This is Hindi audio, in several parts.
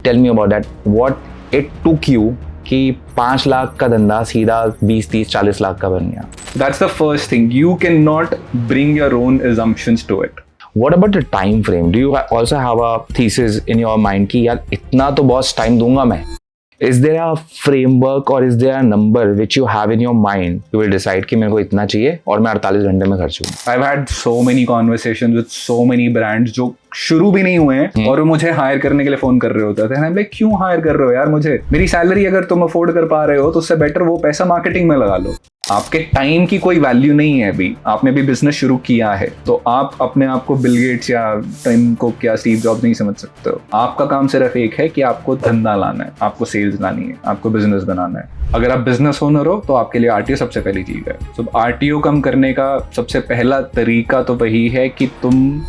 Tell me about that what it took you कि 5 लाख का धंधा सीधा 20, 30, 40 लाख का बन गया. That's the first thing. You cannot bring your own assumptions to it. What about the time frame? Do you also have a thesis in your mind कि यार इतना तो बॉस टाइम दूंगा मैं? Is there a framework or is there a number which you have in your mind? You will decide कि मेरे को इतना चाहिए और मैं 48 घंटे में खर्च करूँ. I've had so many conversations with so many brands जो शुरू भी नहीं हुए हैं और वो मुझे हायर करने के लिए फोन कर रहे होते थे. I'm like, क्यों हायर कर रहे हो यार मुझे? मेरी सैलरी अगर तुम अफोर्ड कर पा रहे हो तो उससे बेटर वो पैसा मार्केटिंग में लगा लो. आपके टाइम की कोई वैल्यू नहीं है. अभी आपने भी बिजनेस शुरू किया है तो आप अपने आप को बिल गेट्स या टाइम को क्या स्टीव जॉब्स नहीं समझ सकते हो. आपका काम सिर्फ एक है कि आपको धंधा लाना है, आपको सेल्स लानी है, आपको बिजनेस बनाना है. अगर आप बिजनेस ओनर हो तो आपके लिए आरटीओ सबसे पहली चीज है. तो आरटीओ कम करने का सबसे पहला तरीका तो वही है कि तुम,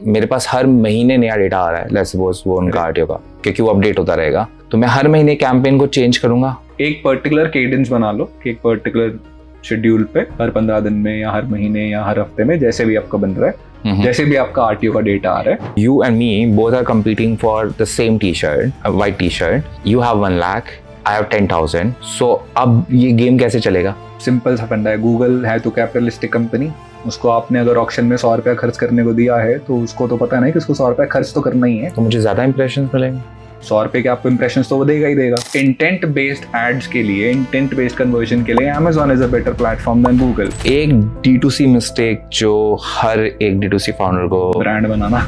मेरे पास हर महीने नया डेटा आ रहा है, लेट्स सपोज वो उनका आरटीओ का, क्योंकि वो अपडेट होता रहेगा, तो मैं हर महीने कैंपेन को चेंज करूंगा. एक पर्टिकुलर केडेंस बना लो कि एक पर्टिकुलर शेड्यूल पे हर 15 दिन में या हर महीने या हर हफ्ते में जैसे भी आपका बन रहा है, जैसे भी आपका आरटीओ का डेटा आ रहा है. You and me both are competing for the same t-shirt, a white t-shirt. You have 1 lakh, I have 10,000. So अब ये गेम कैसे चलेगा? सिंपल सा फंडा है. गूगल है तो कैपिटलिस्टिक कंपनी. उसको आपने अगर ऑक्शन में 100 रुपया खर्च करने को दिया है तो उसको तो पता नहीं कि उसको 100 रुपया खर्च तो करना ही है. तो मुझे ज्यादा इंप्रेशंस मिलेंगे. 100 रुपए के आपको इंप्रेशंस तो वो देगा ही देगा. इंटेंट बेस्ड एड्स के लिए, इंटेंट बेस्ड कन्वर्जन के लिए Amazon is a better platform than Google. एक D2C मिस्टेक जो हर एक D2C फाउंडर को, ब्रांड बनाना.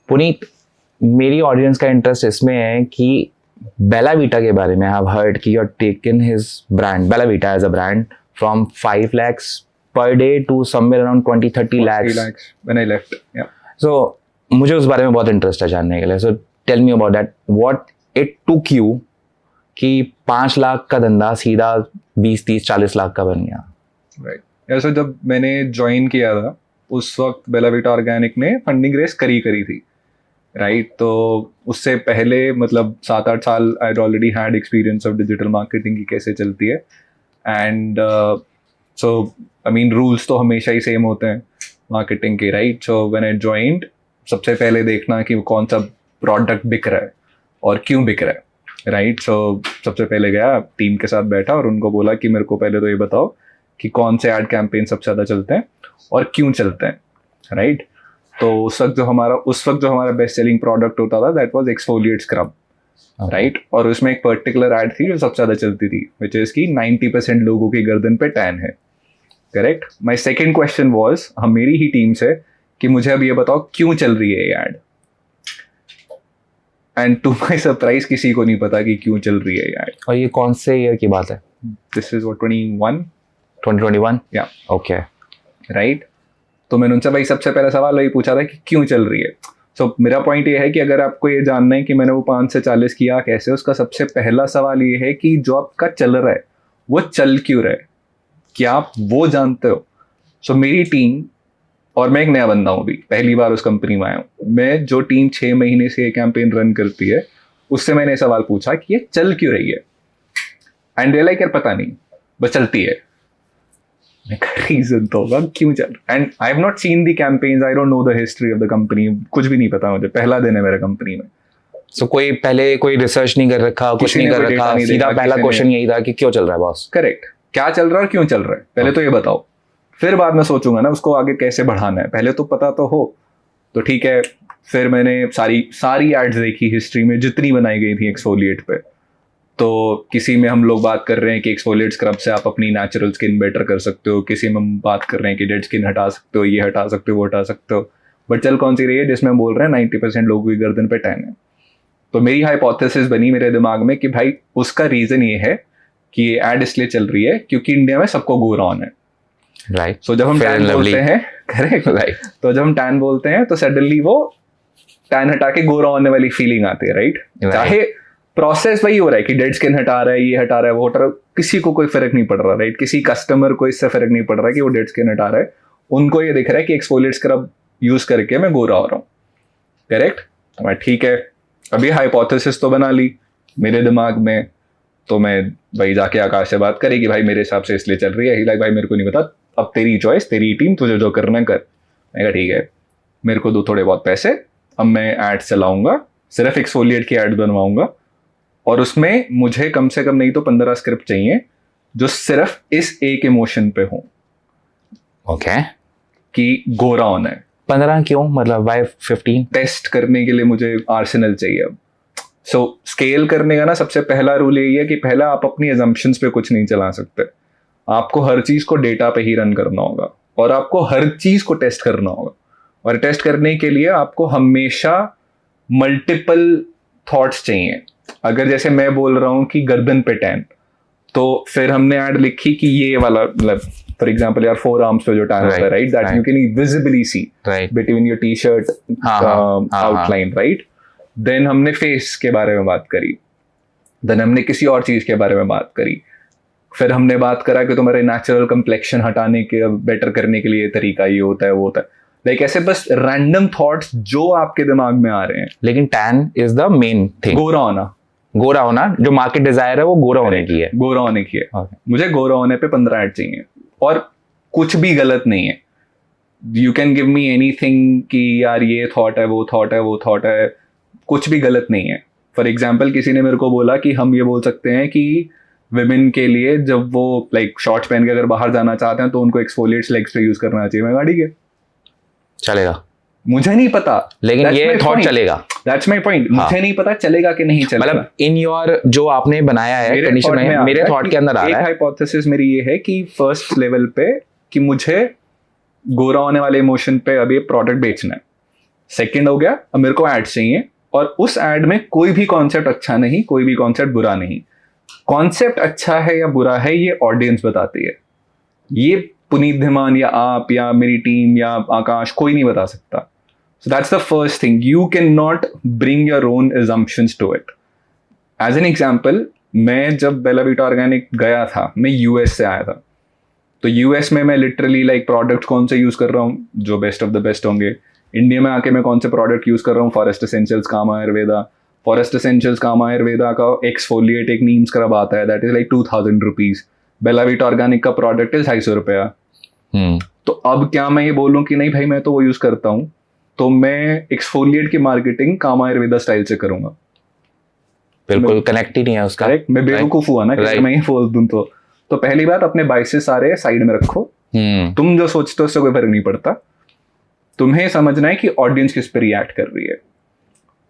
पुनीत, मेरी ऑडियंस का इंटरेस्ट इसमें है कि बेला वीटा के बारे में आई हैव हर्ड कि you have taken his brand Bella Vita as a brand from 5 lakhs per day to somewhere around 20-30 lakhs when I left. Yeah. So मुझे उस बारे में बहुत इंटरेस्ट है जानने के लिए. So tell me about that. What it took you कि 5 लाख का धंधा सीधा 20, 30, 40 लाख का बन गया. Right. Yeah, so जब मैंने ज्वाइन किया था उस वक्त बेला वीटा ऑर्गेनिक ने फंडिंग रेस करी थी. राइट. तो उससे पहले मतलब 7-8 साल I already had experience of digital marketing की कैसे चलती है. And so I mean rules तो हमेशा ही सेम होते हैं मार्केटिंग के. Right. So when I joined, सबसे पहले देखना कि कौन सा प्रोडक्ट बिक रहा है और क्यों बिक रहा है. राइट. सो सबसे पहले गया, टीम के साथ बैठा और उनको बोला कि मेरे को पहले तो ये बताओ कि कौन से ऐड कैंपेन सबसे ज़्यादा चलते हैं और क्यों चलते हैं. राइट. तो उस वक्त जो हमारा बेस्ट सेलिंग प्रोडक्ट होता था that was exfoliate scrub. Right. और उसमें एक पर्टिकुलर ऐड थी जो सबसे ज़्यादा चलती थी, विच इज़ की 90% लोगों की गर्दन पे टैन है. Correct. My second question was, हम मेरी ही टीम से, कि मुझे अब ये बताओ क्यों चल रही है ये ad. And to my surprise किसी को नहीं पता कि क्यों चल रही है ये ऐड. और ये कौन से ईयर की बात है? This is 2021. या ओके. राइट. तो मैंने उनसे भाई सबसे पहला सवाल वही पूछा था कि क्यों चल रही है. सो मेरा पॉइंट ये है कि अगर आपको ये जानना है कि मैंने वो 5 से 40 किया कैसे, उसका सबसे पहला सवाल ये है कि जो आपका चल रहा है वो चल क्यों रहा है, क्या आप वो जानते हो. सो मेरी टीम, और मैं एक नया बंदा हूँ, अभी पहली बार उस कंपनी में आया हूँ, मैं जो टीम 6 महीने से ये कैंपेन रन करती है उससे मैंने सवाल पूछा कि ये चल क्यों रही है. एंड दे लाइक यार पता नहीं, बस चलती है. रीजन तो होगा क्यों चल. And I have not seen the campaigns, I don't know the history of the company, कुछ भी नहीं पता मुझे. पहला दिन है मेरा कंपनी में. सो कोई पहले कोई रिसर्च नहीं कर रखा, कुछ नहीं कर रखा, सीधा पहला क्वेश्चन यही था कि क्यों चल रहा है बॉस. करेक्ट. क्या चल रहा है और क्यों चल रहा है, पहले तो ये बताओ, फिर बाद में सोचूंगा ना उसको आगे कैसे बढ़ाना है. पहले तो पता तो हो. तो ठीक है. फिर मैंने सारी एड्स देखी हिस्ट्री में जितनी बनाई गई थी एक्सफोलिएट पे. तो किसी में हम लोग बात कर रहे हैं कि एक्सफोलिएट स्क्रब से आप अपनी नेचुरल स्किन बेटर कर सकते हो, किसी में हम बात कर रहे हैं कि डेड स्किन हटा सकते हो, ये हटा सकते हो, वो हटा सकते हो. बट चल कौन सी रही है जिसमें हम बोल रहे हैं 90% लोगों की गर्दन पे टैन है. तो मेरी हाइपोथेसिस बनी मेरे दिमाग में कि भाई उसका रीजन ये है कि ये एड इसलिए चल रही है क्योंकि इंडिया में सबको गोरा होना है. राइट. सो जब हम टैन बोलते हैं, करेक्ट, राइट, तो जब हम टैन बोलते हैं तो सडनली वो टैन हटा के गोरा होने वाली फीलिंग आती है. राइट. चाहे प्रोसेस वही हो रहा है कि डेड स्किन हटा रहा है, ये हटा रहा है, वो हटा रहा है, किसी को कोई फर्क नहीं पड़ रहा. राइट. किसी कस्टमर को इससे फर्क नहीं पड़ रहा कि वो डेड स्किन हटा रहा है. उनको ये दिख रहा है कि एक्सफोलिएट स्क्रब यूज करके मैं गोरा हो रहा हूँ. करेक्ट. ठीक है. अभी हाइपोथेसिस तो बना ली मेरे दिमाग में, तो मैं भाई जाके आकाश से बात करी कि भाई मेरे हिसाब से इसलिए चल रही है. लाइक भाई मेरे को नहीं पता, अब तेरी चॉइस, तेरी टीम, तुझे जो करना कर. मैं कहा ठीक है, मेरे को दो थोड़े बहुत पैसे, अब मैं एड्स चलाऊंगा सिर्फ एक्सफोलिएट की एड बनवाऊंगा, और उसमें मुझे कम से कम नहीं तो 15 स्क्रिप्ट चाहिए जो सिर्फ इस एक इमोशन पे हो ओके, कि गोरा होना है। 15 क्यों, मतलब वाई 15? टेस्ट करने के लिए मुझे आर्सेनल चाहिए अब। सो स्केल करने का ना सबसे पहला रूल यही है कि पहला आप अपनी एजम्पशंस पे कुछ नहीं चला सकते, आपको हर चीज को डेटा पे ही रन करना होगा और आपको हर चीज को टेस्ट करना होगा। और टेस्ट करने के लिए आपको हमेशा मल्टीपल थॉट्स चाहिए। अगर जैसे मैं बोल रहा हूँ कि गर्दन पे टैन, तो फिर हमने ऐड लिखी कि ये वाला, मतलब फॉर एग्जांपल यार फोर आर्म्स पे जो टैन होता है, right, that you can visibly see between your T shirt outline, right. Then हमने फेस के बारे में बात करी, देन हमने किसी और चीज के बारे में बात करी, फिर हमने बात करा कि तुम्हारे नेचुरल कम्प्लेक्शन हटाने के, बेटर करने के लिए तरीका ये होता है वो होता है, लाइक ऐसे बस रैंडम थॉट्स जो आपके दिमाग में आ रहे हैं। लेकिन tan is the main thing, गोरा होना, गोरा होना, जो मार्केट डिजायर है वो गोरा होने की है। गोरा होने की है। Okay. मुझे गोरा होने पे 15 ऐड चाहिए और कुछ भी गलत नहीं है। You can give me anything कि यार ये थॉट है, वो थॉट है, वो थॉट है, कुछ भी गलत नहीं है। फॉर एग्जाम्पल किसी ने मेरे को बोला कि हम ये बोल सकते हैं कि विमेन के लिए जब वो लाइक शॉर्ट्स पहन के अगर बाहर जाना चाहते हैं तो उनको एक्सफोलिएट्स लेग्स पे यूज करना चाहिए। मैं गाड़ी के चलेगा, मुझे नहीं पता, लेकिन ये थॉट चलेगा। दैट्स माय पॉइंट, मुझे नहीं पता चलेगा कि नहीं चलेगा। मतलब इन योर जो आपने बनाया है कंडीशन में मेरे थॉट के अंदर आ रहा है। एक हाइपोथेसिस मेरी ये है कि फर्स्ट लेवल पे कि मुझे गोरा होने वाले इमोशन पे अभी प्रोडक्ट बेचना है। सेकंड हो गया, अब मेरे को एड चाहिए और उस एड में कोई भी कॉन्सेप्ट अच्छा नहीं, कोई भी कॉन्सेप्ट बुरा नहीं। कॉन्सेप्ट अच्छा है या बुरा है ये ऑडियंस बताती है। ये पुनीत धीमान या आप या मेरी टीम या आकाश कोई नहीं बता सकता। So that's the first thing, you can not bring your own assumptions to it. As an example, मैं जब बेला वीटा ऑर्गेनिक गया था, मैं यूएस से आया था, तो यूएस में मैं लिटरली लाइक प्रोडक्ट कौन से यूज कर रहा हूँ जो बेस्ट ऑफ द बेस्ट होंगे। इंडिया में आके मैं कौन से प्रोडक्ट यूज कर रहा हूँ, फॉरेस्ट एसेंशियल्स कामा आयुर्वेदा। फॉरेस्ट एसेंशियल्स कामा आयुर्वेदा का एक्सफोलिएट एक नीम स्क्रब आता है, that is like 2000 rupees. Bela Vita organic का प्रोडक्ट है 250 रुपया। तो अब क्या मैं ये बोलूँ कि नहीं भाई मैं तो वो यूज करता हूँ, तो मैं एक्सफोलिएट की मार्केटिंग कामा आयुर्वेदा स्टाइल से करूंगा। बिल्कुल कनेक्ट ही नहीं है उसका। करेक्ट, मैं बेवकूफ हुआ ना कि मैं ये बोल दूं। तो पहली बात, अपने बाइसेस सारे साइड में रखो। तुम जो सोचते हो उससे कोई फर्क नहीं पड़ता। तुम्हें समझना है कि ऑडियंस किस पे रिएक्ट कर रही है।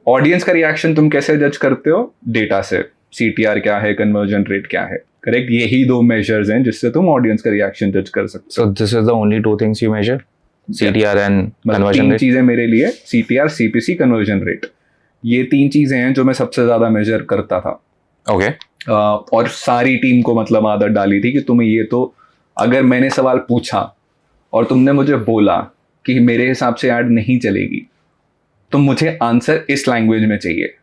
ऑडियंस का रिएक्शन तुम कैसे जज करते हो? डेटा से। CTR क्या है, कन्वर्जन रेट क्या है, करेक्ट। यही दो मेजर्स हैं जिससे तुम ऑडियंस का रिएक्शन जज कर सकते हो। So this is the only two things you measure, CTR and conversion rate. चीजें मेरे लिए CTR, CPC, कन्वर्जन रेट, ये 3 चीजें हैं जो मैं सबसे ज्यादा मेजर करता था। ओके। और सारी टीम को मतलब आदत डाली थी कि तुम्हें ये, तो अगर मैंने सवाल पूछा और तुमने मुझे बोला कि मेरे हिसाब से ऐड नहीं चलेगी, तो मुझे आंसर इस लैंग्वेज में चाहिए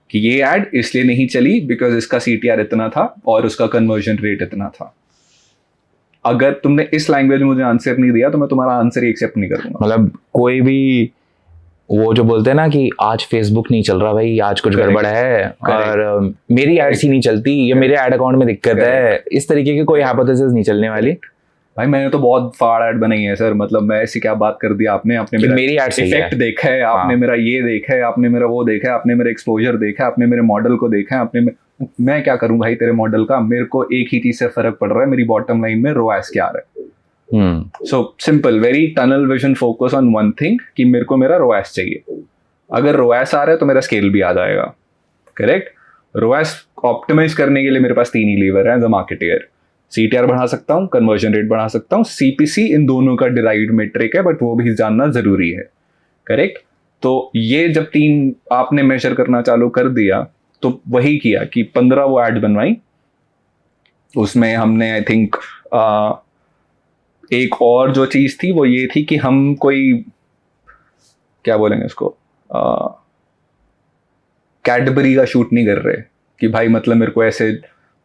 कि ये ऐड इसलिए नहीं चली बिकॉज इसका CTR इतना था और उसका कन्वर्जन रेट इतना था। अगर तुमने इस लैंग्वेज में मुझे आंसर नहीं दिया तो मैं तुम्हारा आंसर ही एक्सेप्ट नहीं करूंगा। मतलब कोई भी वो जो बोलते हैं ना कि आज फेसबुक नहीं चल रहा भाई, आज कुछ गड़बड़ है और मेरी एड्स ही नहीं चलती, ये मेरे एड अकाउंट में दिक्कत है, इस तरीके की कोई हाइपोथेसिस नहीं चलने वाली। भाई मैंने तो बहुत फाड़ ऐड बनाई है सर, मतलब मैं ऐसी क्या बात कर दी आपने मेरी एड इफेक्ट देखा है, आपने मेरा ये देखा है, आपने मेरा वो देखा है, आपने मेरा एक्सपोजर देखा है, आपने मेरे मॉडल को देखा है, आपने मैं क्या करूं भाई तेरे मॉडल का। मेरे को एक ही चीज से फर्क पड़ रहा है, मेरी बॉटम लाइन में ROAS क्या आ रहा है। So simple, very tunnel vision, focus on one thing कि मेरे को मेरा ROAS चाहिए। अगर ROAS आ रहा है तो मेरा स्केल भी आ जाएगा, करेक्ट। ROAS ऑप्टिमाइज करने के लिए मेरे पास 3 ही लीवर है एज अ मार्केटियर। CTR बढ़ा सकता हूँ, कन्वर्जन रेट बढ़ा सकता हूँ, CPC इन दोनों का डिराइव्ड मेट्रिक है, बट वो भी जानना जरूरी है, करेक्ट। तो ये जब 3 आपने मेजर करना चालू कर दिया तो वही किया कि 15 वो एड बनवाई। उसमें हमने आई थिंक एक और जो चीज थी वो ये थी कि हम कोई क्या बोलेंगे उसको, कैडबरी का शूट नहीं कर रहे कि भाई मतलब मेरे को ऐसे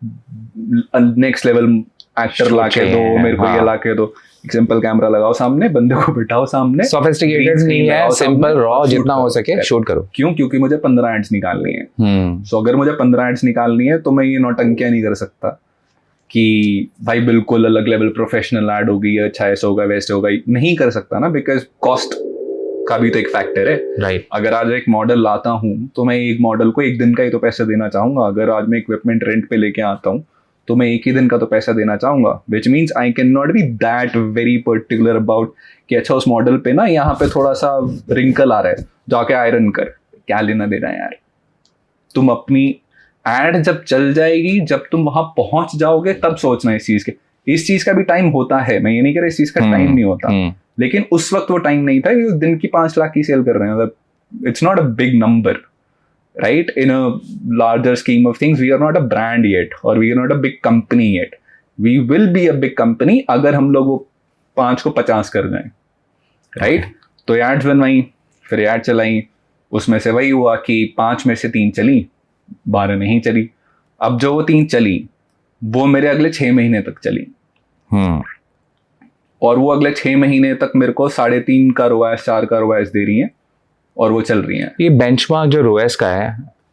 नेक्स्ट लेवल एक्टर ला के दो, मेरे को ये ला के दो। सिंपल कैमरा लगाओ सामने, बंदे को बिठाओ सामने, सोफिस्टिकेटेड नहीं है, सिंपल रॉ जितना हो सके शूट करो। क्यों? क्योंकि मुझे 15 एड्स निकालनी है। सो अगर मुझे 15 एड्स निकालनी है तो मैं ये नौटंकियां नहीं कर सकता कि भाई बिल्कुल अलग लेवल प्रोफेशनल ऐड होगी, अच्छा ऐसा होगा वैसे होगा, नहीं कर सकता ना, बिकॉज कॉस्ट का भी तो एक फैक्टर है, राइट. अगर आज एक मॉडल लाता हूँ तो मैं एक मॉडल को एक दिन का ही तो पैसा देना चाहूंगा, अगर आज मैं इक्विपमेंट रेंट पे लेके आता हूँ तो मैं एक ही दिन का तो पैसा देना चाहूंगा, which means I can not be that very particular about कि अच्छा उस मॉडल पे ना यहाँ पे थोड़ा सा रिंकल आ रहा है, जाके आयरन कर, क्या लेना देना है यार. तुम अपनी एड जब चल जाएगी, जब तुम वहां पहुंच जाओगे तब सोचना इस चीज के. इस चीज का भी टाइम होता है, मैं ये नहीं कह रहा इस चीज का टाइम नहीं होता, लेकिन उस वक्त वो टाइम नहीं था. ये दिन की 5 लाख की सेल कर रहे हैं, मतलब it's not a big number, right? In a larger scheme of things, we are not a brand yet, or we are not a big company yet. We will be a big company अगर हम लोग वो 5 को 50 कर जाएं, right? तो एड्स बनवाई, फिर एड चलाई, उसमें से वही हुआ कि 5 में से 3 चली, 12 नहीं चली. अब जो वो 3 चली वो मेरे अगले 6 महीने तक चली, और वो अगले 6 महीने तक मेरे को 3.5 का रोएस 4 का रोएस दे रही हैं और वो चल रही हैं. ये बेंचमार्क जो रोएस का है,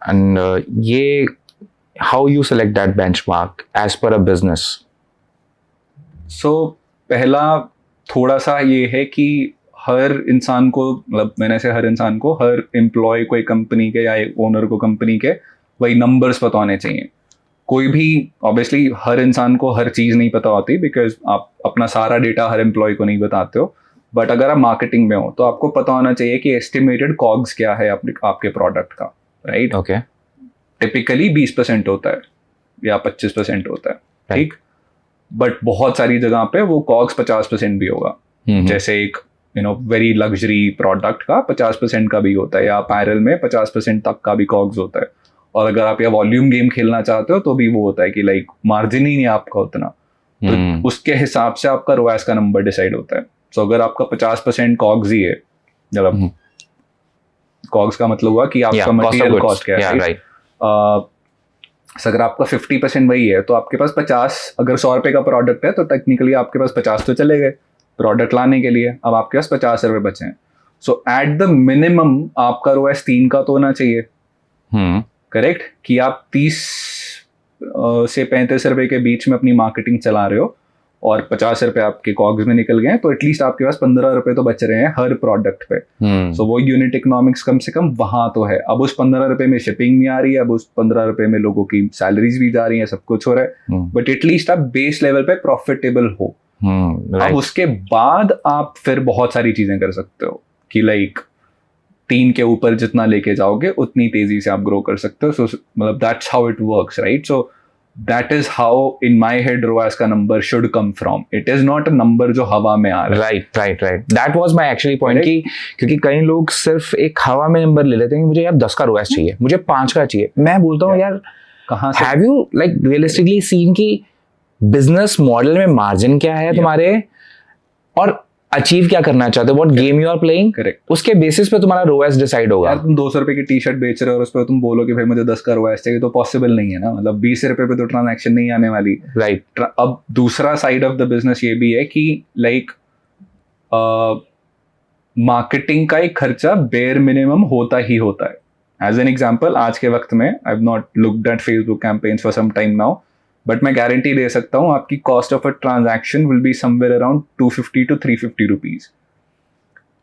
एंड ये how you select that benchmark as per a business? सो पहला थोड़ा सा ये है कि हर इंसान को, मतलब मैंने से हर इंसान को, हर एम्प्लॉय को एक कंपनी के या एक ओनर को कंपनी के वही नंबर्स पता होने चाहिए. कोई भी ऑब्वियसली हर इंसान को हर चीज़ नहीं पता होती, बिकॉज आप अपना सारा डेटा हर एम्प्लॉय को नहीं बताते हो. बट अगर आप मार्केटिंग में हो तो आपको पता होना चाहिए कि एस्टिमेटेड कॉग्स क्या है आपके प्रोडक्ट का, राइट? ओके. टिपिकली 20% होता है या 25% होता है, ठीक. बट बहुत सारी जगह पे वो कॉग्स 50% भी होगा. जैसे एक वेरी लग्जरी प्रोडक्ट का 50% का भी होता है, या अपैरल में 50% तक का भी कॉग्स होता है. और अगर आप या वॉल्यूम गेम खेलना चाहते हो तो भी वो होता है कि लाइक मार्जिन ही नहीं आपका उतना, तो उसके हिसाब से आपका रोएस का नंबर डिसाइड होता है. तो अगर आपका 50% कॉग्स ही है, मतलब कॉग्स का मतलब हुआ कि आपका मटेरियल कॉस्ट क्या है, राइट? अगर आपका 50% वही है तो आपके पास 50, अगर 100 रुपए का प्रोडक्ट है तो टेक्निकली आपके पास 50 तो चले गए प्रोडक्ट लाने के लिए, अब आपके पास 50 रुपए बचे हैं. सो एट द मिनिमम आपका रोएस 3 का तो होना चाहिए, करेक्ट? कि आप 30 से 35 रुपए के बीच में अपनी मार्केटिंग चला रहे हो और 50 रुपए आपके कॉग्स में निकल गए, तो एटलीस्ट आपके पास 15 रुपए तो बच रहे हैं हर प्रोडक्ट पे. सो वो यूनिट इकोनॉमिक्स कम से कम वहां तो है. अब उस 15 रुपए में शिपिंग भी आ रही है, अब उस 15 रुपए में लोगों की सैलरीज भी जा रही है, सब कुछ हो रहा है, बट एटलीस्ट आप बेस लेवल पे प्रॉफिटेबल हो. अब उसके बाद आप फिर बहुत सारी चीजें कर सकते हो कि लाइक 3 के ऊपर जितना लेके जाओगे उतनी तेजी से आप ग्रो कर सकते हो. सो मतलब that's how it works, right? So that is how in my head ROAS का number should come from. It is not a number जो हवा में आ रहा है. Right. That was my actually point कि क्योंकि कई लोग सिर्फ एक हवा में नंबर ले लेते हैं, मुझे यार 10 का ROAS चाहिए, मुझे 5 का चाहिए. मैं बोलता हूँ यार कहाँ से? Have you like realistically seen कि बिजनेस मॉडल में मार्जिन क्या है तुम्हारे, और अचीव क्या करना चाहते हो, what game you are playing, correct? उसके बेसिस पे तुम्हारा रोएस डिसाइड होगा. यार तुम 200 रुपए की टी शर्ट बेच रहे हो और उस पर तुम बोलो कि भाई मुझे 10 का रोएस चाहिए, तो पॉसिबल नहीं है ना. मतलब 20 रुपए पे तो ट्रांजैक्शन नहीं आने वाली, राइट? अब दूसरा साइड ऑफ द बिजनेस ये भी है कि लाइक मार्केटिंग का एक खर्चा बेयर मिनिमम होता ही होता है. एज एन एग्जाम्पल, आज के वक्त में I have not looked at Facebook campaigns for some time now, but मैं गारंटी दे सकता हूँ आपकी cost of a transaction will be somewhere around 250 to 350 rupees,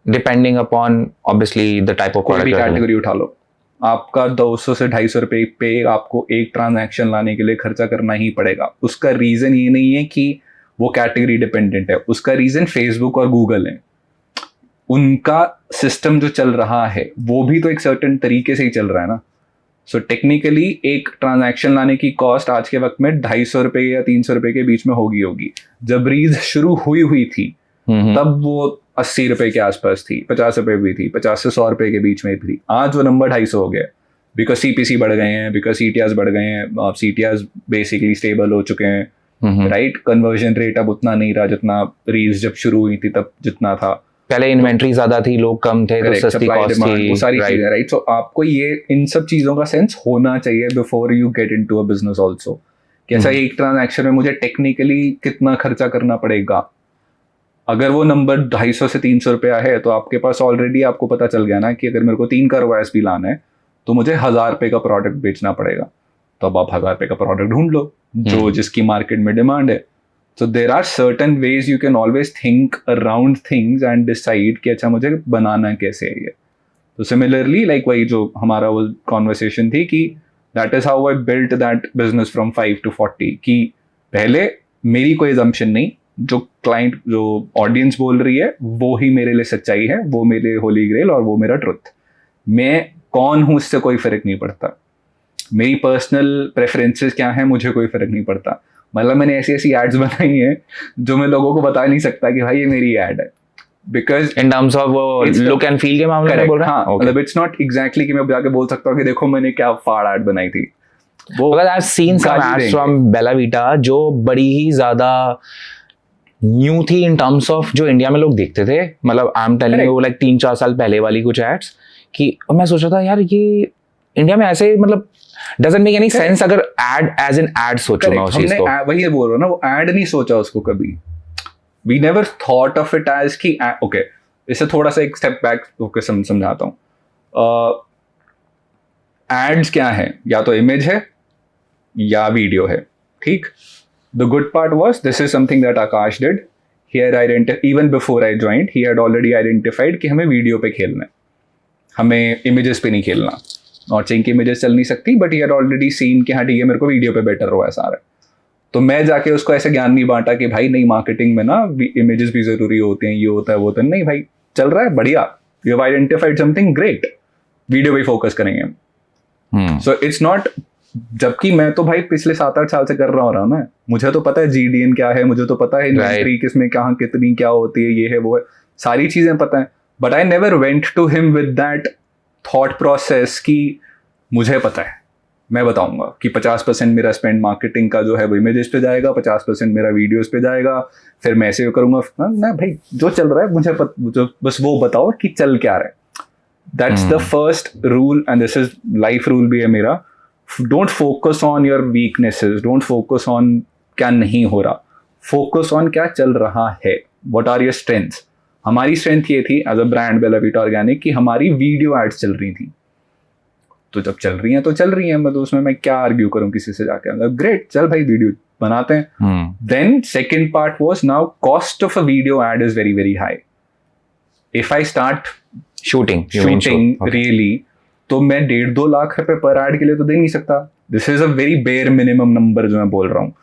depending upon obviously the type of कोई भी कैटेगरी उठा लो. आपका 200 से 250 रुपए पे आपको एक ट्रांजैक्शन लाने के लिए खर्चा करना ही पड़ेगा. उसका रीजन ये नहीं है कि वो कैटेगरी डिपेंडेंट है, उसका रीजन फेसबुक और गूगल है. उनका सिस्टम जो चल रहा है वो भी तो एक सर्टेन तरीके से ही चल रहा है ना. सो टेक्निकली एक ट्रांजैक्शन लाने की कॉस्ट आज के वक्त में 250 रुपए या 300 रुपए के बीच में होगी. जब रील्स शुरू हुई थी तब वो 80 रुपए के आसपास थी, 50 रुपए भी थी, 50 से 100 रुपए के बीच में थी. आज वो नंबर 250 हो गया, बिकॉज सीपीसी बढ़ गए हैं, बिकॉज सीटीआर्स बढ़ गए हैं. अब सीटीआर्स बेसिकली स्टेबल हो चुके हैं, राइट? कन्वर्जन रेट अब उतना नहीं रहा जितना रील्स जब शुरू हुई थी तब जितना था. पहले इन्वेंट्री ज्यादा थी, लोग कम थे, तो सस्ती कॉस्ट थी, वो सारी चीजें, राइट? सो आपको ये इन सब चीजों का सेंस होना चाहिए before you get into a business also, कि अच्छा एक ट्रांजैक्शन में मुझे टेक्निकली कितना खर्चा करना पड़ेगा. अगर वो नंबर 250 से 300 रुपया है तो आपके पास ऑलरेडी आपको पता चल गया ना कि अगर मेरे को 3 का रोएस भी लाना है तो मुझे 1000 रुपए का प्रोडक्ट बेचना पड़ेगा. तो अब आप 1000 रुपए का प्रोडक्ट ढूंढ लो जो जिसकी मार्केट में डिमांड है. So there are certain ways you can always think around things and decide कि अच्छा मुझे बनाना कैसे है ये. तो similarly like वही जो हमारा वो conversation थी कि that is how I built that business from 5 to 40 कि पहले मेरी कोई assumption नहीं, जो client जो audience बोल रही है वो ही मेरे लिए सच्चाई है, वो मेरे होली ग्रेल और वो मेरा ट्रुथ. मैं कौन हूँ इससे कोई फर्क नहीं पड़ता. मेरी पर्सनल प्रेफरेंसेस क्या हैं मुझे कोई फर्क नहीं पड़ता. मतलब मैंने ऐसी ऐसी एड्स बनाई हैं जो मैं लोगों को बता नहीं सकता कि भाई ये मेरी एड है, because in terms of look and feel के मामले में बोल रहा हाँ, मतलब इट्स नॉट एग्जैक्टली कि मैं जाके बोल सकता हूँ कि देखो मैंने क्या फाड़ एड बनाई थी. वो I have seen some ads from Bella Vita जो बड़ी ही ज्यादा न्यू थी इन टर्म्स ऑफ जो इंडिया में लोग देखते थे. मतलब I am telling you like 3-4 साल पहले वाली कुछ एड्स कि मैं सोच रहा था यार ये इंडिया में ऐसे मतलब doesn't make any sense अगर ad as an ad सोचो मैं उस चीज को. वही बोल रहा हूँ ना, वो ad नहीं सोचा उसको कभी. We never thought of it as कि okay, इससे थोड़ा सा एक स्टेप बैक होकर समझाता हूँ. एड्स क्या है, या तो इमेज है या वीडियो है, ठीक. The good part was this is something that Akash did. Even before I joined, he had already identified कि हमें वीडियो पे खेलना है, हमें इमेजेस पे नहीं खेलना. नॉचिंग की इमेजेस चल नहीं सकती, but he had already seen कि हाँ ठीक है मेरे को वीडियो पे बेटर हुआ है सारा. तो मैं जाके उसको ऐसे ज्ञान नहीं बांटा कि भाई नहीं मार्केटिंग में ना इमेजेस भी जरूरी होते हैं, ये होता है वो होता है. नहीं भाई, चल रहा है बढ़िया, you have identified something great, video पे फोकस करेंगे हम. सो इट्स नॉट, जबकि मैं तो भाई पिछले 7-8 साल से कर रहा हूँ ना, मुझे तो पता है GDN क्या है, मुझे तो पता है इन्वेंटरी किसमें कहाँ कितनी क्या होती है, ये है वो है, सारी चीजें पता है. But I never went to him with that thought process कि मुझे पता है, मैं बताऊंगा कि 50% मेरा स्पेंड मार्केटिंग का जो है वो इमेजेस पे जाएगा, 50% मेरा वीडियोस पे जाएगा, फिर मैं ऐसे करूंगा. ना भाई, जो चल रहा है मुझे बस वो बताओ कि चल क्या रहा है. That's the first rule, and this is life rule भी है मेरा. Don't focus on your weaknesses, don't focus on क्या नहीं हो रहा, फोकस ऑन क्या चल रहा है. What are your strengths. हमारी स्ट्रेंथ ये थी as a brand Bella Vita organic कि हमारी वीडियो एड्स चल रही थी. तो जब चल रही हैं तो चल रही हैं, मतलब उसमें मैं क्या आर्ग्यू करूं किसी से जाके, मतलब ग्रेट, चल भाई वीडियो बनाते हैं. Then second part was now cost of a video ad is very very high. If I start shooting really, तो मैं 1.5-2 लाख रुपए पर एड के लिए तो दे नहीं सकता. This is a very bare minimum number जो मैं बोल रहा हूँ.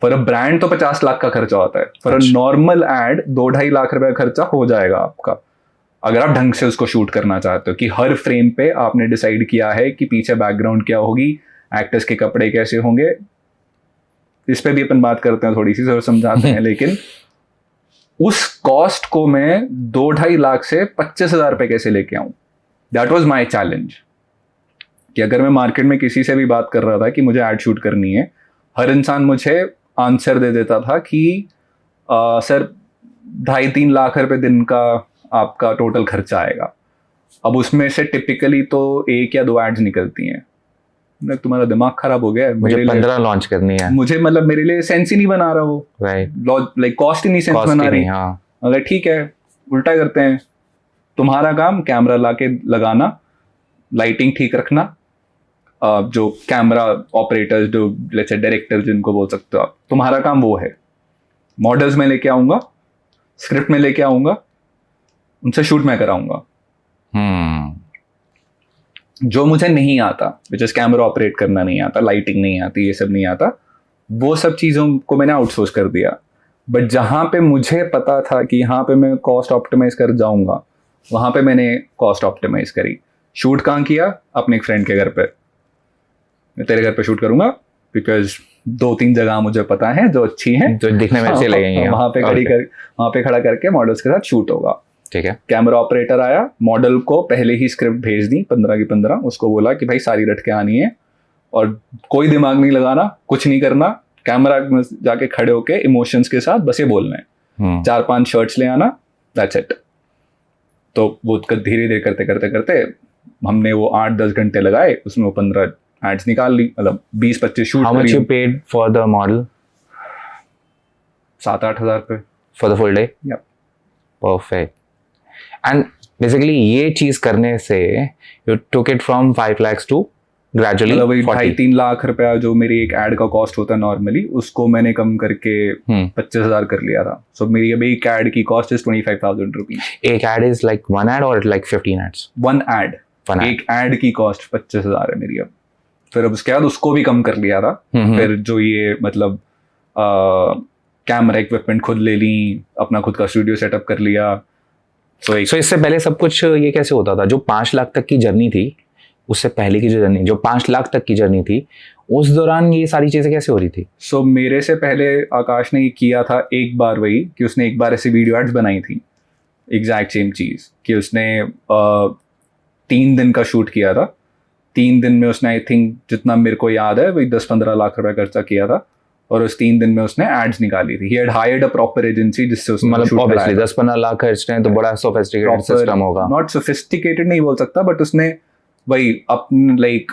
फॉर अ ब्रांड तो 50 लाख का खर्चा होता है. For a normal ad 2-2.5 lakh रुपए का खर्चा हो जाएगा आपका, अगर आप ढंग से उसको शूट करना चाहते हो कि हर फ्रेम पे आपने डिसाइड किया है कि पीछे बैकग्राउंड क्या होगी, एक्टर्स के कपड़े कैसे होंगे. इस पे भी अपन बात करते हैं थोड़ी सी, जरूर समझाते हैं. लेकिन उस कॉस्ट को मैं 2-2.5 लाख से 25,000 रुपए कैसे लेके आऊं, दैट वाज माय चैलेंज. कि अगर मैं मार्केट में किसी से भी बात कर रहा था कि मुझे एड शूट करनी है, हर इंसान मुझे आंसर दे देता था कि सर 2.5-3 लाख रुपए दिन का आपका टोटल खर्चा आएगा. अब उसमें से टिपिकली तो 1 या 2 एड्स निकलती हैं. तुम्हारा दिमाग खराब हो गया है, मुझे 15 लॉन्च करनी है, मुझे मतलब मेरे लिए सेंस ही नहीं बना रहा वो, लाइक कॉस्ट ही नहीं सेंस बना रही. अगर ठीक है उल्टा करते हैं, तुम्हारा काम कैमरा लाके लगाना, लाइटिंग ठीक रखना, जो कैमरा ऑपरेटर्स, जो लेट्स से डायरेक्टर जिनको बोल सकते हो आप, तुम्हारा काम वो है. मॉडल्स में लेके आऊंगा, स्क्रिप्ट में लेके आऊंगा, उनसे शूट मैं कराऊंगा. जो मुझे नहीं आता, विच इज कैमरा ऑपरेट करना नहीं आता, लाइटिंग नहीं आती, ये सब नहीं आता, वो सब चीज़ों को मैंने आउटसोर्स कर दिया. बट जहाँ पे मुझे पता था कि यहाँ पे मैं कॉस्ट ऑप्टिमाइज कर जाऊंगा, वहाँ पे मैंने कॉस्ट ऑप्टिमाइज करी. शूट कहाँ किया? अपने एक फ्रेंड के घर पे. मैं तेरे घर पे शूट करूंगा बिकॉज 2-3 जगह मुझे पता है जो अच्छी हैं, जो दिखने में अच्छे लगेंगे. वहाँ पे खड़ा करके मॉडल्स के साथ शूट होगा. ठीक है. कैमरा ऑपरेटर आया, मॉडल को पहले ही स्क्रिप्ट भेज दी 15 की 15. उसको बोला कि भाई सारी रट के आनी है और कोई दिमाग नहीं लगाना, कुछ नहीं करना, कैमरा में जाके खड़े होके इमोशंस के साथ बस ये बोलना है. 4-5 शर्ट्स ले आना, दैट्स इट. तो वो धीरे धीरे करते करते करते हमने वो 8-10 घंटे लगाए, उसमें वो 15 एड्स निकाल ली, मतलब 20-25 shoot. How much you paid for the model? 7-8 हज़ार रुपये for the full day? Yep. Perfect. And basically ये चीज करने से you took it from 5 lakhs to gradually मतलब वही 2.5-3 लाख रुपया जो मेरी एक एड का कॉस्ट होता है नॉर्मली, उसको मैंने कम करके 25,000 कर लिया था. सो मेरी अभी एक एड की कॉस्ट इज 25,000 रुपीज. एक ad is like one ad और लाइक 15 एड्स? One ad. एक एड की कॉस्ट 25,000 है मेरी अब. फिर अब उसके बाद उसको भी कम कर लिया था. फिर जो ये मतलब कैमरा इक्विपमेंट खुद ले ली, अपना खुद का स्टूडियो सेटअप कर लिया. सो इससे पहले सब कुछ ये कैसे होता था? जो 5 लाख तक की जर्नी थी, उससे पहले की जो जर्नी, जो 5 लाख तक की जर्नी थी, उस दौरान ये सारी चीजें कैसे हो रही थी? सो मेरे से पहले आकाश ने किया था एक बार वही, कि उसने एक बार ऐसी वीडियो एड्स बनाई थी, एग्जैक्ट सेम चीज, कि उसने 3 दिन का शूट किया था. 3 दिन में उसने आई थिंक जितना मेरे को याद है वही 10-15 लाख रुपए खर्चा किया था. और उस 3 दिन में उसने एड्स निकाली थी. He had hired a proper agency जिससे उसने मतलब ऑब्वियसली 10-15 लाख खर्चने तो बड़ा सोफिस्टिकेटेड सिस्टम होगा. नॉट सोफिस्टिकेटेड नहीं बोल सकता, बट उसने वही अपने लाइक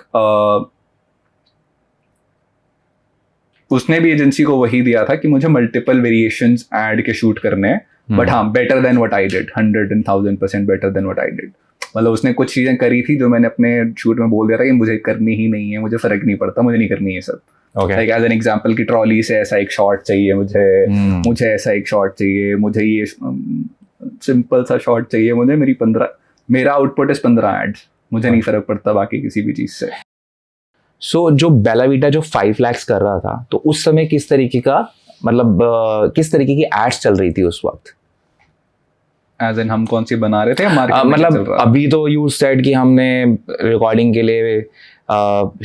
उसने भी एजेंसी को वही दिया था कि मुझे मल्टीपल वेरिएशंस ऐड के शूट करने हैं, बट हाँ better than what I did, 100,000% better than what I did. मतलब उसने कुछ चीजें करी थी जो मैंने अपने शूट में बोल दिया था कि मुझे करनी ही नहीं है, मुझे फर्क नहीं पड़ता, मुझे नहीं करनी है सब. लाइक एज एन एग्जांपल की ट्रॉली से ऐसा एक शॉट चाहिए मुझे ऐसा एक शॉट चाहिए, मुझे ये सिंपल सा शॉट चाहिए, मुझे मेरा आउटपुट इज 15 एड्स, मुझे नहीं फर्क पड़ता बाकी किसी भी चीज से. सो जो बेला वीटा जो 5 लाख कर रहा था, तो उस समय किस तरीके का मतलब किस तरीके की एड्स चल रही थी उस वक्त? एज एन हम कौन सी बना रहे थे मतलब अभी तो यू सेड कि हमने रिकॉर्डिंग के लिए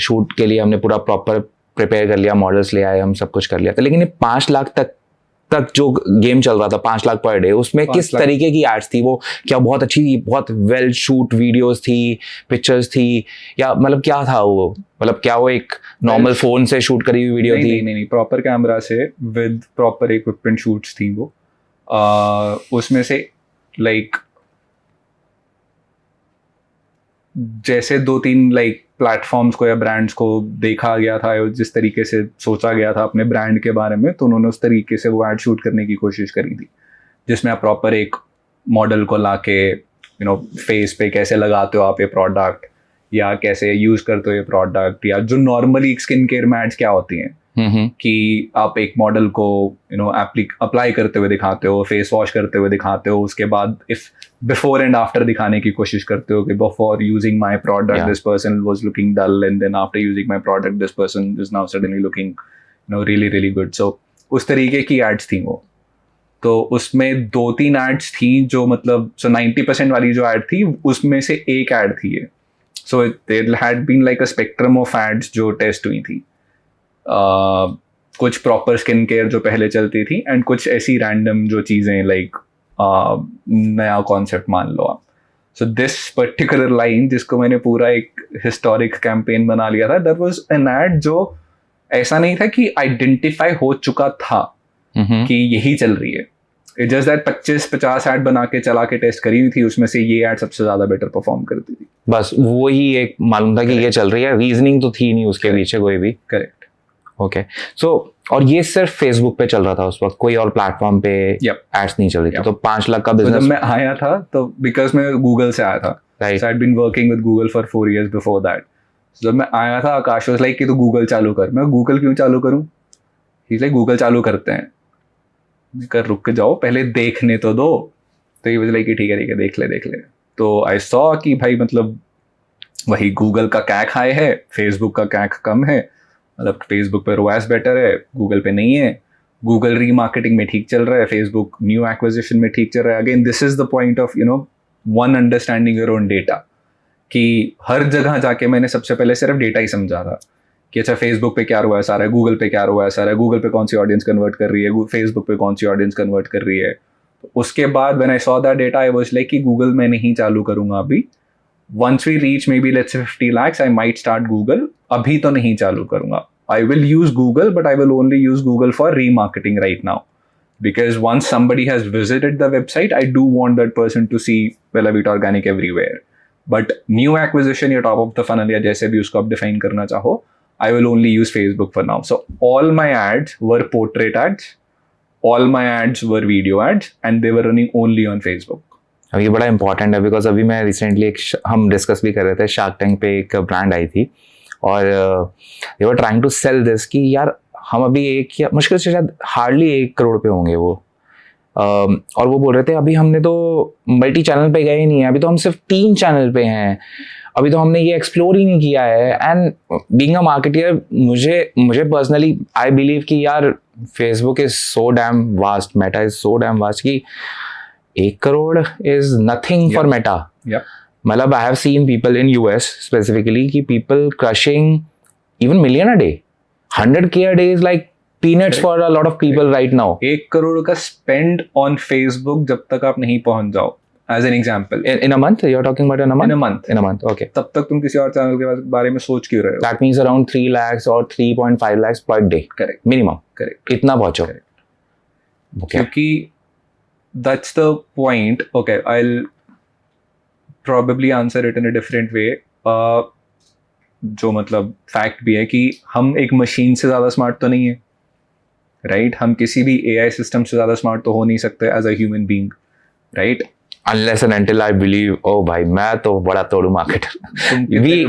शूट के लिए हमने पूरा प्रॉपर प्रिपेयर कर लिया, मॉडल्स ले आए, हम सब कुछ कर लिया था, लेकिन ये 5 लाख तक जो गेम चल रहा था, 5 लाख पर डे, उसमें किस तरीके की एड्स थी? वो क्या बहुत अच्छी, बहुत वेल शूट वीडियोस थी, पिक्चर्स थी, या मतलब क्या था वो? मतलब क्या वो एक नॉर्मल फोन से शूट करी हुई वीडियो थी? नहीं, प्रॉपर कैमरा से विद प्रॉपर इक्विपमेंट शूट्स थी वो. उसमें से लाइक जैसे 2-3 लाइक प्लेटफॉर्म्स को या ब्रांड्स को देखा गया था, जिस तरीके से सोचा गया था अपने ब्रांड के बारे में, तो उन्होंने उस तरीके से वो एड शूट करने की कोशिश करी थी, जिसमें आप प्रॉपर एक मॉडल को लाके फेस पे कैसे लगाते हो आप ये प्रोडक्ट, या कैसे यूज करते हो ये प्रोडक्ट, या जो नॉर्मली स्किन केयर में एड्स क्या होती हैं कि आप एक मॉडल को अप्लाई करते हुए दिखाते हो, फेस वॉश करते हुए दिखाते हो, उसके बाद इफ बिफोर एंड आफ्टर दिखाने की कोशिश करते हो कि before using my product this person was looking dull, and then after using my product this person is now suddenly looking really really good. So उस तरीके की एड्स थी वो. तो उसमें 2-3 एड्स थी जो मतलब 90% वाली जो एड थी उसमें से एक एड थी ये. So there had been like a spectrum of ads जो टेस्ट हुई थी. कुछ प्रॉपर स्किन केयर जो पहले चलती थी, एंड कुछ ऐसी रैंडम जो चीज़ें लाइक नया कॉन्सेप्ट मान लो आप. सो दिस पर्टिकुलर लाइन जिसको मैंने पूरा एक हिस्टोरिक कैंपेन बना लिया था, दैट वाज एन एड जो ऐसा नहीं था कि आइडेंटिफाई हो चुका था कि यही चल रही है. इट जस्ट दैट 25-50 एड बना के चला के टेस्ट करी हुई थी, उसमें से ये एड सबसे ज्यादा बेटर परफॉर्म करती थी. बस वही एक मालूम था कि ये चल रही है, रीजनिंग तो थी नहीं उसके पीछे कोई भी. करेक्ट. ओके. सो और ये सिर्फ फेसबुक पे चल रहा था उस वक्त, कोई और प्लेटफॉर्म पे एड्स नहीं चल रही थी. तो 5 लाख का बिजनेस. जब मैं आया था तो बिकॉज मैं गूगल से आया था, so I had been working with Google for 4 years before that. जब मैं आया था आकाश वाज लाइक कि तू गूगल चालू कर. मैं गूगल क्यों चालू करूं? ही इज लाइक गूगल चालू करते हैं. मैं कर रुक के जाओ पहले देखने तो दो. तो ही वाज लाइक कि ठीक है देख ले. तो आई सॉ कि भाई मतलब वही गूगल का कैक हाई है, फेसबुक का कैक कम है. मतलब फेसबुक पे रोएस बेटर है, गूगल पे नहीं है. गूगल रीमार्केटिंग में ठीक चल रहा है, फेसबुक न्यू एक्विजिशन में ठीक चल रहा है. Again this is the point of one understanding your own data, कि हर जगह जाके मैंने सबसे पहले सिर्फ डेटा ही समझा था कि अच्छा फेसबुक पे क्या रोएस आ रहा है, गूगल पे क्या रोएस आ रहा है, गूगल पे कौन सी ऑडियंस कन्वर्ट कर रही है, फेसबुक पे कौन सी ऑडियंस कन्वर्ट कर रही है. तो उसके बाद when I saw that data I was like कि गूगल मैं नहीं चालू करूंगा अभी. Once we reach maybe let's say 50 lakhs I might start Google. अभी तो नहीं चालू करूंगा. I will use Google, but I will only use Google for remarketing right now. Because once somebody has visited the website, I do want that person to see Bella Vita Organic everywhere. But new acquisition या top of the funnel या जैसे भी उसको आप define करना चाहो, I will only use Facebook for now. So all my ads were portrait ads, all my ads were video ads, and they were running only on Facebook. अब ये बड़ा इंपॉर्टेंट है, बिकॉज अभी मैं रिसेंटली हम डिस्कस भी कर रहे थे, शार्क टैंक पे एक ब्रांड आई थी और they were trying to sell this कि यार हम अभी एक या मुश्किल से शायद हार्डली 1 करोड़ पे होंगे वो। और वो बोल रहे थे अभी हमने तो मल्टी चैनल पे गए ही नहीं है, अभी तो हम सिर्फ 3 चैनल पे हैं, अभी तो हमने ये एक्सप्लोर ही नहीं किया है। एंड बीइंग अ मार्केटर मुझे पर्सनली आई बिलीव कि यार Facebook is so damn vast, Meta is so damn vast कि 1 crore is nothing for Meta. मतलब I have seen people in US specifically कि people crushing even million a day, 100K a day is like peanuts for a lot of people right now. 1 crore का स्पेंड ऑन फेसबुक जब तक आप नहीं पहुंच जाओ, as an example, In a month? You're talking about in a month? In a month, okay. तब तक तुम किसी और चैनल के बारे में सोच क्यों रहे हो? That means around 3 lakhs or 3.5 lakhs per day. Correct. Minimum. Correct. इतना पहुंचो. Okay. क्योंकि that's the point. Okay, I'll probably answer it in a different way. जो मतलब फैक्ट भी है कि हम एक मशीन से ज़्यादा स्मार्ट तो नहीं है, राइट? हम किसी भी AI सिस्टम से ज़्यादा स्मार्ट तो हो नहीं सकते as a human being, right? Unless and until I believe, oh भाई मैं तो बड़ा तोड़ू marketer.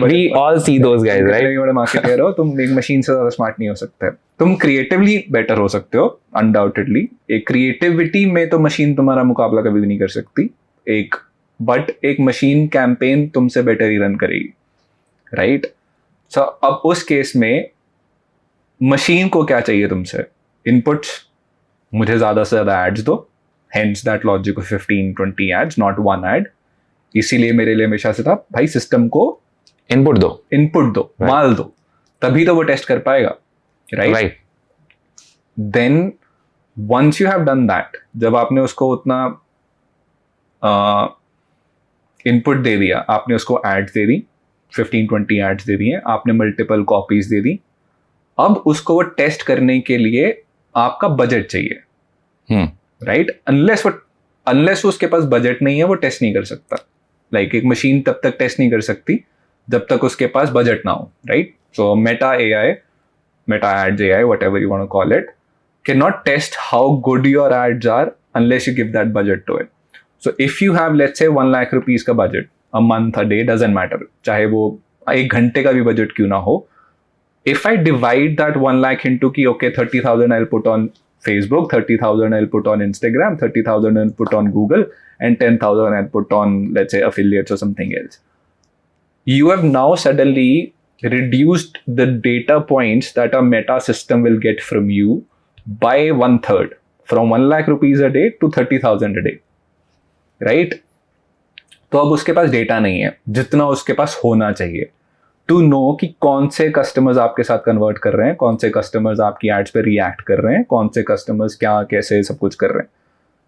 we all see those guys, right? तुम बड़े मार्केटर हो, तुम एक मशीन से ज़्यादा स्मार्ट नहीं हो सकते। तुम क्रिएटिवली बेटर हो सकते हो अनडाउटेडली, एक क्रिएटिविटी में तो मशीन तुम्हारा मुकाबला कभी भी नहीं कर सकती, बट एक मशीन कैंपेन तुमसे बेटर ही रन करेगी, राइट? सो अब उस केस में मशीन को क्या चाहिए तुमसे? इनपुट्स, मुझे ज़्यादा से ज़्यादा एड्स दो, hence that logic of 15-20 ads, not 1 ad. इसीलिए मेरे लिए हमेशा से था भाई सिस्टम को इनपुट दो, right. माल दो, तभी तो वो टेस्ट कर पाएगा, right? Then once you have done that, जब आपने उसको उतना इनपुट दे दिया, आपने उसको एड्स दे दी, 15-20 एड्स दे दिए, आपने मल्टीपल कॉपीज दे दी, अब उसको वो टेस्ट करने के लिए आपका बजट चाहिए, राइट? अनलेस उसके पास बजट नहीं है वो टेस्ट नहीं कर सकता। लाइक एक मशीन तब तक टेस्ट नहीं कर सकती जब तक उसके पास बजट ना हो, right? So Meta ads AI, whatever you want to call it, cannot test how good your ads are unless you give that budget to it. So if you have, let's say, 1 lakh rupees का budget, a month, a day, doesn't matter, चाहे वो 1 घंटे का भी बजट क्यों ना हो, if I divide that 1 lakh into कि okay 30,000 I'll put on Facebook, 30,000 I'll put on Instagram, 30,000 I'll put on Google, and 10,000 I'll put on, let's say, affiliates or something else. You have now suddenly reduced the data points that a meta system will get from you by 1/3, from 1 lakh rupees a day to 30,000 a day, right? तो अब उसके पास डेटा नहीं है जितना उसके पास होना चाहिए टू नो कि कौन से कस्टमर्स आपके साथ कन्वर्ट कर रहे हैं, कौन से कस्टमर्स आपकी एड्स पे रिएक्ट कर रहे हैं, कौन से कस्टमर्स क्या कैसे सब कुछ कर रहे हैं,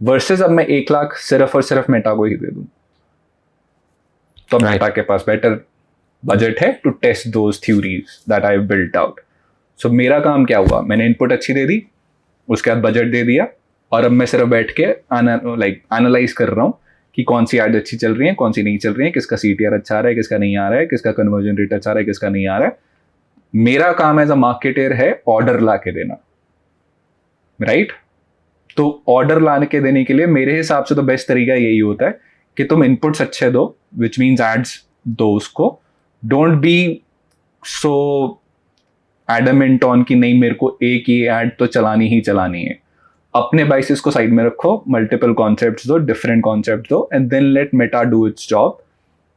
वर्सेस अब मैं 1 लाख सिर्फ और सिर्फ मेटा को ही दे दूं, तो मेटा के पास बेटर बजट है to test those theories that I have built out. So मेरा काम क्या हुआ, मैंने इनपुट अच्छी दे दी, उसके बाद बजट दे दिया, और अब मैं सिर्फ बैठ के एनालाइज कर रहा हूँ कि कौन सी एड अच्छी चल रही है, कौन सी नहीं चल रही है, किसका CTR अच्छा आ रहा है, किसका नहीं आ रहा है, किसका कन्वर्जन रेट अच्छा आ रहा है, किसका नहीं आ रहा है। मेरा काम एज अ मार्केटर है ऑर्डर ला के देना, राइट? तो ऑर्डर लाने के देने के लिए मेरे हिसाब से तो बेस्ट तरीका यही होता है कि तुम इनपुट्स अच्छे दो, विच मीन्स एड्स दो उसको। Don't be so adamant on कि नहीं मेरे को एक ही एड तो चलानी ही चलानी है। अपने बाइसेस को साइड में रखो, मल्टीपल कॉन्सेप्ट्स दो, डिफरेंट कॉन्सेप्ट दो, and then let Meta do its job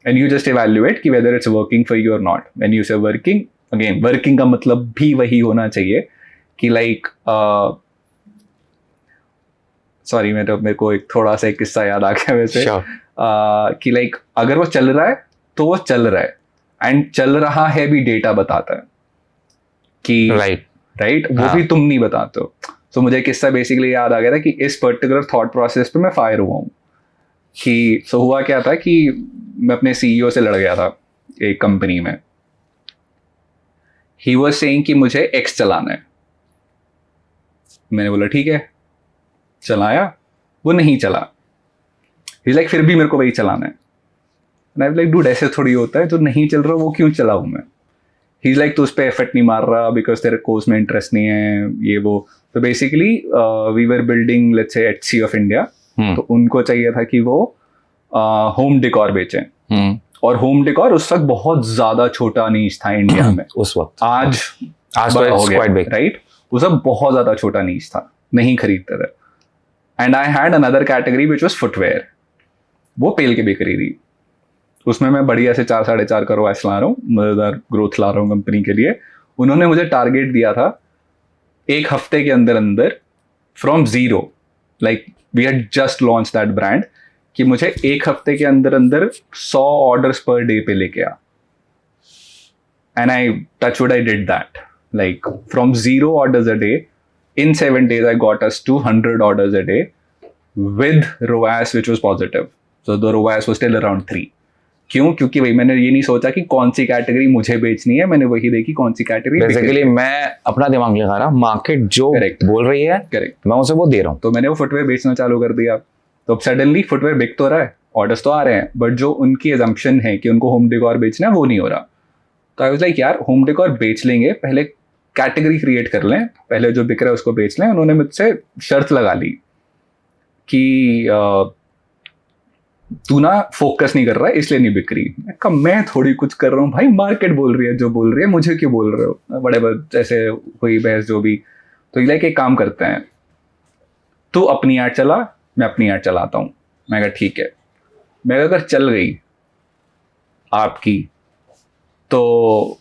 and you just evaluate कि whether it's working for you और नॉट। When you say working, again working का मतलब भी वही होना चाहिए कि लाइक सॉरी मेरे को एक थोड़ा सा एक किस्सा याद आ गया वैसे, कि लाइक अगर वो चल रहा है तो वो चल रहा है, एंड चल रहा है भी डेटा बताता है कि राइट वो भी तुम नहीं बताते हो। तो मुझे किस्सा बेसिकली याद आ गया था कि इस पर्टिकुलर थॉट प्रोसेस पे मैं फायर हुआ हूँ कि सो हुआ क्या था कि मैं अपने CEO से लड़ गया था एक कंपनी में। ही वाज सेइंग कि मुझे X चलाना है, मैंने बोला ठीक है, चलाया, वो नहीं चला। ही लाइक फिर भी मेरे को वही चलाना है। आई लाइक डूड ऐसे थोड़ी होता है, जो नहीं चल रहा वो क्यों चलाऊं मैं? ही लाइक तो उस पर एफर्ट नहीं मार रहा बिकॉज तेरे कोर्स में इंटरेस्ट नहीं है, ये वो। तो basically we were building let's say Etsy of India, तो उनको चाहिए था कि वो होम डेकोर बेचें, और होम डेकोर उस वक्त बहुत ज्यादा छोटा नीच था इंडिया में। उस वक्त आज तो बड़ा हो it's गया, quite big. राइट? उस वक्त बहुत ज्यादा छोटा नीच था, नहीं खरीदते थे। And I had another category which was footwear, वो पेल के बिक रही थी। उसमें मैं बढ़िया से 4-4.5 करोड़ ऐसे ला रहा हूँ, मजेदार ग्रोथ ला रहा हूँ कंपनी के लिए। उन्होंने मुझे टारगेट दिया था 1 हफ्ते के अंदर अंदर, from zero, like we had just launch that brand, कि मुझे 1 हफ्ते के अंदर अंदर 100 ऑर्डर्स पर डे पे लेके आ। And I touchwood I did that, like from 0 orders a day, in 7 days I got us 200 orders a day with ROAS which was positive. So the ROAS was still around 3. क्यों? क्योंकि भाई मैंने ये नहीं सोचा कि कौन सी कैटेगरी मुझे बेचनी है, मैंने वही देखी कौन सी कैटेगरी। बेसिकली मैं अपना दिमाग लगा रहा, मार्केट जो Correct. बोल रही है करेक्ट, मैं उसे वो दे रहा हूँ। तो मैंने वो फुटवेयर बेचना चालू कर दिया। तो अब सडनली फुटवेयर बिक तो रहा है, ऑर्डर्स तो आ रहे हैं, बट जो उनकी एजम्पशन है कि उनको होम डेकोर बेचना है वो नहीं हो रहा। तो आई वाज लाइक यार होम डेकोर बेच लेंगे, पहले कैटेगरी क्रिएट कर लें, पहले जो बिक रहा है उसको बेच लें। उन्होंने मुझसे शर्त लगा ली कि तू ना फोकस नहीं कर रहा है इसलिए नहीं बिक रही। मैं कहा मैं थोड़ी कुछ कर रहा हूँ भाई, मार्केट बोल रही है जो बोल रही है, मुझे क्यों बोल रहे हो, बड़े जैसे हुई बहस जो भी। तो लाइक एक काम करते हैं, तू अपनी ऐड चला, मैं अपनी ऐड चलाता हूँ। मैं कहा ठीक है। मैं अगर चल गई आपकी तो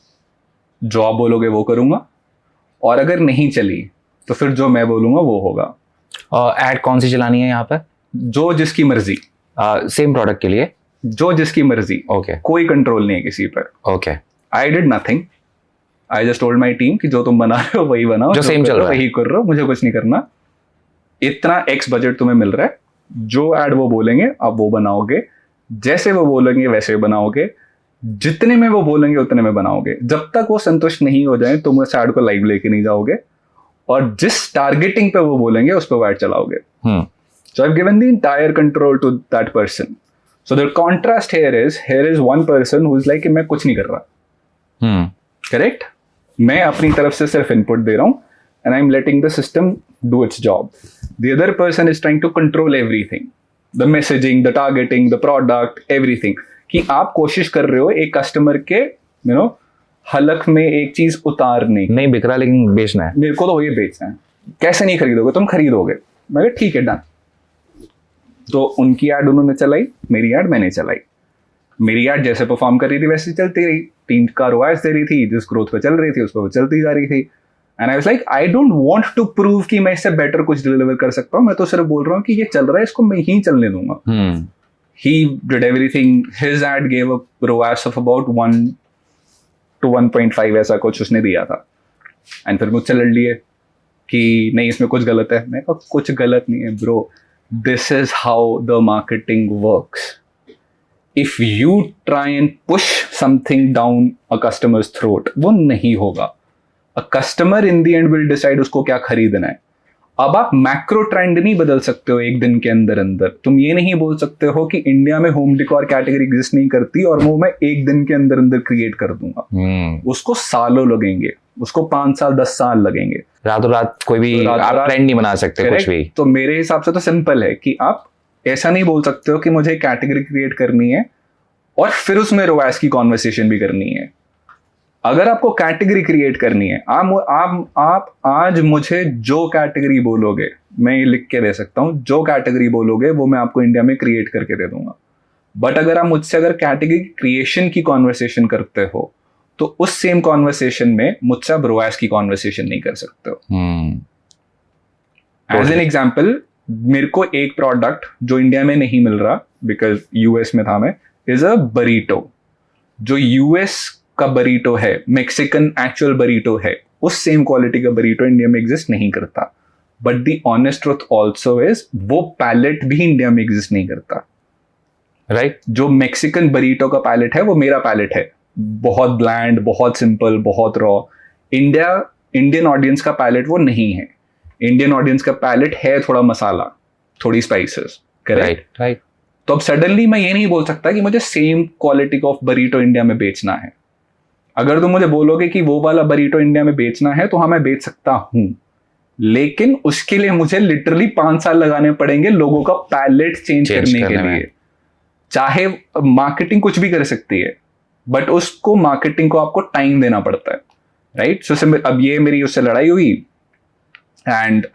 जो आप बोलोगे वो करूँगा, और अगर नहीं चली तो फिर जो मैं बोलूँगा वो होगा। और एड कौन सी चलानी है यहाँ पर? जो जिसकी मर्जी, सेम प्रोडक्ट के लिए? जो जिसकी मर्जी, ओके कोई कंट्रोल नहीं है किसी पर। Okay. I did nothing, I just told my team कि जो तुम बना रहे हो वही बनाओ, जो सेम चल रहा है वही कर रहे हो, मुझे कुछ नहीं करना। इतना एक्स बजट तुम्हें मिल रहा है, जो एड वो बोलेंगे आप वो बनाओगे, जैसे वो बोलेंगे वैसे बनाओगे, जितने में वो बोलेंगे उतने में बनाओगे। जब तक वो संतुष्ट नहीं हो जाए तुम उस एड को लाइव लेके नहीं जाओगे, और जिस टारगेटिंग पे वो बोलेंगे उस पर वो एड चलाओगे। So I've given the entire control to that person. So the contrast here is one person who is like कि मैं कुछ नहीं कर रहा, correct? मैं अपनी तरफ से सिर्फ इनपुट दे रहा हूँ and I'm letting the system do its job. The other person is trying to control everything, the messaging, the targeting, the product, everything. कि आप कोशिश कर रहे हो एक कस्टमर के हलक में एक चीज उतारने की। नहीं बिक रहा लेकिन बेचना है, मेरे को तो ये बेचना है, कैसे नहीं खरीदोगे तुम, खरीदोगे। मैं कहा ठीक है डन। तो उनकी एड उन्होंने चलाई, मेरी एड मैंने चलाई। मेरी एड जैसे परफॉर्म कर रही थी वैसे चलती रही, टीम का रोआस दे रही थी, जिस ग्रोथ पे चल रही थी उस पर चलती जा रही थी। And I was like I don't want to prove कि मैं इससे बेटर कुछ डिलीवर कर सकता हूँ, मैं तो सिर्फ बोल रहा हूँ कि ये चल रहा है, इसको मैं ही चलने दूंगा। He did everything. His ad gave a ROAS of about 1 to 1.5 ऐसा कुछ उसने दिया था। एंड फिर मुझसे लड़ लिए कि नहीं इसमें कुछ गलत है। मैं कहा कुछ गलत नहीं है bro, this is how the marketing works. If you try and push something down a customers throat, वो नहीं होगा। A customer in the and will decide उसको क्या खरीदना है। अब आप मैक्रो ट्रेंड नहीं बदल सकते हो एक दिन के अंदर अंदर। तुम ये नहीं बोल सकते हो कि इंडिया में होम डेकोर कैटेगरी एग्जिस्ट नहीं करती और वो मैं एक दिन के अंदर अंदर क्रिएट कर दूंगा। उसको सालों लगेंगे, उसको 5 साल 10 साल लगेंगे। रातों रात कोई भी आप ट्रेंड नहीं बना सकते कुछ भी। तो मेरे हिसाब से तो सिंपल है कि आप ऐसा नहीं बोल सकते हो कि मुझे कैटेगरी क्रिएट करनी है और फिर उसमें रोआस की कॉन्वर्सेशन भी करनी है। अगर आपको कैटेगरी क्रिएट करनी है, आप आज मुझे जो कैटेगरी बोलोगे मैं ये लिख के दे सकता हूँ, जो कैटेगरी बोलोगे वो मैं आपको इंडिया में क्रिएट करके दे दूंगा। बट अगर आप मुझसे अगर कैटेगरी क्रिएशन की कॉन्वर्सेशन करते हो तो उस सेम कॉन्वर्सेशन में मुझसे आप रोआस की कॉन्वर्सेशन नहीं कर सकते हो। एज एन एग्जाम्पल, मेरे को एक प्रोडक्ट जो इंडिया में नहीं मिल रहा बिकॉज यूएस में था मैं, इज अ बरीटो। जो यूएस का बरीटो है, मेक्सिकन एक्चुअल बरीटो है, उस सेम क्वालिटी का बरीटो इंडिया में एग्जिस्ट नहीं करता। But the honest truth also is वो पैलेट भी इंडिया में एग्जिस्ट नहीं करता। राइट जो मैक्सिकन बरीटो का पैलेट है वो मेरा पैलेट है, बहुत ब्लैंड, बहुत सिंपल, बहुत रॉ। इंडियन ऑडियंस का पैलेट वो नहीं है। इंडियन ऑडियंस का पैलेट है थोड़ा मसाला, थोड़ी स्पाइसेस, करेक्ट? राइट। तो अब सडनली मैं ये नहीं बोल सकता कि मुझे same quality of burrito India में बेचना है। अगर तुम मुझे बोलोगे कि वो वाला बरीटो इंडिया में बेचना है तो हाँ मैं बेच सकता हूं, लेकिन उसके लिए मुझे लिटरली 5 साल लगाने पड़ेंगे लोगों का पैलेट चेंज करने के लिए। चाहे मार्केटिंग कुछ भी कर सकती है, बट उसको मार्केटिंग को आपको टाइम देना पड़ता है, राइट? सो अब ये मेरी उससे लड़ाई हुई एंड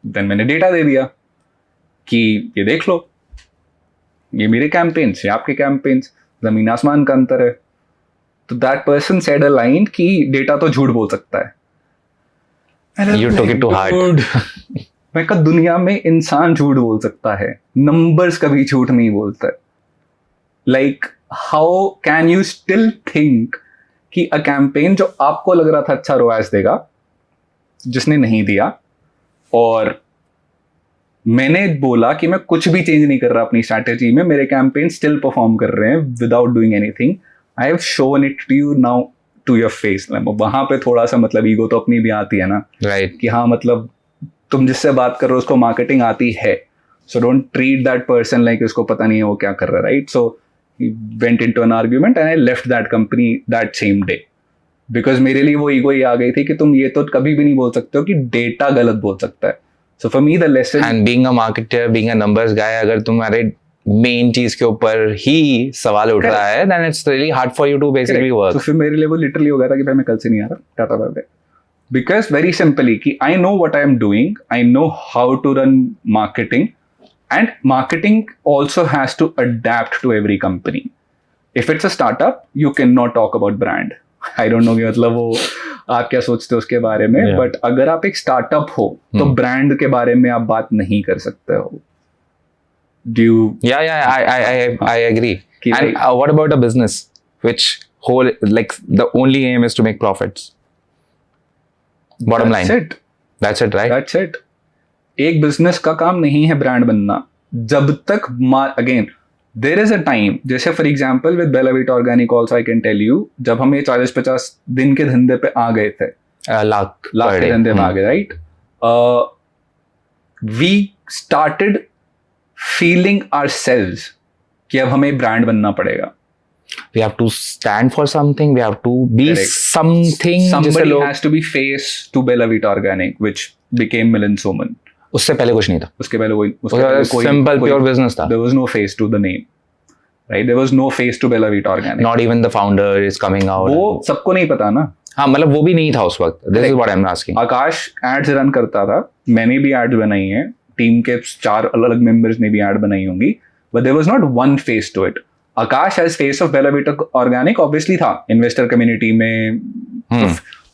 देन मैंने डेटा दे दिया कि ये देख लो, ये मेरे कैंपेन्स, ये आपके कैंपेन्स, जमीन आसमान का अंतर है। तो that person said a line कि डेटा तो झूठ बोल सकता है। You took it to heart. मैं कहा दुनिया में इंसान झूठ बोल सकता है, नंबर्स कभी झूठ नहीं बोलता। Like how can you still think कि अ कैंपेन जो आपको लग रहा था अच्छा रोआस देगा, जिसने नहीं दिया, और मैंने बोला कि मैं कुछ भी चेंज नहीं कर रहा अपनी स्ट्रैटेजी में, मेरे कैंपेन स्टिल परफॉर्म कर रहे हैं without doing anything, I have shown it to you now to your face. वहां पे थोड़ा सा मतलब ईगो तो अपनी भी आती है ना, राइट, कि हाँ मतलब तुम जिससे बात कर रहे हो उसको मार्केटिंग आती है, so don't treat that person like उसको पता नहीं है वो क्या कर रहा है, right? So he went into an argument and I left that company that same day because मेरे लिए वो ईगो ही आ गई थी कि तुम ये तो कभी भी नहीं बोल सकते हो कि डेटा गलत बोल सकता है। So for me the lesson, and being a marketer, being a numbers guy, अगर तुम्हारे मेन चीज के ऊपर ही सवाल उठ रहा है, then it's really hard for you to basically work. तो फिर मेरे लिए वो लिटरली हो गया था कि भाई मैं कल से नहीं आ रहा, tata bye bye. Because very simply कि I know what I am doing, I know how to run marketing, and marketing also has to adapt to every company. If it's a startup, you cannot talk about brand. I don't know कि मतलब वो आप क्या सोचते हो उसके बारे में, Yeah. बट अगर आप एक स्टार्टअप हो तो ब्रांड के बारे में आप बात नहीं कर सकते हो। Do you I agree. कि And भाई- what about a business which whole like the only aim is to make profits? Bottom line. That's it. That's it, right? That's it. एक बिजनेस का काम नहीं है ब्रांड बनना, जब तक again there is a time, जैसे for example with Bella Vita Organic also I can tell you, जब हम ये 40-50 दिन के धंधे पे आ गए थे, लाख लाख per के day. धंधे में आ गए, right? We started feeling ourselves कि अब हमें ब्रांड बनना पड़ेगा। We have to stand for something. We have to be Correct. something. जिससे Somebody लोग has to be face to Bella Vita Organic, which became Milind Soman. उससे पहले कुछ नहीं था. उसके पहले Simple pure business था. There was no face to the name, right? There was no face to Bella Vita Organic. Not even the founder is coming out. वो सबको नहीं पता ना। हाँ, मतलब वो भी नहीं था उस वक्त. This is what I'm asking. Akash ads run करता था, मैंने भी एड्स बनाई हैं, टीम के 4 अलग मेंबर्स ने भी एड बनाई होंगी, but there was not one face to it. Akash as face of Bella Vita organic obviously था इन्वेस्टर कम्युनिटी में,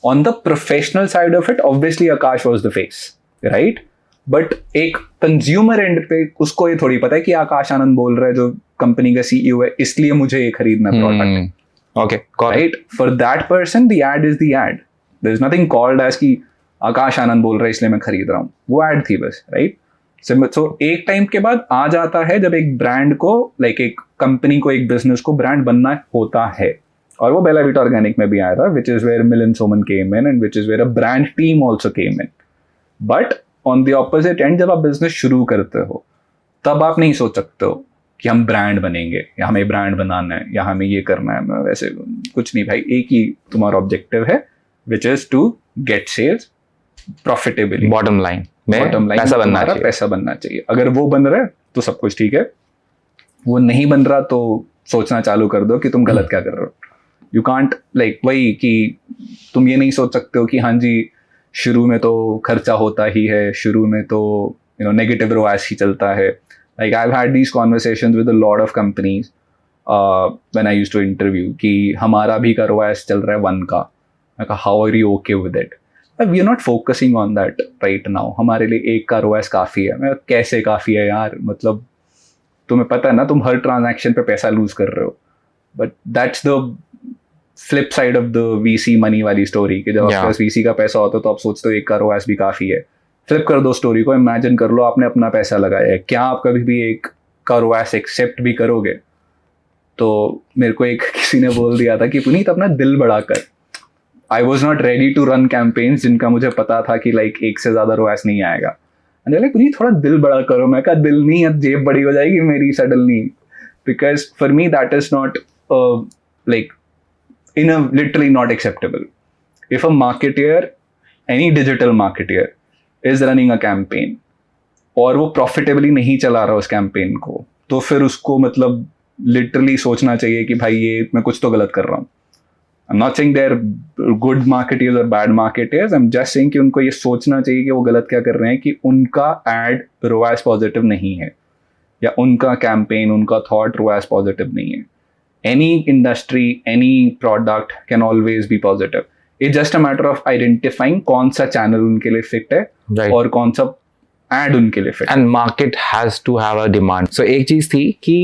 on the professional side of it obviously Akash was the face, right? But एक कंज्यूमर एंड पे उसको ये थोड़ी पता है कि आकाश आनंद बोल रहा है जो कंपनी का सीईओ है, इसलिए मुझे ये खरीदना product, Okay, got it. Right? For that person the ad is the ad, there is nothing called as कि आकाश आनंद बोल रहा है इसलिए मैं खरीद रहा हूँ, वो एड थी बस, राइट? सो एक टाइम के बाद आ जाता है जब एक ब्रांड को, लाइक एक कंपनी को, एक बिजनेस को ब्रांड बनना होता है, और वो बेला वीटा ऑर्गेनिक में भी आया था, which is where Milind Soman came in and which is where a brand team also came in. But on the opposite end जब आप बिजनेस शुरू करते हो तब आप नहीं सोच सकते हो कि हम ब्रांड बनेंगे या हमें ब्रांड बनाना है या हमें ये करना है, वैसे कुछ नहीं भाई, एक ही तुम्हारा ऑब्जेक्टिव है, which is to get sales profitably. Bottom line में पैसा बनना चाहिए. पैसा बनना चाहिए। अगर वो बन रहा है तो सब कुछ ठीक है, वो नहीं बन रहा तो सोचना चालू कर दो कि तुम गलत क्या कर रहे हो। यू कांट लाइक वही कि तुम ये नहीं सोच सकते हो कि हाँ जी शुरू में तो खर्चा होता ही है, शुरू में तो नेगेटिव रोआस ही चलता है। Like I have had these conversations with a lot of companies when I used to interview कि हमारा भी का रोआस चल रहा है 1 का। मैं कहा how are you okay with it? We are not focusing on that right now, हमारे लिए 1 का रोआस काफ़ी है। मैं कैसे काफ़ी है यार, मतलब तुम्हें पता है ना तुम हर ट्रांजैक्शन पे पैसा लूज कर रहे हो, but that's the flip side of the VC money वाली स्टोरी कि जब आपके पास वीसी का पैसा होता है तो आप सोचते हो 1 का रोआस भी काफ़ी है। फ्लिप कर दो स्टोरी को, इमेजिन कर लो आपने अपना पैसा लगाया है, क्या आप कभी भी 1 का रोआस एक्सेप्ट भी करोगे? तो मेरे को एक किसी ने बोल दिया था कि पुनीत अपना दिल बढ़ा कर। I was not ready to run campaigns जिनका मुझे पता था कि लाइक 1 से ज़्यादा रोआस नहीं आएगा। एंड लाइक पुनीत थोड़ा दिल बड़ा करो। मैं कहा दिल नहीं, अब जेब बड़ी हो जाएगी मेरी suddenly, because for me that is not like in a literally not acceptable. If a marketer, any digital marketer is running a campaign और वो profitably नहीं चला रहा उस campaign को, तो फिर उसको मतलब लिटरली सोचना चाहिए कि भाई ये मैं कुछ तो गलत कर रहा हूँ. I'm not saying they're good marketeers or bad marketeers. I'm just saying कि उनको ये सोचना चाहिए कि वो गलत क्या कर रहे हैं, कि उनका ad ROAS पॉजिटिव नहीं है या उनका कैंपेन, उनका थॉट ROAS पॉजिटिव नहीं है. Any industry, any product can always be positive. It's just a matter of identifying कौन सा चैनल उनके लिए फिट है Right. और कौन सा ad उनके लिए फिट है. And market has to have a demand. So एक चीज थी कि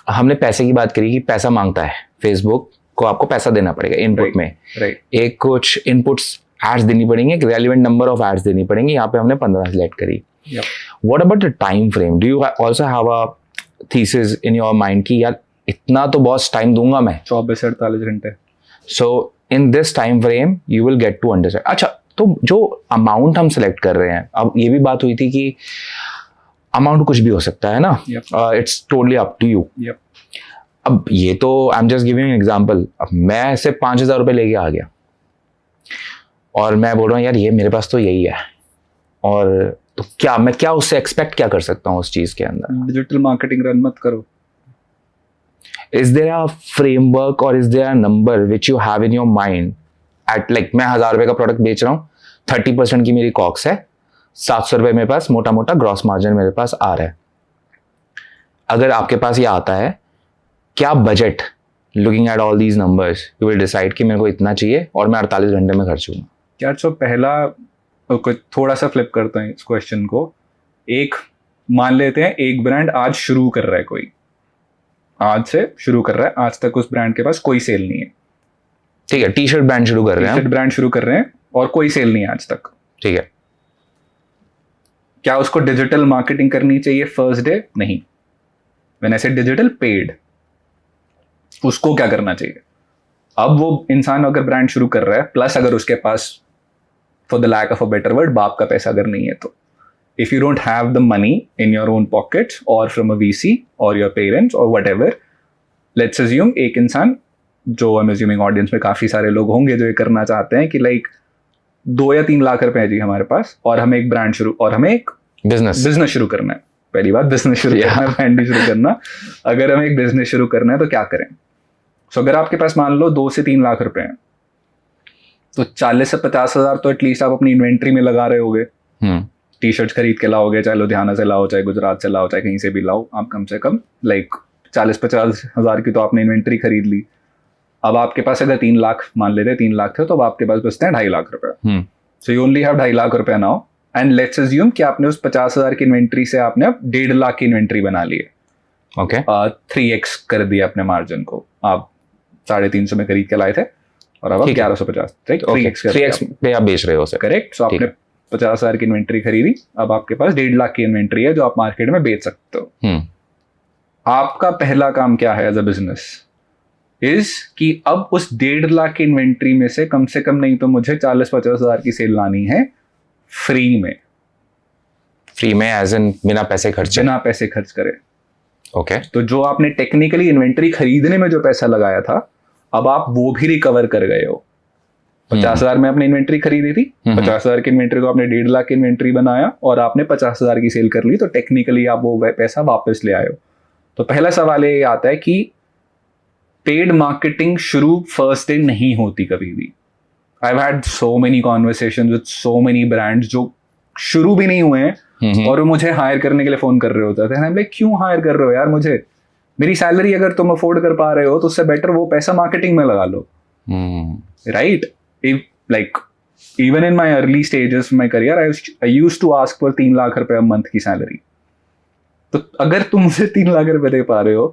हमने पैसे की बात करी कि पैसा मांगता है, फेसबुक को आपको पैसा देना पड़ेगा इनपुट Right. में. Right. एक कुछ इनपुट्स एड्स देनी पड़ेंगी, एक रेलिवेंट नंबर ऑफ एड्स देनी पड़ेंगी. यहाँ पे हमने 15 सिलेक्ट करी. Yep. What about the time frame? Do you also have a thesis in your mind कि यार इतना तो बॉस टाइम दूंगा मैं. 24 से 48 घंटे. So in this time frame you will get to understand. अच्छा, तो जो अमाउंट हम सिलेक्ट कर रहे हैं, अब ये भी बात हुई थी कि अमाउंट कुछ भी हो सकता है ना. Yep. It's totally up to you. Yep. अब ये तो I am just giving an example. अब मैं ऐसे 5,000 रुपये लेके आ गया और मैं बोल रहा हूँ यार ये मेरे पास तो यही है, और तो क्या मैं क्या उससे एक्सपेक्ट क्या कर सकता हूँ उस चीज़ के अंदर? डिजिटल मार्केटिंग रन मत करो. Is there a framework or is there a number which you have in your mind at like मैं 1,000 रुपये का प्रोडक्ट बेच रहा हूँ, 30% की मेरी कॉक्स है, 700 रुपये मेरे पास मोटा मोटा ग्रॉस मार्जिन मेरे पास आ रहा है. अगर आपके पास ये आता है, क्या budget looking at all these numbers you will decide कि मेरे को इतना चाहिए और मैं 48 घंटे में खर्चूंगा? यार जो पहला थोड़ा सा फ्लिप करते हैं इस क्वेश्चन को. एक मान लेते हैं एक ब्रांड आज शुरू कर रहा है, कोई आज से शुरू कर रहा है, आज तक उस ब्रांड के पास कोई सेल नहीं है. ठीक है, टी शर्ट ब्रांड शुरू कर रहे हैं. ब्रांड शुरू कर रहे हैं और कोई सेल नहीं है आज तक. ठीक है, क्या उसको डिजिटल मार्केटिंग करनी चाहिए फर्स्ट डे? नहीं. व्हेन आई से डिजिटल पेड, उसको क्या करना चाहिए? अब वो इंसान अगर ब्रांड शुरू कर रहा है, प्लस अगर उसके पास for the lack of a better word बाप का पैसा अगर नहीं है, तो if you don't have the money in your own pockets or from a VC or your parents or whatever, let's assume एक इंसान, जो I'm assuming audience में काफ़ी सारे लोग होंगे जो ये करना चाहते हैं कि लाइक 2 या 3 लाख रुपए है जी हमारे पास और हमें एक ब्रांड शुरू और हमें एक बिजनेस शुरू करना है. पहली बात बिजनेस शुरू करना है, ब्रांड शुरू करना. अगर हमें एक बिजनेस शुरू करना है तो क्या करें? सो अगर आपके पास मान लो 2 से 3 लाख रुपए हैं, तो 40 से 50 हज़ार तो एटलीस्ट आप अपनी इन्वेंट्री में लगा रहे होगे. टी शर्ट्स खरीद के लाओगे, चाहे लुधियाना से लाओ, चाहे गुजरात से लाओ, चाहे कहीं से भी लाओ, आप कम से कम लाइक 40-50 हज़ार की तो आपने इन्वेंट्री खरीद ली. अब आपके पास अगर 3 लाख मान लेते हैं, 3 लाख थे, तो अब आपके पास बचते हैं 2.5 लाख रुपए. So you only have 2.5 lakh रुपए नाउ, एंड लेट्स अज्यूम कि आपने उस 50,000 की इन्वेंट्री से आपने अब 1.5 लाख की इन्वेंट्री बना ली है. ओके, 3x कर दिया अपने मार्जिन को. आप 350 में खरीद के लाए थे और अब 1150, राइट? 3x पे आप बेच रहे हो सर. करेक्ट. सो आपने 50,000 की इन्वेंट्री खरीदी, अब आपके पास 1.5 लाख की इन्वेंट्री है जो आप मार्केट में बेच सकते हो. आपका पहला काम क्या है एज अ बिजनेस इज कि अब उस 1.5 लाख की इन्वेंट्री में से कम नहीं तो मुझे 40-50 हज़ार की सेल लानी है फ्री में एज इन बिना पैसे खर्च करे. ओके. तो जो आपने टेक्निकली इन्वेंट्री खरीदने में जो पैसा लगाया था, अब आप वो भी रिकवर कर गए हो. 50,000 में आपने इन्वेंट्री खरीदी थी, 50,000 की इन्वेंट्री को आपने 1.5 लाख की इन्वेंट्री बनाया और आपने 50,000 की सेल कर ली, तो टेक्निकली आप वो पैसा वापस ले आए हो. तो पहला सवाल ये आता है कि पेड मार्केटिंग शुरू फर्स्ट डे नहीं होती कभी भी. आई have had so many conversations with so many brands जो शुरू भी नहीं हुए हैं और वो मुझे हायर करने के लिए फोन कर रहे होते थे. लाइक क्यों हायर कर रहे हो यार मुझे? मेरी सैलरी अगर तुम अफोर्ड कर पा रहे हो तो उससे बेटर वो पैसा मार्केटिंग में लगा लो. Right? Like even in my early stages of my career, I used to ask for 3 lakh रुपए मंथ की सैलरी. तो अगर तुम मुझे 3 लाख रुपए दे पा रहे हो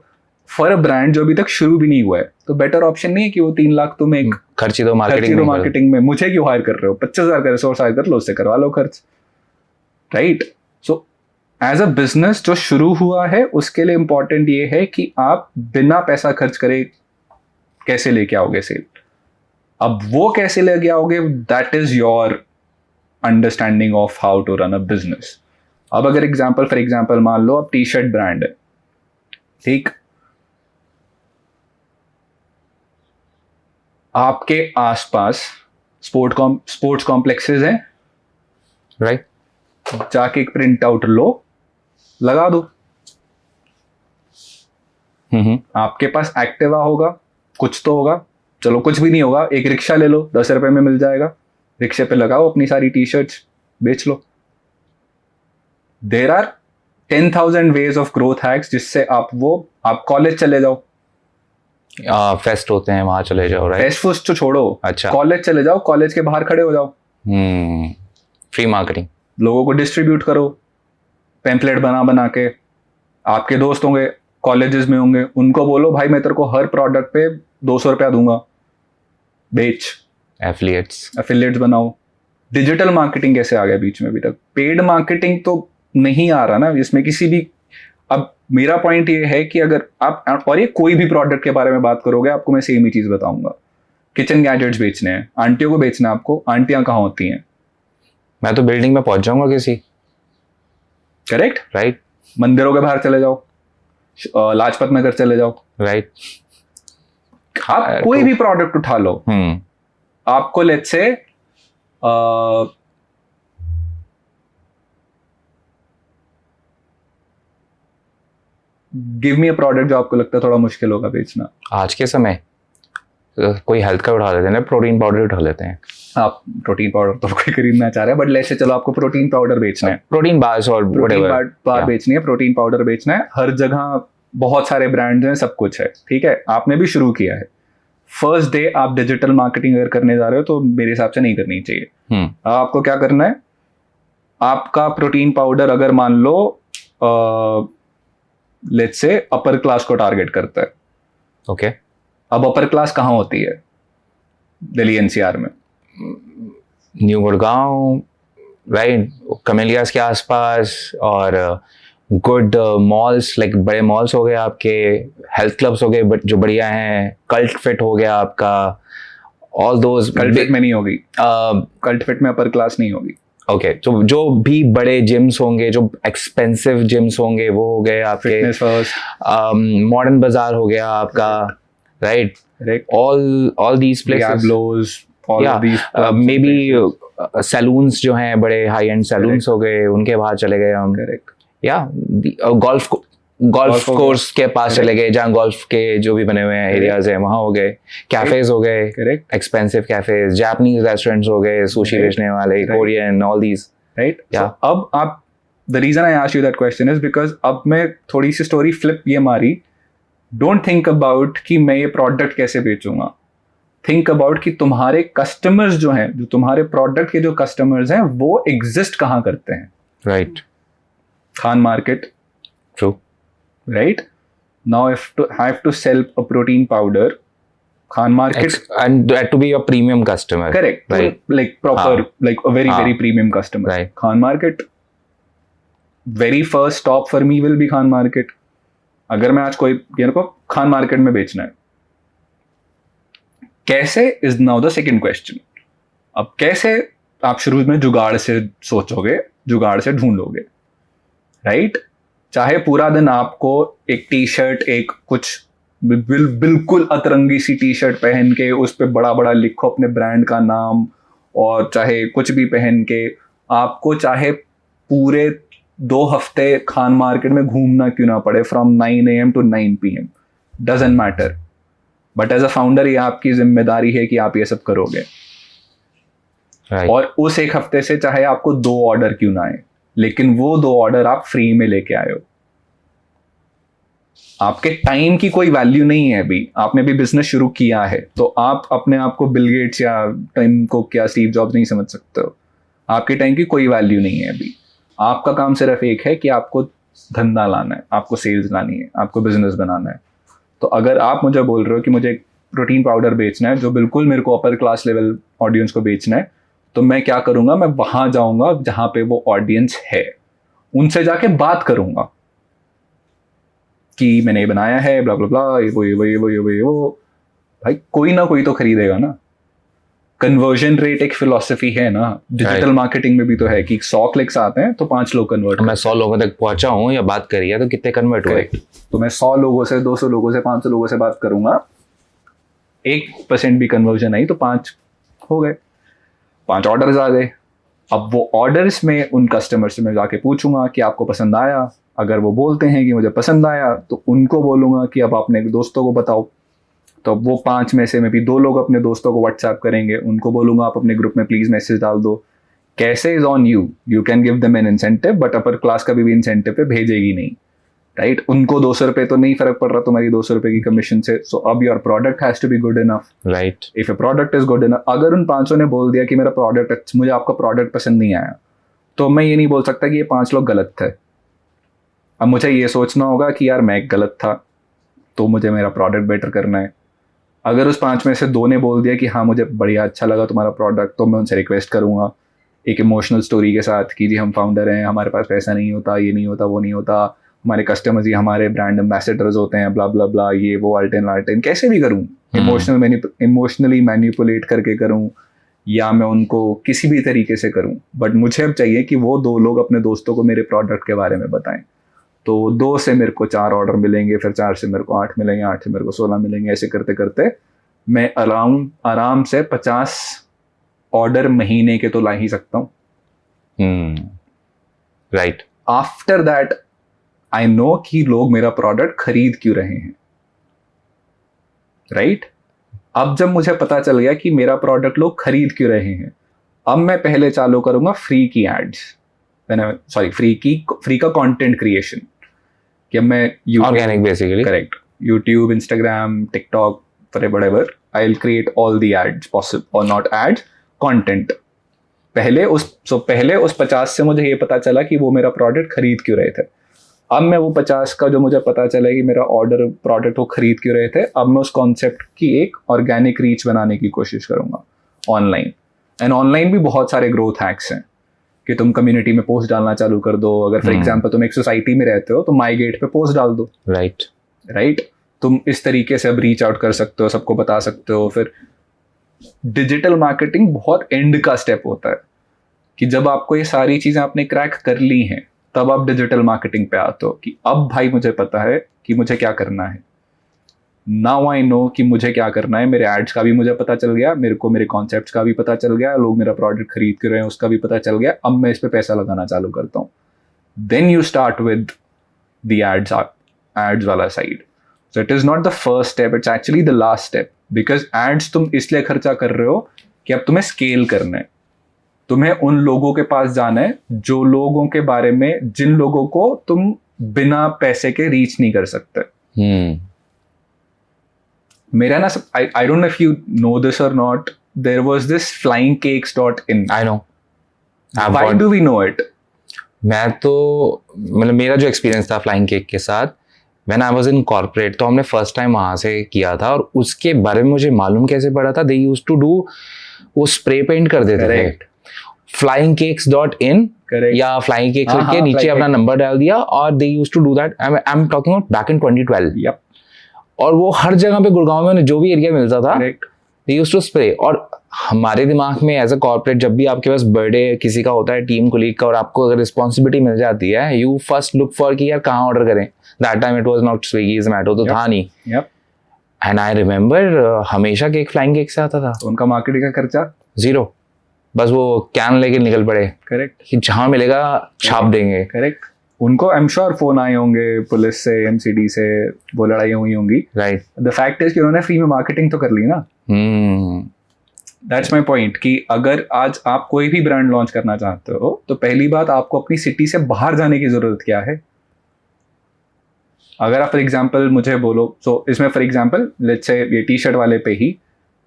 फॉर अ ब्रांड जो अभी तक शुरू भी नहीं हुआ है, तो बेटर ऑप्शन नहीं है कि वो 3 लाख तुम एक खर्ची दो मार्केटिंग में. मुझे क्यों हायर कर रहे हो? 25,000 का रिसोर्स हायर कर लो, उससे करवा लो खर्च. Right? So as a business जो शुरू हुआ है उसके लिए इंपॉर्टेंट ये है कि आप बिना पैसा खर्च करे कैसे लेके आओगे सेल. अब वो कैसे लेके आओगे, that is your understanding of how to run a business. अब अगर फॉर एग्जाम्पल मान लो अब टी शर्ट ब्रांड है, ठीक? आपके आसपास स्पोर्ट्स कॉम्प्लेक्सेस हैं, राइट? जाके एक प्रिंट आउट लो, लगा दो. आपके पास एक्टिवा होगा, कुछ तो होगा, चलो कुछ भी नहीं होगा, एक रिक्शा ले लो, 10 रुपए में मिल जाएगा, रिक्शे पे लगाओ अपनी सारी टी शर्ट्स, बेच लो. There are 10,000 ways of growth hacks जिससे आप कॉलेज चले जाओ, फेस्ट होते हैं वहां चले जाओ, राइट? फेस्ट फुस्ट तो छोड़ो, अच्छा. कॉलेज चले जाओ, कॉलेज के बाहर खड़े हो जाओ, फ्री मार्केटिंग, लोगों को डिस्ट्रीब्यूट करो, पैम्पलेट बना के. आपके दोस्त होंगे कॉलेजेस में होंगे, उनको बोलो भाई मैं तेरे को हर प्रोडक्ट पे 200 रुपया दूंगा, बेच. एफिलिएट्स बनाओ. डिजिटल मार्केटिंग कैसे आ गया बीच में? अभी तक पेड मार्केटिंग तो नहीं आ रहा ना इसमें किसी भी. अब मेरा पॉइंट ये है कि अगर आप और ये कोई भी प्रोडक्ट के बारे में बात करोगे, आपको मैं सेम ही चीज बताऊंगा. किचन गैजेट्स बेचने हैं, आंटियों को बेचना है आपको. आंटियां कहाँ होती हैं? मैं तो बिल्डिंग में पहुंच जाऊंगा किसी. Correct, right. मंदिरों के बाहर चले जाओ, लाजपत नगर चले जाओ, राइट. आप कोई भी प्रोडक्ट उठा लो, आपको let's say give me a product जो आपको लगता है थोड़ा मुश्किल होगा बेचना आज के समय. कोई हेल्थ का उठा लेते हैं ना, प्रोटीन पाउडर उठा लेते हैं. आप प्रोटीन पाउडर तो कोई खरीदना चाह रहा है, बट लेट्स से चलो आपको प्रोटीन पाउडर बेचना है, प्रोटीन बार्स और प्रोटीन बार बेचनी है, प्रोटीन पाउडर बेचना है. हर जगह बहुत सारे ब्रांड्स हैं, सब कुछ है, ठीक है. आपने भी शुरू किया है, फर्स्ट डे आप डिजिटल मार्केटिंग अगर करने जा रहे हो तो मेरे हिसाब से नहीं करनी चाहिए. आपको क्या करना है, आपका प्रोटीन पाउडर अगर मान लो लेट्स से अपर क्लास को टारगेट करता है. ओके. अब अपर क्लास कहाँ होती है? दिल्ली एनसीआर में, न्यू गुड़गांव, राइट, कमेलियास के आसपास, और गुड मॉल्स, लाइक बड़े मॉल्स हो गए आपके, हेल्थ क्लब्स हो गए जो बढ़िया हैं, कल्ट फिट हो गया आपका, ऑल दोज. कल्ट फिट में नहीं होगी, कल्ट फिट में अपर क्लास नहीं होगी. ओके, तो जो भी बड़े जिम्स होंगे, जो एक्सपेंसिव जिम्स होंगे, वो हो गए आपके. मॉडर्न बाजार हो गया आपका, right. All these places, may be saloons जो हैं, बड़े हाई एंड सैलून्स हो गए, उनके बाहर चले गए हम. करेक्ट. या गोल्फ कोर्स के पास चले गए, जहाँ गोल्फ के जो भी बने हुए हैं एरियाज हैं वहाँ हो गए. कैफेज हो गए, correct, expensive cafes, Japanese restaurants हो गए, सुशी बेचने वाले, कोरियन, ऑल दीज, राइट. अब आप, the reason I asked you that question is because अब मैं थोड़ी सी स्टोरी फ्लिप ये मारी. डोंट थिंक अबाउट कि मैं ये प्रोडक्ट कैसे बेचूंगा, थिंक अबाउट कि तुम्हारे कस्टमर्स जो हैं, जो तुम्हारे प्रोडक्ट के जो कस्टमर्स हैं, वो एग्जिस्ट कहाँ करते हैं. Right. Khan market. True. Right? Now if I have to sell a protein powder, Khan Market, and that to be a premium customer. Correct. Right. Like proper, like a very premium customer. Right. Khan Market. Very first stop for me will be Khan Market. अगर मैं आज कोई को खान मार्केट में बेचना है, कैसे is now the second question. अब कैसे आप शुरू में जुगाड़ से सोचोगे, जुगाड़ से ढूंढोगे, राइट. चाहे पूरा दिन आपको एक टी शर्ट, एक कुछ बिल्कुल अतरंगी सी टी शर्ट पहन के उस पर बड़ा बड़ा लिखो अपने ब्रांड का नाम, और चाहे कुछ भी पहन के, आपको चाहे पूरे 2 हफ्ते खान मार्केट में घूमना क्यों ना पड़े, from 9 AM to 9 PM, doesn't matter. But as a founder ये आपकी जिम्मेदारी है कि आप ये सब करोगे. Right. और उस एक हफ्ते से चाहे आपको 2 ऑर्डर क्यों ना आए, लेकिन वो 2 ऑर्डर आप फ्री में लेके आए हो. आपके टाइम की कोई वैल्यू नहीं है. अभी आपने भी बिजनेस शुरू किया है, तो आप अपने आप को बिल गेट्स या टाइम को क्या स्टीव जॉब्स नहीं समझ सकते हो. आपके टाइम की कोई वैल्यू नहीं है. अभी आपका काम सिर्फ एक है कि आपको धंधा लाना है, आपको सेल्स लानी है, आपको बिजनेस बनाना है. तो अगर आप मुझे बोल रहे हो कि मुझे एक प्रोटीन पाउडर बेचना है जो बिल्कुल मेरे को अपर क्लास लेवल ऑडियंस को बेचना है, तो मैं क्या करूंगा, मैं वहां जाऊंगा जहां पे वो ऑडियंस है, उनसे जाके बात करूंगा कि मैंने ये बनाया है, ब्ला ब्ला ब्ला, वो भाई कोई ना कोई तो खरीदेगा ना. कन्वर्जन रेट एक फिलॉसफी है ना, डिजिटल मार्केटिंग में भी तो है कि 100 क्लिक्स आते हैं तो 5 लोग कन्वर्ट. मैं 100 लोगों तक पहुंचा हूँ या बात करी है तो कितने कन्वर्ट हुए? तो मैं 100 लोगों से, 200 लोगों से, 500 लोगों से बात करूंगा, 1% भी कन्वर्जन आई तो 5 हो गए, 5 ऑर्डर्स आ गए, अब वो ऑर्डर्स में उन कस्टमर से मैं जाके पूछूंगा कि आपको पसंद आया। अगर वो बोलते हैं कि मुझे पसंद आया तो उनको बोलूंगा कि अब अपने दोस्तों को बताओ। तो वो 5 में से में भी 2 लोग अपने दोस्तों को व्हाट्सएप करेंगे, उनको बोलूंगा आप अपने ग्रुप में प्लीज मैसेज डाल दो। कैसे is on you can give them an incentive, but upper class कभी भी इंसेंटिव पे भेजेगी नहीं, राइट? उनको 200 रुपये तो नहीं फर्क पड़ रहा तुम्हारी 200 रुपये की कमीशन से। सो अब your product has to be good enough, right? If a product is good enough. अगर उन 500 ने बोल दिया कि मेरा प्रोडक्ट, मुझे आपका प्रोडक्ट पसंद नहीं आया, तो मैं ये नहीं बोल सकता कि ये 5 लोग गलत थे। अब मुझे ये सोचना होगा कि यार मैं गलत था, तो मुझे मेरा प्रोडक्ट बेटर करना है। अगर उस 5 में से 2 ने बोल दिया कि हाँ मुझे बढ़िया अच्छा लगा तुम्हारा प्रोडक्ट, तो मैं उनसे रिक्वेस्ट करूँगा एक इमोशनल स्टोरी के साथ कि जी हम फाउंडर हैं, हमारे पास पैसा नहीं होता, ये नहीं होता, वो नहीं होता, हमारे कस्टमर्स ही हमारे ब्रांड एम्बेसडर्स होते हैं, ब्ला ब्ला ब्ला, ये वो अल्टेन कैसे भी करूँ, इमोशनली मैनिपुलेट करके करूँ, या मैं उनको किसी भी तरीके से करूँ। बट मुझे अब चाहिए कि वो 2 लोग अपने दोस्तों को मेरे प्रोडक्ट के बारे में बताएं। तो 2 से मेरे को 4 ऑर्डर मिलेंगे, फिर 4 से मेरे को 8 मिलेंगे, 8 से मेरे को 16 मिलेंगे। ऐसे करते करते मैं आराम से 50 ऑर्डर महीने के तो ला ही सकता हूँ। Right. After that I know कि लोग मेरा प्रोडक्ट खरीद क्यों रहे हैं, राइट? अब जब मुझे पता चल गया कि मेरा प्रोडक्ट लोग खरीद क्यों रहे हैं, अब मैं पहले चालू करूंगा फ्री की एड्स, फ्री का कंटेंट क्रिएशन। कि अब मैं organic basically, correct, YouTube, Instagram, TikTok, whatever, I'll create all the ads possible, or not ads, content। पहले उस 50 से मुझे ये पता चला कि वो मेरा प्रोडक्ट खरीद क्यों रहे थे। अब मैं वो 50 का जो मुझे पता चला कि मेरा ऑर्डर प्रोडक्ट वो खरीद क्यों रहे थे, अब मैं उस कॉन्सेप्ट की एक ऑर्गेनिक रीच बनाने की कोशिश करूंगा ऑनलाइन। एंड ऑनलाइन भी बहुत सारे ग्रोथ हैक्स हैं कि तुम कम्युनिटी में पोस्ट डालना चालू कर दो। अगर फॉर एग्जाम्पल तुम एक सोसाइटी में रहते हो तो माई गेट पे पोस्ट डाल दो, राइट? तुम इस तरीके से अब रीच आउट कर सकते हो, सबको बता सकते हो। फिर डिजिटल मार्केटिंग बहुत एंड का स्टेप होता है कि जब आपको ये सारी चीजें आपने क्रैक कर ली हैं, तब आप डिजिटल मार्केटिंग पे आते हो कि अब भाई मुझे पता है कि मुझे क्या करना है। नाउ आई नो कि मुझे क्या करना है। मेरे एड्स का भी मुझे पता चल गया, मेरे को मेरे कॉन्सेप्ट्स का भी पता चल गया, लोग मेरा प्रोडक्ट खरीद कर रहे हैं उसका भी पता चल गया। अब मैं इस पे पैसा लगाना चालू करता हूँ। Then you start with the ads वाला side. So it is not the first step, it's actually the last step, because ads तुम इसलिए खर्चा कर रहे हो कि अब तुम्हें स्केल करना है। तुम्हें उन लोगों के पास जाना है जो लोगों के बारे में, जिन लोगों को तुम बिना पैसे के रीच नहीं कर सकते। मेरा ना, I don't know if you know this or not, there was this flyingcakes.in। I know। Why do we know it? मैं तो मतलब मेरा जो एक्सपीरियंस था फ्लाइंग केक के साथ, when I was in corporate, तो हमने फर्स्ट टाइम वहाँ से किया था। और उसके बारे में मुझे मालूम कैसे पड़ा था, दे यूज्ड टू डू, वो स्प्रे पेंट कर देते थे flyingcakes.in या फ्लाइंग केक्स के नीचे अपना नंबर डाल दिया, और they used to do that. I am talking about back in 2012। और वो हर जगह पे गुड़गांव में जो भी एरिया मिलता था, दे यूज्ड टू स्प्रे। और हमारे दिमाग में एज अ कॉर्पोरेट, जब भी आपके पास बर्थडे किसी का होता है, टीम कोलीग का, और आपको अगर रिस्पॉन्सिबिलिटी मिल जाती है, यू फर्स्ट लुक फॉर कि यार कहाँ ऑर्डर करें। That time it was not Swiggy, Zomato तो था नहीं। एंड आई रिमेंबर हमेशा केक फ्लाइंग केक से आता था। तो उनका मार्केटिंग का खर्चा 0, बस वो कैन लेके निकल पड़े। करेक्ट, कि जहाँ मिलेगा छाप देंगे। करेक्ट। उनको आई एम श्योर फोन आए होंगे पुलिस से, एमसीडी से, वो लड़ाई हुई होंगी, राइट? द फैक्ट इज कि उन्होंने फ्री में मार्केटिंग तो कर ली ना। दैट्स माई पॉइंट कि अगर आज आप कोई भी ब्रांड लॉन्च करना चाहते हो, तो पहली बात आपको अपनी सिटी से बाहर जाने की जरूरत क्या है। अगर आप फॉर एग्जाम्पल मुझे बोलो, सो इसमें फॉर एग्जाम्पल लेट्स से ये टी शर्ट वाले पे ही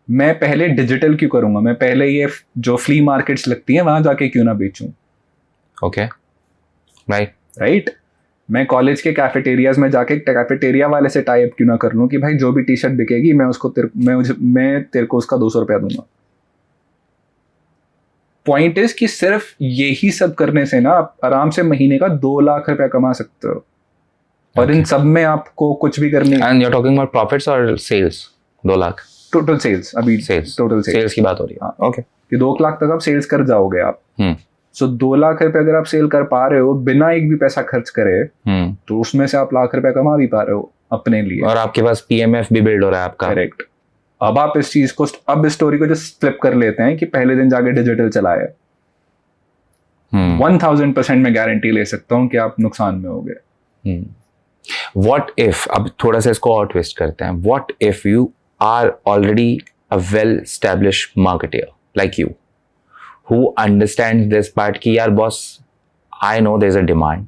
मैं पहले डिजिटल क्यों करूंगा, मैं पहले ये जो फ्ली मार्केट्स लगती हैं वहां जाके क्यों ना बेचूं। Okay, right. मैं कॉलेज के कैफेटेरियाज में जाके कैफेटेरिया वाले से टाई अप क्यों ना कर लूं कि भाई जो भी टी शर्ट बिकेगी मैं उसको मैं तेरे को उसका 200 रुपया दूंगा। पॉइंट इज कि सिर्फ यही सब करने से ना आप आराम से महीने का 2 लाख रुपया कमा सकते हो। और इन सब में आपको कुछ भी करनी है। And you are talking about profits और सेल्स? 2 लाख टोटल सेल्स, अभी टोटल सेल्स की बात हो रही है। ओके, कि 2 लाख तक आप सेल्स कर जाओगे आप। सो 2 लाख रुपए अगर आप सेल कर पा रहे हो बिना एक भी पैसा खर्च करे, तो उसमें से आप लाख रुपए कमा भी पा रहे हो अपने लिए, और आपके पास पीएमएफ भी बिल्ड हो रहा है आपका। करेक्ट। अब आप इस चीज को, अब इस स्टोरी को जस्ट फ्लिप कर लेते हैं कि पहले दिन जाके डिजिटल चलाया, 1000% मैं गारंटी ले सकता हूँ कि आप नुकसान में होगे। What if, अब थोड़ा सा इसको और ट्विस्ट करते हैं, what if you are already a well established marketer like you who understands this part कि यार boss, I know there's a demand,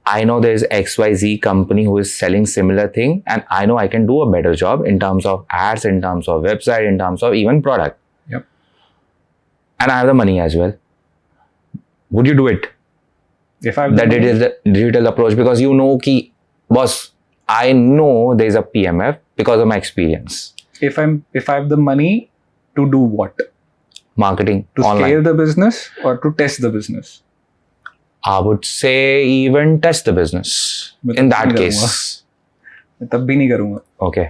I know there's XYZ company who is selling similar thing and I know I can do a better job in terms of ads, in terms of website, in terms of even product. Yep. And I have the money as well. Would you do it? If I have That it is the digital approach because you know कि boss, I know there is a PMF because of my experience. if I have the money to do what? Marketing To online. scale the business or to test the business? I would say even test the business मैं in तब that नहीं case. मैं तब भी नहीं करूंगा। Okay.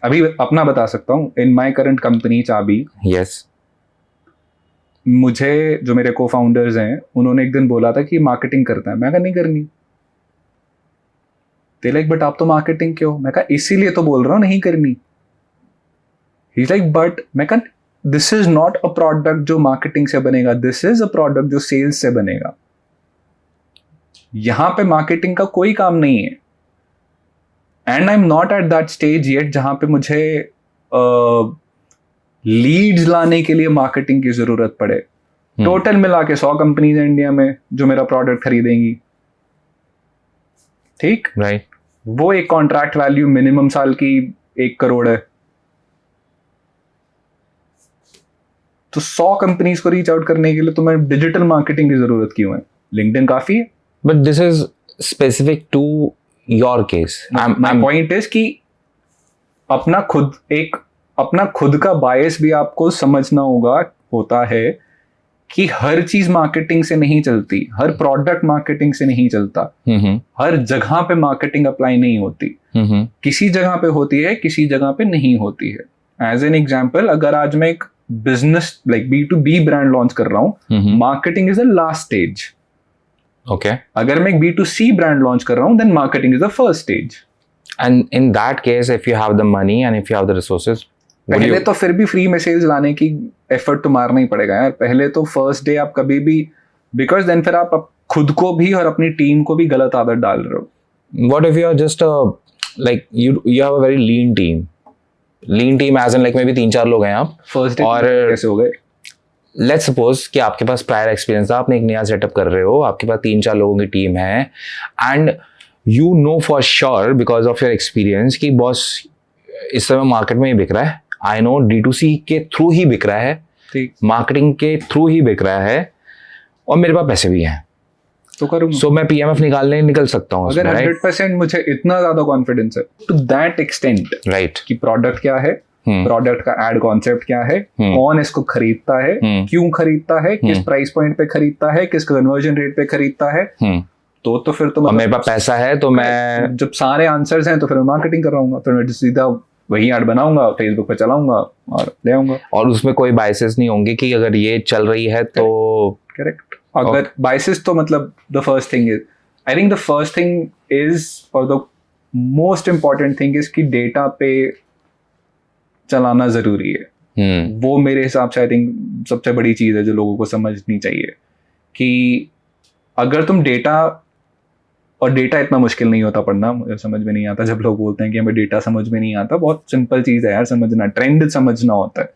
अभी अपना बता सकता हूँ। इन माई करंट कंपनी चाबी, Yes. मुझे जो मेरे को फाउंडर्स हैं उन्होंने एक दिन बोला था कि मार्केटिंग करता है। मैं कहा नहीं करनी। ते लाइक बट आप तो मार्केटिंग क्यों? मैं कहा इसीलिए तो बोल रहा हूँ नहीं करनी। ही लाइक बट मैं कहा this is not a product जो मार्केटिंग से बनेगा, दिस इज अ प्रोडक्ट जो सेल्स से बनेगा। यहां पे मार्केटिंग का कोई काम नहीं है and I am not at that stage yet जहां पे मुझे लीड्स लाने के लिए मार्केटिंग की जरूरत पड़े। टोटल मिला के 100 कंपनीज हैं इंडिया में जो मेरा प्रोडक्ट खरीदेंगी, ठीक? Right. वो एक कॉन्ट्रैक्ट वैल्यू मिनिमम साल की 1 करोड़ है। तो 100 कंपनीज को रीच आउट करने के लिए तुम्हें डिजिटल मार्केटिंग की जरूरत क्यों है? लिंक्डइन काफी है। But this is specific to your case. My point is कि अपना खुद का बायस भी आपको समझना होता है कि हर चीज मार्केटिंग से नहीं चलती, हर प्रोडक्ट मार्केटिंग से नहीं चलता, हर जगह पे मार्केटिंग अप्लाई नहीं होती। किसी जगह पे होती है, किसी जगह पे नहीं होती है। एज एन एग्जाम्पल, अगर आज मैं एक business like B2B brand launch कर रहा हूँ, marketing is the last stage. Okay. अगर मैं एक B2C ब्रांड लॉन्च कर रहा हूँ, then marketing is the first stage. And in that case, if you have the money and if you have the resources, would पहले you? तो फिर भी फ्री में सेल्स लाने की एफर्ट तो मारना ही पड़ेगा यार। पहले तो फर्स्ट डे आप कभी भी, बिकॉज देन फिर आप खुद को भी और अपनी टीम को भी गलत आदत डाल रहे हो। What if you are just like you have a very lean team? Lean team as in like maybe 3-4 लोग हैं आप। फर्स्ट डे और कैसे हो गए? लेट्स सपोज कि आपके पास प्रायर एक्सपीरियंस था, आपने एक नया सेटअप कर रहे हो, आपके पास 3-4 लोगों की टीम है and you know for sure because of your experience कि बॉस इस समय मार्केट में ही बिक रहा है, आई नो D2C के थ्रू ही बिक रहा है, ठीक, मार्केटिंग के थ्रू ही बिक रहा है और मेरे पास पैसे भी हैं, तो करूँगा। सो मैं PMF निकल सकता हूँ अगर 100% मुझे इतना ज्यादा कॉन्फिडेंस है टू दैट एक्सटेंट राइट। कि प्रोडक्ट क्या है, प्रोडक्ट का एड कॉन्सेप्ट क्या है, कौन इसको खरीदता है, क्यों खरीदता है, किस प्राइस पॉइंट पे खरीदता है, किस कन्वर्जन रेट पे खरीदता है, तो फिर तो मेरे पास पैसा है तो मैं, जब सारे आंसर्स हैं तो फिर मैं मार्केटिंग कर रहा हूँ, फिर मैं सीधा वही ऐड बनाऊंगा, फेसबुक पे चलाऊंगा और ले आऊंगा। और उसमें कोई बाइसेस नहीं होंगे कि अगर ये चल रही है तो करेक्ट। अगर बाइसेस तो मतलब the first thing is, I think the first thing is और the most important thing is कि डेटा पे चलाना जरूरी है। वो मेरे हिसाब से आई थिंक सबसे बड़ी चीज है जो लोगों को समझनी चाहिए कि अगर तुम डेटा, और डेटा इतना मुश्किल नहीं होता पढ़ना, मुझे समझ में नहीं आता जब लोग बोलते हैं कि हमें डेटा समझ में नहीं आता, बहुत सिंपल चीज है यार समझना, ट्रेंड समझना होता है,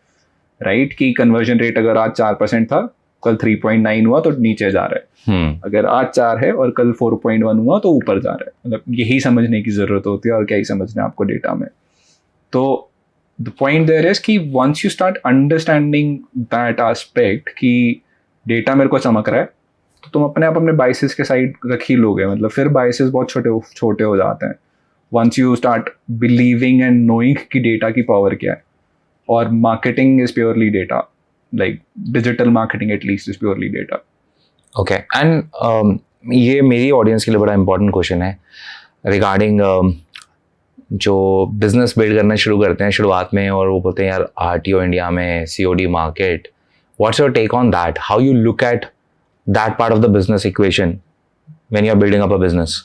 राइट? कि कन्वर्जन रेट अगर आज 4% था, कल 3.9 हुआ तो नीचे जा रहा है, अगर आज 4 है और कल 4.1 हुआ तो ऊपर जा रहा है। मतलब यही समझने की जरूरत होती है और क्या ही समझना है आपको डेटा में। तो द पॉइंट देयर इज कि once you start understanding that aspect कि डेटा मेरे को चमक रहा है, तो तुम अपने आप अपने बाइसेस के साइड रख ही लोगे। मतलब फिर बाइसेस बहुत छोटे हो जाते हैं once you start believing and knowing कि डेटा की पावर क्या है। और marketing is purely data, like digital marketing at least is purely data. Okay, and ये मेरी ऑडियंस के लिए बड़ा इंपॉर्टेंट क्वेश्चन है रिगार्डिंग जो बिजनेस बिल्ड करना शुरू करते हैं शुरुआत में और वो बोलते हैं यार RTO इंडिया में, COD market, what's your take on that? How you look at that part of the business equation when you are building up a business?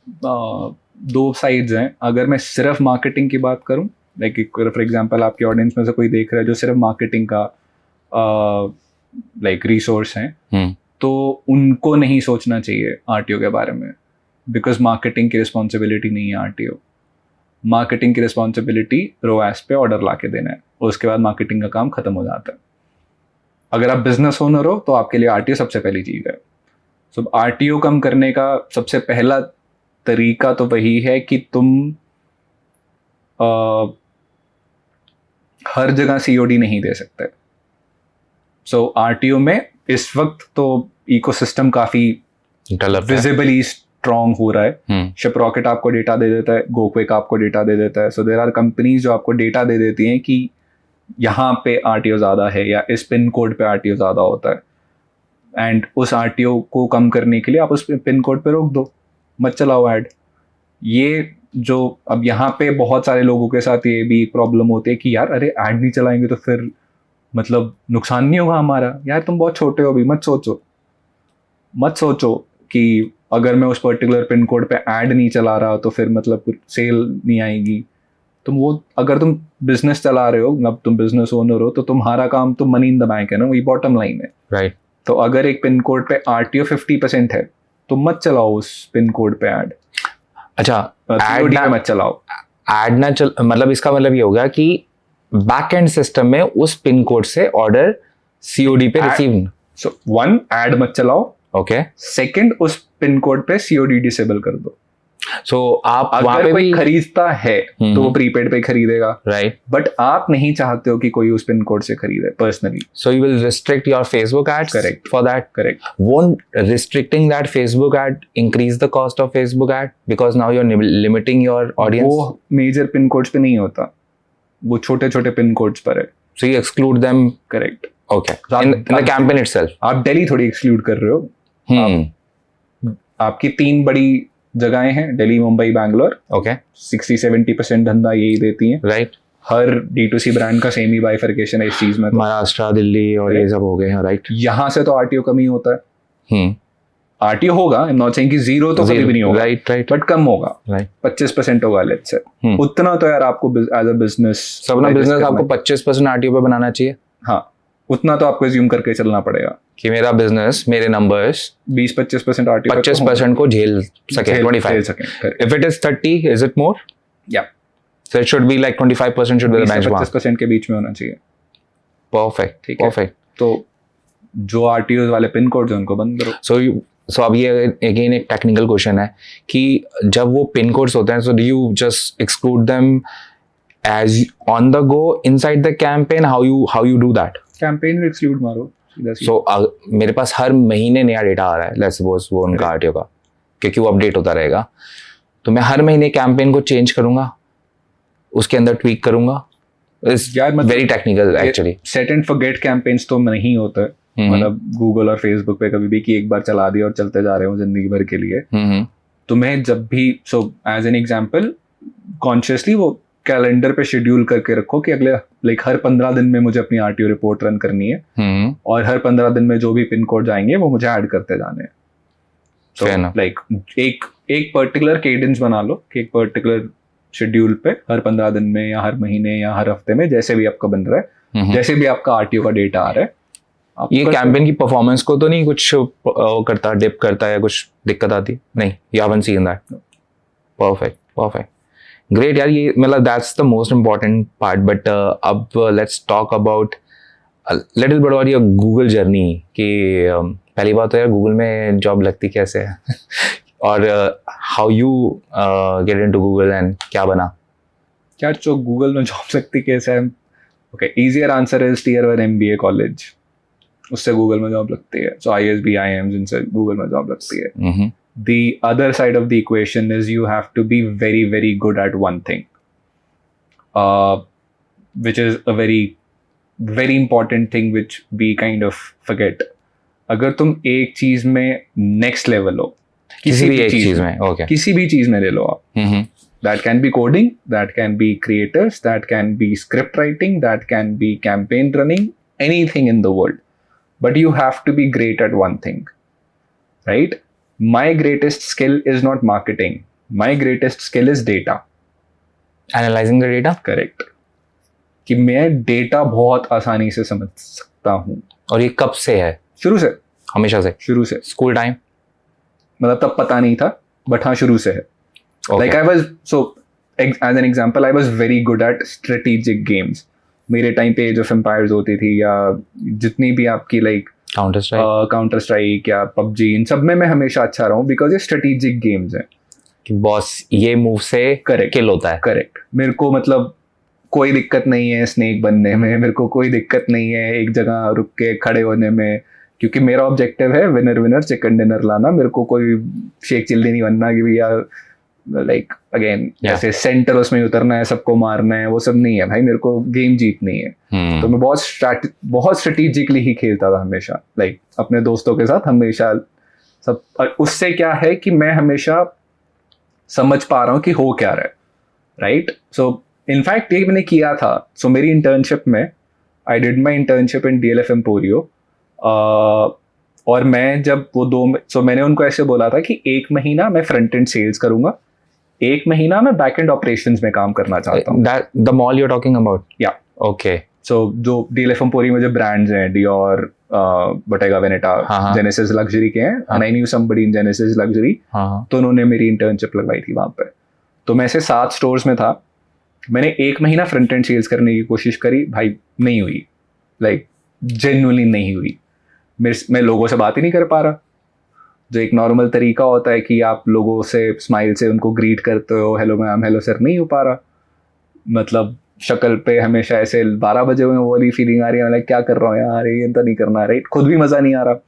दो साइड्स हैं। अगर मैं सिर्फ मार्केटिंग की बात करूं, लाइक फॉर एग्जांपल आपके ऑडियंस में से कोई देख रहा है जो सिर्फ मार्केटिंग का लाइक रिसोर्स है, तो उनको नहीं सोचना चाहिए आरटीओ के बारे में, बिकॉज मार्केटिंग की रिस्पॉन्सिबिलिटी नहीं है आरटीओ। मार्केटिंग की रिस्पॉन्सिबिलिटी रोएस पे ऑर्डर ला के देना है, उसके बाद मार्केटिंग का काम खत्म हो जाता है। अगर आप बिजनेस ओनर हो तो आपके लिए आरटीओ सबसे पहली चीज़ है। सो आरटीओ कम करने का सबसे पहला तरीका तो वही है कि तुम हर जगह सीओडी नहीं दे सकते। सो आरटीओ में इस वक्त तो इकोसिस्टम काफी विजिबली स्ट्रॉन्ग हो रहा है। शिपरॉकेट आपको डेटा दे देता है, गोक्विक आपको डेटा दे देता है। सो देयर आर कंपनीज जो आपको डेटा दे देती हैं कि यहाँ पे आरटीओ ज़्यादा है या इस पिन कोड पे आरटीओ ज़्यादा होता है, एंड उस आरटीओ को कम करने के लिए आप उस पिन कोड पे रोक दो, मत चलाओ ऐड। ये जो अब यहाँ पे बहुत सारे लोगों के साथ ये भी प्रॉब्लम होती है कि यार अरे ऐड नहीं चलाएंगे तो फिर मतलब नुकसान नहीं होगा हमारा। यार तुम बहुत छोटे हो अभी, मत सोचो कि अगर मैं उस पर्टिकुलर पिन कोड पे ऐड नहीं चला रहा तो फिर मतलब सेल नहीं आएगी। अगर तुम बिजनेस चला रहे हो, अब तुम बिजनेस ओनर हो, तो तुम्हारा काम तो मनी इन द बैंक है ना, वही बॉटम लाइन है, राइट। तो अगर एक पिन कोड पे आरटीओ 50% है तो मत चलाओ उस पिन कोड पे ऐड। अच्छा, ऐड मत चलाओ। ऐड ना चल, मतलब इसका मतलब ये होगा कि बैक एंड सिस्टम में उस पिन कोड से ऑर्डर सीओडी पे रिसीव। सो वन, ऐड मत चलाओ। ओके। सेकंड, उस पिन कोड पे सीओडी डिसेबल कर दो। सो आप वहां अगर पे कोई भी खरीदता है तो वो प्रीपेड पे खरीदेगा, राइट, बट आप नहीं चाहते हो कि कोई उस पिन कोड से खरीदे personally. so you will restrict your Facebook ads. Correct. For that. Correct. Won't restricting that Facebook ad increase the cost of Facebook ad because now you're limiting your audience? वो मेजर पिन कोड्स पे नहीं होता, वो छोटे छोटे पिन कोड्स पर है। So you exclude them. Correct. Okay. In the campaign itself. आप दिल्ली थोड़ी एक्सक्लूड कर रहे हो। आपकी 3 बड़ी जगहें हैं, दिल्ली, मुंबई, बैंगलोर। Okay. 60-70% धंधा यही देती हैं। Right. हर D2C ब्रांड का सेम ही बाइफर्केशन है इस चीज में। महाराष्ट्र, दिल्ली और ये सब हो गए हैं, राइट। यहाँ से तो आरटीओ कम ही होता है। आरटीओ होगा, आई एम नॉट सेइंग कि जीरो तो कभी भी नहीं होगा, राइट, बट कम होगा, राइट। 25% होगा लेट्स से। उतना तो यार आपको एज अ बिजनेस, सबना बिजनेस आपको 25% आरटीओ पे बनाना चाहिए। हाँ, उतना तो आपको एज्यूम करके चलना पड़ेगा कि मेरा बिजनेस, मेरे नंबर्स 20-25% आरटीओ 25% को झेल सके, 25 if it is 30 is it more? Yeah, so it should be like 25% should be the benchmark. 25% के बीच में होना चाहिए। Perfect, ठीक है, perfect. तो जो आरटीओ वाले पिन कोड है उनको बंद करो। So अब ये अगेन एक टेक्निकल क्वेश्चन है कि जब वो पिन कोड्स होते हैं, so do you just exclude them as on the go inside the campaign? How you do that? Campaign में एक्सक्लूड मारो। So मेरे पास हर महीने नया डेटा आ रहा है, लेट्स सपोज वो उनका आरटीओ का, क्योंकि वो अपडेट होता रहेगा, तो मैं हर महीने कैंपेन को चेंज करूंगा, उसके अंदर ट्वीक करूंगा। Very technical actually. Set and forget campaigns तो नहीं होता है, मतलब गूगल और फेसबुक पे कभी भी कि एक बार चला दिया और चलते जा रहे हो जिंदगी भर के लिए। तुम्हें जब भी, so as an example, consciously वो कैलेंडर पे शेड्यूल करके रखो कि अगले लाइक हर 15 दिन में मुझे अपनी आरटीओ रिपोर्ट रन करनी है, और हर 15 दिन में जो भी पिन कोड जाएंगे वो मुझे ऐड करते जाने हैं। तो लाइक एक पर्टिकुलर केडेंस बना लो कि एक पर्टिकुलर शेड्यूल पे हर 15 दिन में या हर महीने या हर हफ्ते में, जैसे भी आपका बन रहा है, जैसे भी आपका आरटीओ का डेटा आ रहा है। ये कैंपेन की परफॉर्मेंस को तो नहीं कुछ करता, डिप करता है, कुछ दिक्कत आती? नहीं, you haven't seen that. Perfect, great यार। ये मतलब that's the most important part. But अब let's talk about little bit about your Google journey. कि पहली बात तो यार गूगल में जॉब लगती कैसे है और how you get into Google and क्या बना? यार जो गूगल में जॉब लगती कैसे है? Okay, easier answer is tier 1 MBA college, उससे गूगल में जॉब लगती है। सो ISB, IIM जिनसे गूगल में जॉब लगती है। The other side of the equation is you have to be very, very good at one thing, which is a very, very important thing which we kind of forget. अगर तुम एक चीज में नेक्स्ट लेवल हो, किसी भी एक चीज में, okay, किसी भी चीज में ले लो आप, that can be coding, that can be creators, that can be script writing, that can be campaign running, anything in the world, but you have to be great at one thing, right? My greatest skill is not marketing. My greatest skill is data. Analyzing the data? Correct. कि मैं डेटा बहुत आसानी से समझ सकता हूँ। और ये कब से है? शुरू से। हमेशा से? शुरू से। School time? मतलब तब पता नहीं था, बट हाँ शुरू से है। Like I was, so as an example, I was very good at strategic games. मेरे टाइम पे एज ऑफ एम्पायर्स होती थी, या जितनी भी आपकी लाइक काउंटर स्ट्राइक या पबजी, इन सब में मैं हमेशा अच्छा रहा हूँ, बिकॉज ये स्ट्रेटेजिक गेम्स हैं कि बॉस ये मूव से किल होता है। करेक्ट। मेरे को मतलब कोई दिक्कत नहीं है स्नेक बनने में, मेरे को कोई दिक्कत नहीं है एक जगह रुक के खड़े होने में, क्योंकि मेरा ऑब्जेक्टिव है विनर विनर चिकन डिनर लाना। मेरे को कोई शेख चिल्ली नहीं बनना कि भैया लाइक अगेन जैसे सेंटर उसमें उतरना है, सबको मारना है, वो सब नहीं है भाई। मेरे को गेम जीतनी है। तो मैं बहुत स्ट्रेटेजिकली ही खेलता था हमेशा, लाइक अपने दोस्तों के साथ हमेशा सब। और उससे क्या है कि मैं हमेशा समझ पा रहा हूँ कि हो क्या रहा है, राइट। सो इनफैक्ट ये मैंने किया था। सो मेरी इंटर्नशिप में, I did my internship in DLF Emporio, और मैं जब वो मैंने उनको ऐसे बोला था कि 1 महीना मैं फ्रंट एंड सेल्स करूंगा, 1 महीना मैं बैक एंड ऑपरेशंस में काम करना चाहता हूँ। The mall you are talking about? या ओके। सो जो DLF एम्पोरियो में जो ब्रांड्स हैं, Dior, Bottega Veneta, Genesis luxury के हैं, and I knew somebody in Genesis luxury, तो उन्होंने मेरी इंटर्नशिप लगवाई थी वहां पे। तो मैं ऐसे 7 स्टोर्स में था। मैंने 1 महीना फ्रंट एंड सेल्स करने की कोशिश करी, भाई नहीं हुई, लाइक जेन्युइनली नहीं हुई। मैं लोगों से बात ही नहीं कर पा रहा। जो एक नॉर्मल तरीका होता है कि आप लोगों से स्माइल से उनको ग्रीट करते हो, हेलो मैम, हेलो सर, नहीं हो पा रहा। मतलब शक्ल पे हमेशा ऐसे 12 बजे हुए वो वाली फीलिंग आ रही है, क्या कर रहा हूँ यार, ये तो नहीं करना, राइट। खुद भी मज़ा नहीं आ रहा।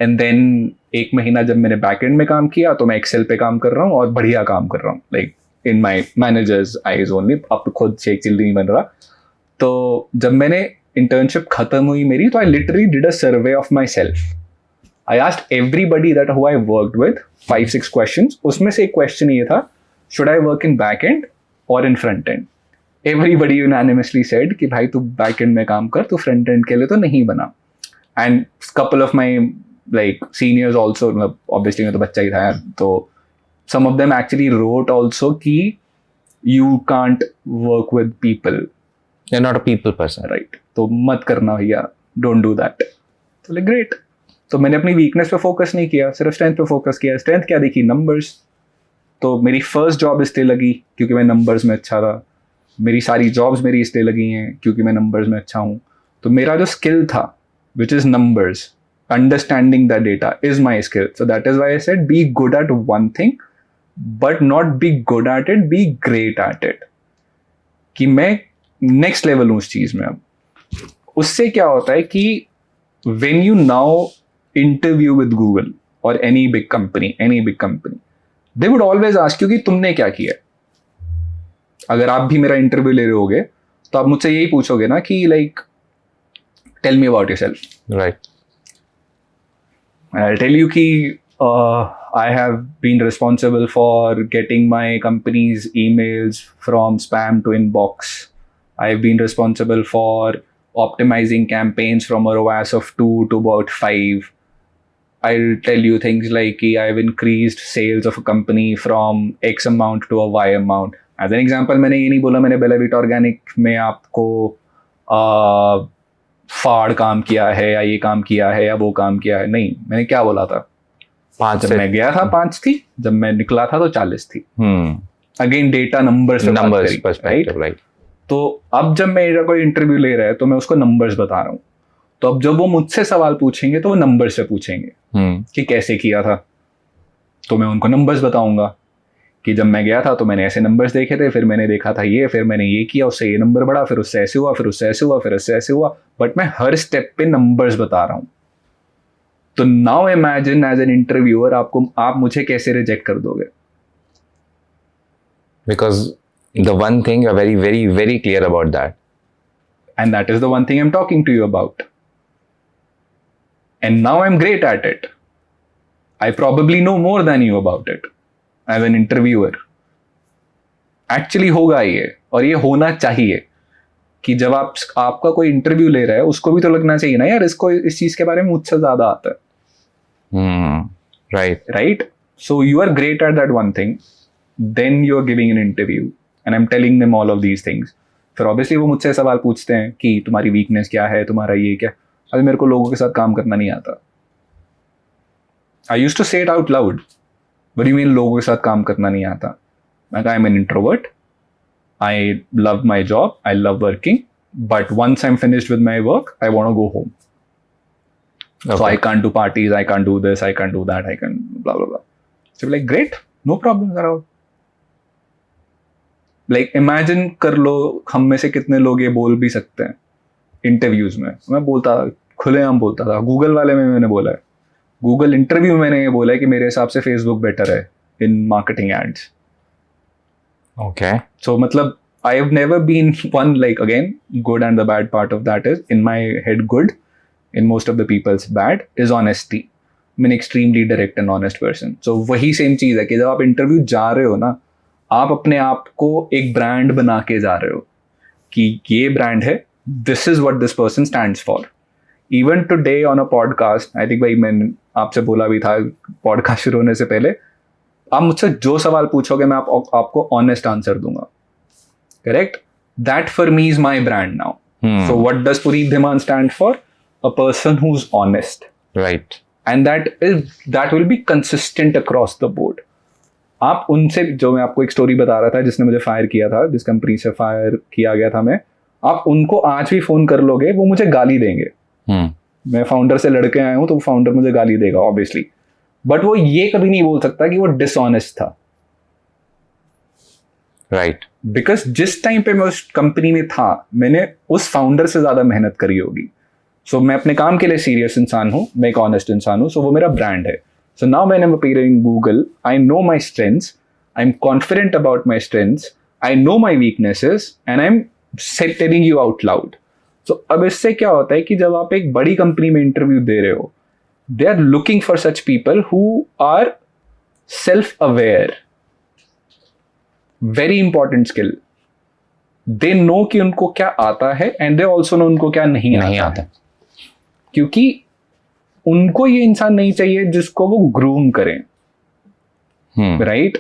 एंड देन 1 महीना जब मैंने बैक एंड में काम किया, तो मैं एक्सेल पे काम कर रहा हूँ और बढ़िया काम कर रहा हूँ, like in my managers eyes only. अब खुद शेख चिल्ली नहीं बन रहा। तो जब मैंने इंटर्नशिप खत्म हुई मेरी, तो I literally did a survey of myself. I asked everybody that who I worked with 5-6 questions. उसमें से एक क्वेश्चन ये था, should I work in back end और in front end? Everybody unanimously said कि भाई तू बैक एंड में काम कर, तू फ्रंट एंड के लिए तो नहीं बना। And couple of my like seniors also, मतलब ऑब्वियसली मैं तो बच्चा ही था यार, तो some of them actually wrote also कि you can't work with people. You're not a people person. Right. तो मत करना भैया, don't do that. तो like great. तो मैंने अपनी वीकनेस पे फोकस नहीं किया, सिर्फ स्ट्रेंथ पे फोकस किया। स्ट्रेंथ क्या देखी? नंबर्स। तो मेरी फर्स्ट जॉब इसलिए लगी क्योंकि मैं नंबर्स में अच्छा था। मेरी सारी जॉब्स मेरी इसलिए लगी हैं क्योंकि मैं नंबर्स में अच्छा हूँ। तो मेरा जो स्किल था, which is numbers, understanding the data is my skill. So that is why I said be good at one thing, but not be good at it, be great at it. कि मैं नेक्स्ट लेवल हूँ उस चीज में। अब उससे क्या होता है कि when you now interview with Google or any big company, they would always ask you कि तुमने क्या किया। अगर आप भी मेरा इंटरव्यू ले रहे होगे तो आप मुझसे यही पूछोगे ना कि like tell me about yourself, right. I'll tell you कि I have been responsible for getting my company's emails from spam to inbox. I've been responsible for optimizing campaigns from a ROAS of 2 to about 5. I'll tell you things like I've increased sales of a company from X amount to a Y amount. As an example, मैंने ये नहीं बोला मैंने बेला वीटा ऑर्गेनिक में आपको फाड़ काम किया है या ये काम किया है या वो काम किया है। नहीं, मैंने क्या बोला था? 5 जब मैं गया था 5 थी, जब मैं निकला था तो 40 थी। Again data numbers right. तो अब जब मेरा कोई इंटरव्यू ले रहा है तो मैं उसको नंबर्स बता रहा हूँ। तो अब जब वो मुझसे सवाल पूछेंगे तो वो नंबर से पूछेंगे कि कैसे किया था, तो मैं उनको नंबर्स बताऊंगा कि जब मैं गया था तो मैंने ऐसे नंबर्स देखे थे, फिर मैंने देखा था ये, फिर मैंने ये किया, उससे ये नंबर बढ़ा, फिर उससे ऐसे हुआ, फिर उससे ऐसे हुआ, फिर उससे ऐसे हुआ। बट मैं हर स्टेप पे नंबर्स बता रहा हूँ। तो now imagine as an interviewer आप मुझे कैसे रिजेक्ट कर दोगे? Because the one thing you're very, very, very clear about that. And that is the one thing I'm talking to you about. And now I'm great at it. I probably know more than you about it as an interviewer. Actually होगा ये, और ये होना चाहिए कि जब आपका कोई इंटरव्यू ले रहा है उसको भी तो लगना चाहिए ना यार, इसको इस चीज के बारे में मुझसे ज्यादा आता है। Right? So you are great at that one thing. Then you are giving an interview and I'm telling them all of these things. फिर obviously वो मुझसे सवाल पूछते हैं कि तुम्हारी वीकनेस क्या है, तुम्हारा ये क्या। अभी मेरे को लोगों के साथ काम करना नहीं आता, I used to say it out loud. What do you mean लोगों के साथ काम करना नहीं आता? Like, I'm an introvert. I love my job. I love working. But once I'm finished with my work, I want to go home. So I can't do parties. I can't do this. I can't do that. I can blah blah blah. So like, great, no problems around. Like, imagine कर लो, हम में से कितने लोग ये बोल भी सकते हैं इंटरव्यूज में. मैं बोलता, खुलेआम बोलता था. गूगल वाले में मैंने बोला है. गूगल इंटरव्यू में मैंने ये बोला है कि मेरे हिसाब से फेसबुक बेटर है in marketing ads. Okay. So मतलब I have never been one, like, again, good and the bad part of that is, in my head good, in most of the people's bad, is honesty. I'm an extremely direct and honest person. So वही सेम चीज़ है कि जब आप इंटरव्यू जा रहे हो ना, आप अपने आप को एक ब्रांड बना के जा रहे हो कि ये ब्रांड है, this is what this person stands for. Even today on a podcast, I think भाई मैंने आपसे बोला भी था पॉडकास्ट शुरू होने से पहले, आप मुझसे जो सवाल पूछोगे मैं आपको ऑनेस्ट आंसर दूंगा. Correct? That for me is my brand now. So what does Puneet Dhiman stand for? A person who is honest. Right. And that will be consistent across the board. आप उनसे, जो मैं आपको एक स्टोरी बता रहा था जिसने मुझे फायर किया था, जिस कंपनी से फायर किया गया था मैं, आप उनको आज भी फोन कर लोगे, वो मुझे गाली देंगे. मैं फाउंडर से लड़के आया हूँ तो फाउंडर मुझे गाली देगा ऑब्वियसली, बट वो ये कभी नहीं बोल सकता कि वो डिसऑनेस्ट था. Right. बिकॉज जिस टाइम पे मैं उस कंपनी में था, मैंने उस फाउंडर से ज्यादा मेहनत करी होगी. सो मैं अपने काम के लिए सीरियस इंसान हूँ, मैं एक ऑनेस्ट इंसान हूँ, सो वो मेरा ब्रांड है. So now when I am appearing in Google, I know my strengths, I am confident about my strengths, I know my weaknesses and I am telling you out loud. So अब इससे क्या होता है कि जब आप एक बड़ी कंपनी में इंटरव्यू दे रहे हो, they are looking for such people who are self-aware. Very important skill. They know कि उनको क्या आता है and they also know उनको क्या नहीं आता. क्योंकि उनको ये इंसान नहीं चाहिए जिसको वो ग्रूम करें. Right?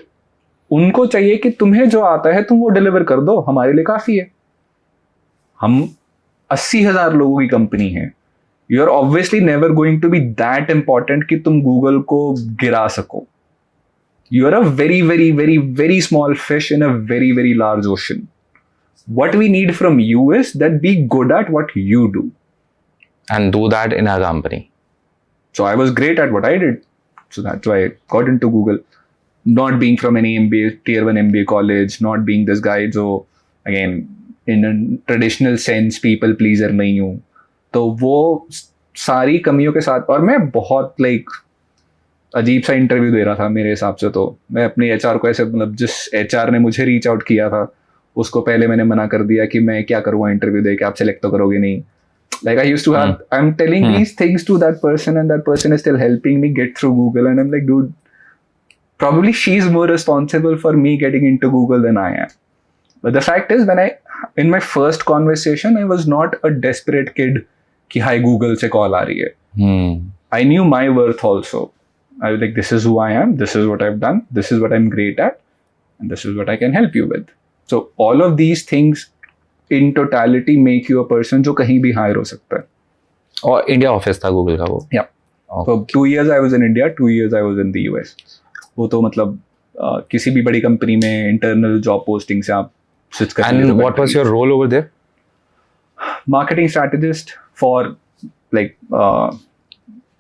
उनको चाहिए कि तुम्हें जो आता है तुम वो डिलीवर कर दो, हमारे लिए काफी है. हम 80,000 लोगों की कंपनी है. You are obviously never going to be that important कि तुम गूगल को गिरा सको. You are a very, very, very, very small fish in a very, very large ocean. What we need from you is that be good at what you do. And do that in our company. So I was great at what I did. So that's why I got into Google. Not being from any MBA, tier 1 MBA college, not being this guy जो, again, in a traditional sense, people pleaser नहीं हूँ. तो वो सारी कमियों के साथ, और मैं बहुत लाइक अजीब सा इंटरव्यू दे रहा था मेरे हिसाब से. तो मैं अपने एचआर को ऐसे, मतलब जिस एचआर ने मुझे रीच आउट किया था उसको पहले मैंने मना कर दिया कि मैं क्या करूँगा इंटरव्यू दे के, आप सेलेक्ट तो करोगे नहीं. Like I used to have, I am telling these things to that person and that person is still helping me get through Google and I am like, dude, probably she is more responsible for me getting into Google than I am. But the fact is, in my first conversation, I was not a desperate kid कि हाई गूगल से कॉल आ रही है. I knew my worth also. I like, this is who I am, this is what I have done, this is what I am great at and this is what I can help you with. So all of these things in totality make you a person जो कहीं भी हायर हो सकता है. और इंडिया ऑफिस था गूगल का वो? या. So 2 years I was in India, 2 years I was in the US. वो तो मतलब किसी भी बड़ी कंपनी में इंटरनल जॉब पोस्टिंग से आप स्विच कर. And what was your role over there? Marketing strategist for like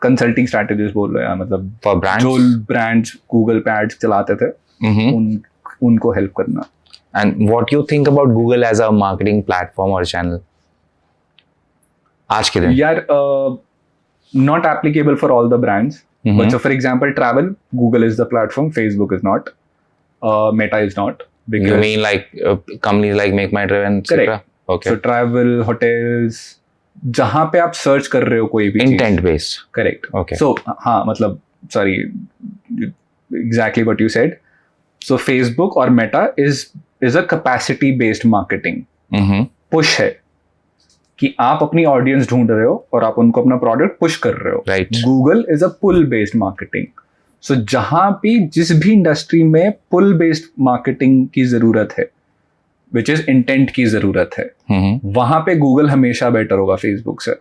consulting strategist बोल रहे हैं, मतलब For brands? जो ब्रांड्स गूगल पे एड्स चलाते थे उनको हेल्प करना. And what you think about Google as a marketing platform or channel? आज के दिन? यार, not applicable for all the brands. But so for example, travel, Google is the platform, Facebook is not, Meta is not. Because You mean like companies like Make My Trip and etc.? Correct. Okay. So travel, hotels, जहाँ पे आप सर्च कर रहे हो कोई भी Intent based. Correct. Okay. So हाँ, मतलब sorry, exactly what you said. So Facebook और Meta is a capacity based marketing. Push है कि आप अपनी ऑडियंस ढूंढ रहे हो और आप उनको अपना प्रोडक्ट पुश कर रहे हो. Right. Google is a pull based marketing. So जहां भी जिस भी इंडस्ट्री में पुल बेस्ड मार्केटिंग की जरूरत है, विच इज इंटेंट की जरूरत है, वहां पे गूगल हमेशा बेटर होगा फेसबुक से.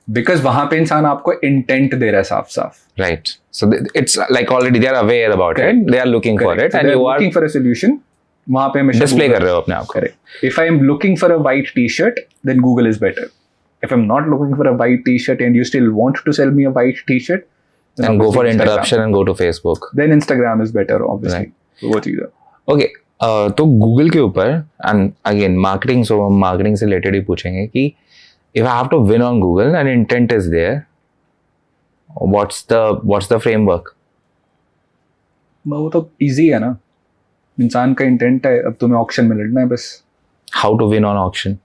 बिकॉज वहां पे इंसान आपको इंटेंट दे रहा है साफ साफ. Right. So it's like already they are aware about Correct. it. They are looking for it, So and they're you are looking for a solution. वहां पे हमेशा display Google- कर रहे हो अपने आप को. Correct. If I am looking for a white T-shirt, then Google is better. If I'm not looking for a white T-shirt and you still want to sell me a white T-shirt, then And go for obviously interruption and go to Facebook. Then Instagram is better, obviously. Right. So वो चीज़ है. Okay. तो गूगल के ऊपर एंड अगेन मार्केटिंग, सो हम मार्केटिंग से रिलेटेड ही पूछेंगे कि if I have to win on Google and intent is there, what's the framework? वो तो इजी है ना. इंसान का इंटेंट है, अब तुम्हें ऑक्शन में लड़ना है बस. How to win on auction?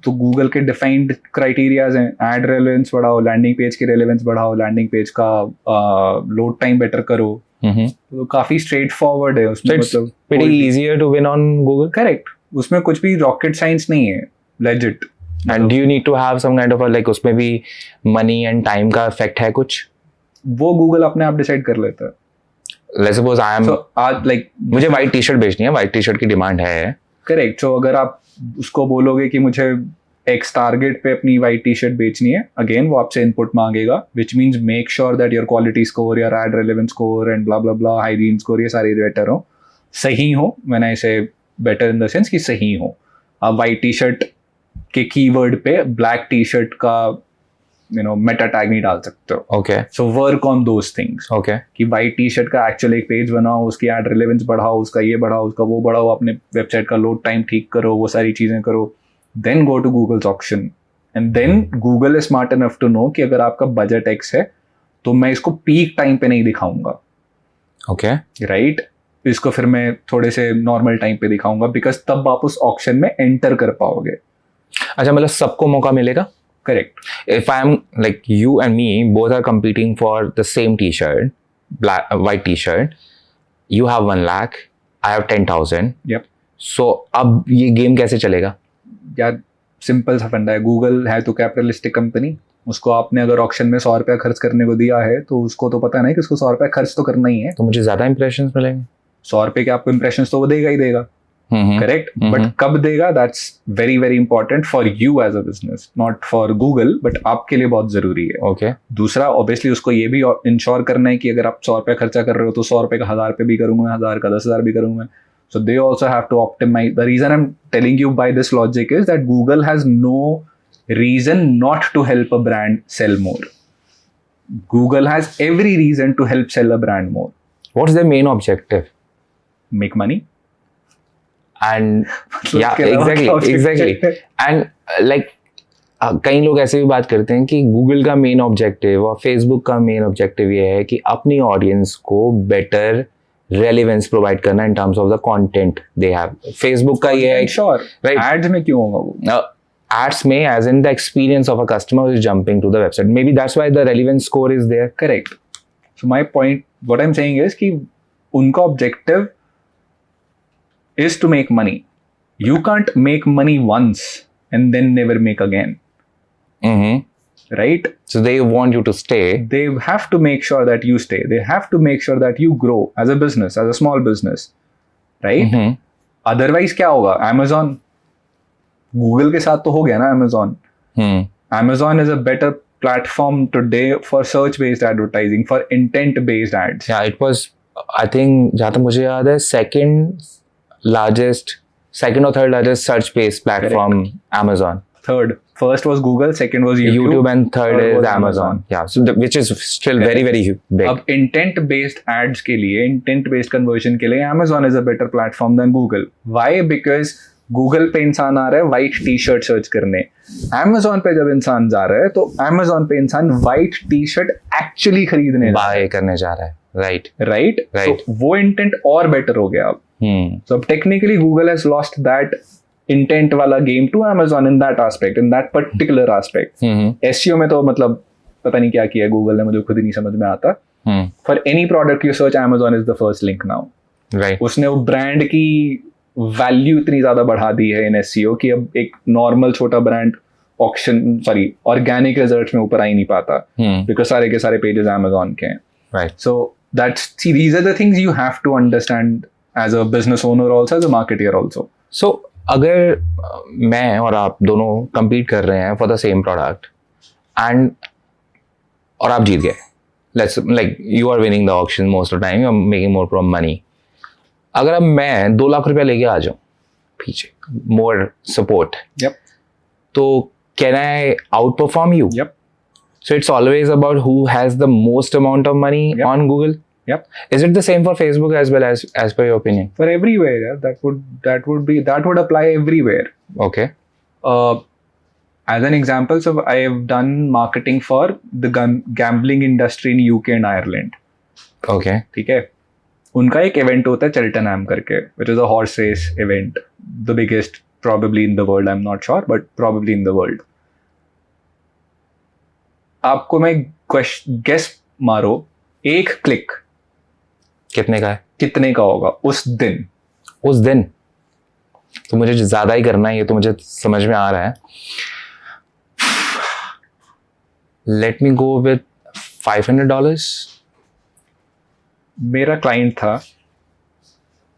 तो गूगल के डिफाइंड क्राइटेरियाज हैं. एड रेलेवेंस बढ़ाओ, लैंडिंग पेज की रेलेवेंस बढ़ाओ, लैंडिंग पेज का लोड टाइम बेटर करो. तो काफी स्ट्रेट फॉरवर्ड है उसमें. मतलब pretty easier to win on Google. Correct. उसमें कुछ भी रॉकेट साइंस नहीं है. Legit. And do you need to have some kind of a, like उसमें भी money and time का effect है कुछ? वो गूगल अपने आप डिसाइड कर लेता है. Let's suppose I am, So आज लाइक मुझे white t-shirt बेचनी है, white t-shirt की डिमांड है. करेक्ट. सो अगर आप उसको बोलोगे कि मुझे एक्स टारगेट पे अपनी वाइट टी शर्ट बेचनी है, अगेन वो आपसे इनपुट मांगेगा, which means make sure that your quality score, your add relevance score and blah blah blah, hygiene score, ये सारे बेटर हो, सही हो. मैंने इसे बेटर इन द सेंस कि सही हो. आप वाइट टी शर्ट के कीवर्ड पे ब्लैक टी शर्ट का मेटा टैग नहीं डाल सकते हो. Okay. So work on those things. Okay. कि वाइट टी शर्ट का एक्चुअल एक पेज बनाओ, उसकी एड रिलेवेंस बढ़ाओ, उसका ये बढ़ाओ, उसका वो बढ़ाओ, अपने वेबसाइट का लोड टाइम ठीक करो, वो सारी चीज़ें करो. Then go to Google's auction and then Google is smart enough to know कि अगर आपका बजट एक्स है तो मैं इसको पीक टाइम पे नहीं दिखाऊंगा. Okay. राइट. इसको फिर मैं थोड़े से नॉर्मल टाइम पे दिखाऊंगा, बिकॉज तब आप उस ऑक्शन में एंटर कर पाओगे. अच्छा, मतलब सबको मौका मिलेगा? Correct. If I'm like you and me, both are competing for the same t-shirt, white t-shirt, you have 1 lakh, I have 10,000. Yep. So अब ये गेम कैसे चलेगा? यार सिंपल सा फंडा है. गूगल है तो कैपिटलिस्टिक कंपनी. उसको आपने अगर ऑक्शन में 100 रुपया खर्च करने को दिया है तो उसको तो पता नहीं कि उसको 100 रुपया खर्च तो करना ही है. तो मुझे ज्यादा इंप्रेशंस मिलेंगे. 100 रुपये के आपको इंप्रेशन तो वो देगा ही देगा. करेक्ट. बट कब देगा, that's very very important for you as a business, not for Google, but आपके लिए बहुत जरूरी है. ओके. दूसरा ऑब्वियसली उसको ये भी इंश्योर करना है कि अगर आप 100 रुपया खर्चा कर रहे हो तो 100 रुपये का 1000 रुपये भी करूंगा, 1000 का 10,000 भी करूंगा. So they also have to optimize. The reason I'm telling you by this logic is that Google has no reason not to help a brand sell more. Google has every reason to help sell a brand more. What's their main objective? Make money. And yeah, उसके अलावा exactly, क्या objective exactly. है? And like कई लोग ऐसे भी बात करते हैं कि गूगल का मेन ऑब्जेक्टिव और फेसबुक का मेन ऑब्जेक्टिव ये है कि अपनी ऑडियंस को बेटर रेलेवेंस प्रोवाइड करना इन terms of the content they have. Facebook का ये है, Sure. Right. Ads में क्यों होगा वो? ads में as in the experience of a customer who is jumping to the website. Maybe that's why the relevance score is there. Correct. So my point, what I'm saying is कि उनका objective is to make money. You can't make money once and then never make again. Right? So they want you to stay. They have to make sure that you stay. They have to make sure that you grow as a business, as a small business. Right? Otherwise क्या होगा? Amazon, Google के साथ तो हो गया ना Amazon. Amazon is a better platform today for search-based advertising, for intent-based ads. Yeah, it was, I think, जहाँ तक मुझे याद है, second or third largest search-based platform, Amazon. Third. First was Google, second was YouTube. And third is was Amazon. Yeah, so which is still very, very big. अब इंटेंट बेस्ड एड्स के लिए, इंटेंट बेस्ड कन्वर्जन के लिए Amazon is a better platform than Google. Why? Because Google पे इंसान आ रहा है वाइट टी शर्ट सर्च करने. Amazon पे जब इंसान जा रहा है तो Amazon पे इंसान वाइट टी शर्ट एक्चुअली खरीदने बाय करने जा रहा है. Right. राइट. Right. तो वो इंटेंट और बेटर हो गया अब. So technically Google has lost that intent वाला game to Amazon in that aspect, in that particular aspect. SEO में तो मतलब पता नहीं क्या किया Google ने, मुझे खुद ही नहीं समझ में आता. For any product you search, Amazon is the first link now. Right. उसने वो ब्रांड की वैल्यू इतनी ज्यादा बढ़ा दी है इन SEO कि अब एक नॉर्मल छोटा ब्रांड ऑर्गेनिक रिजल्ट्स में ऊपर आ ही नहीं पाता, बिकॉज सारे के सारे पेजेस Amazon के हैं. Right. So these are the things you have to understand as a business owner also, as a marketer also. So अगर मैं और आप दोनों compete कर रहे हैं for the same product and और आप जीत गए, let's like you are winning the auction most of time, you are making more from money. अगर अब मैं 2 लाख रुपया लेके आ जाऊं पीछे, मोर सपोर्ट, Yep. तो can I out perform you? Yep. So it's always about who has the most amount of money Yep. on Google. Yep. Is it the same for Facebook as well, as per your opinion? For everywhere, yeah, that would apply everywhere. Okay. As an example, so I have done marketing for the gambling industry in UK and Ireland. Okay. ठीक है, उनका एक इवेंट होता है चेल्टनहैम करके, which is a horse race event, the biggest probably in the world. I'm not sure, but probably in the world. आपको मैं गेस मारो, एक क्लिक कितने का है कितने का होगा उस दिन? उस दिन? तो मुझे ज्यादा ही करना है, ये तो मुझे समझ में आ रहा है. Let me go with $500. मेरा क्लाइंट था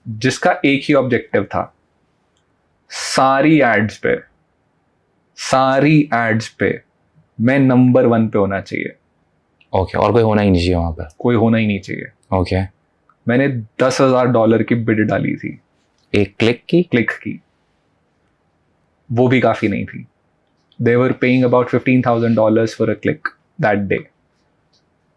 जिसका एक ही ऑब्जेक्टिव था, सारी एड्स पे मैं नंबर 1 पे होना चाहिए. ओके, और कोई होना ही नहीं चाहिए वहां पर? कोई होना ही नहीं चाहिए. ओके. मैंने $10,000 की बिड डाली थी, एक क्लिक की? क्लिक की. वो भी काफी नहीं थी. They were paying about $15,000 for a click that day.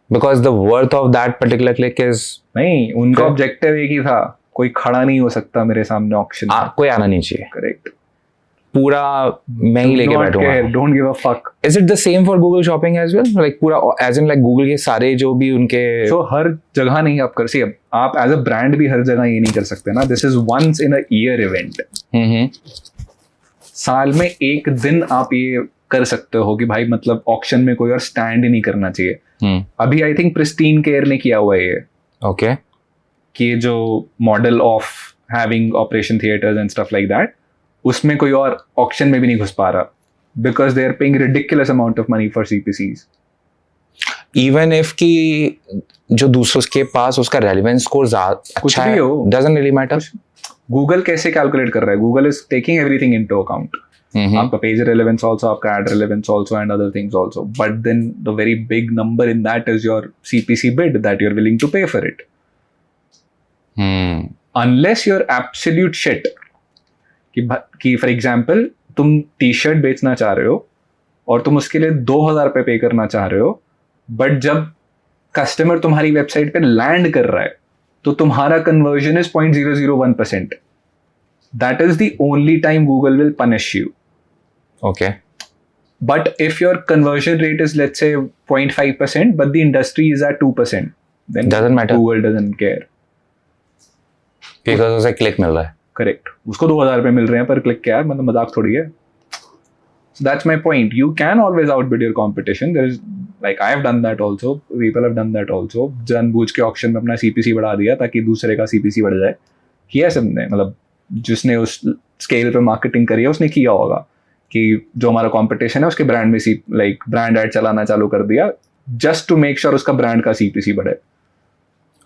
Because the worth of that particular click is नहीं, उनका Okay. ऑब्जेक्टिव एक ही था, कोई खड़ा नहीं हो सकता मेरे सामने ऑक्शन. कोई आना नहीं चाहिए. करेक्ट. पूरा मैं ही लेके बैठूंगा. Don't give a fuck. Is it the same for Google Shopping as well? Like पूरा as in like Google के सारे जो भी उनके सो हर जगह नहीं आप कर सी, अब आप एज अ ब्रांड भी हर जगह ये नहीं कर सकते ना. This is once in a year event. साल में एक दिन आप ये कर सकते हो कि भाई मतलब ऑक्शन में कोई और स्टैंड ही नहीं करना चाहिए. अभी आई थिंक प्रिस्टीन केयर ने किया हुआ है ये, ओके, कि जो model of having operation theatres and stuff like that, उसमें कोई और ऑक्शन में भी नहीं घुस पा रहा because they are paying ridiculous amount of money for CPCs. Even if की जो दूसरों के पास उसका रेलेवेंस स्कोर कुछ अच्छा भी है, हो, डजंट रियली मैटर. गूगल कैसे कैलकुलेट कर रहा है? Google is taking everything into account. आपका पेज रेलेवेंस ऑल्सो, आपका ad relevance also and other things also, but then the very big number in that is your CPC bid that you are willing to pay for it. Unless you're absolute shit, कि फॉर एग्जाम्पल तुम टी-शर्ट बेचना चाह रहे हो और तुम उसके लिए $2,000 पे करना चाह रहे हो, बट जब कस्टमर तुम्हारी वेबसाइट पे लैंड कर रहा है तो तुम्हारा conversion is 0.001%. That is the only time Google will punish you. Okay, But if your conversion rate is, let's say, 0.5%, but the industry is at 2%, then Doesn't matter. Google doesn't care. Because उसे क्लिक मिल रहा है. Correct. उसको $2,000 मिल रहे हैं पर क्लिक क्या है, मतलब मजाक थोड़ी है. So that's my point. You can always outbid your competition. There is, like, I have done that also. People have done that also. जानबूझ के ऑक्शन में अपना CPC बढ़ा दिया ताकि दूसरे का CPC बढ़ जाए. किया सबने, मतलब जिसने उस स्केल पे मार्केटिंग करी है उसने किया होगा कि जो हमारा कंपटीशन है उसके ब्रांड में लाइक ब्रांड एड चलाना चालू कर दिया जस्ट टू मेक श्योर उसका ब्रांड का CPC बढ़े.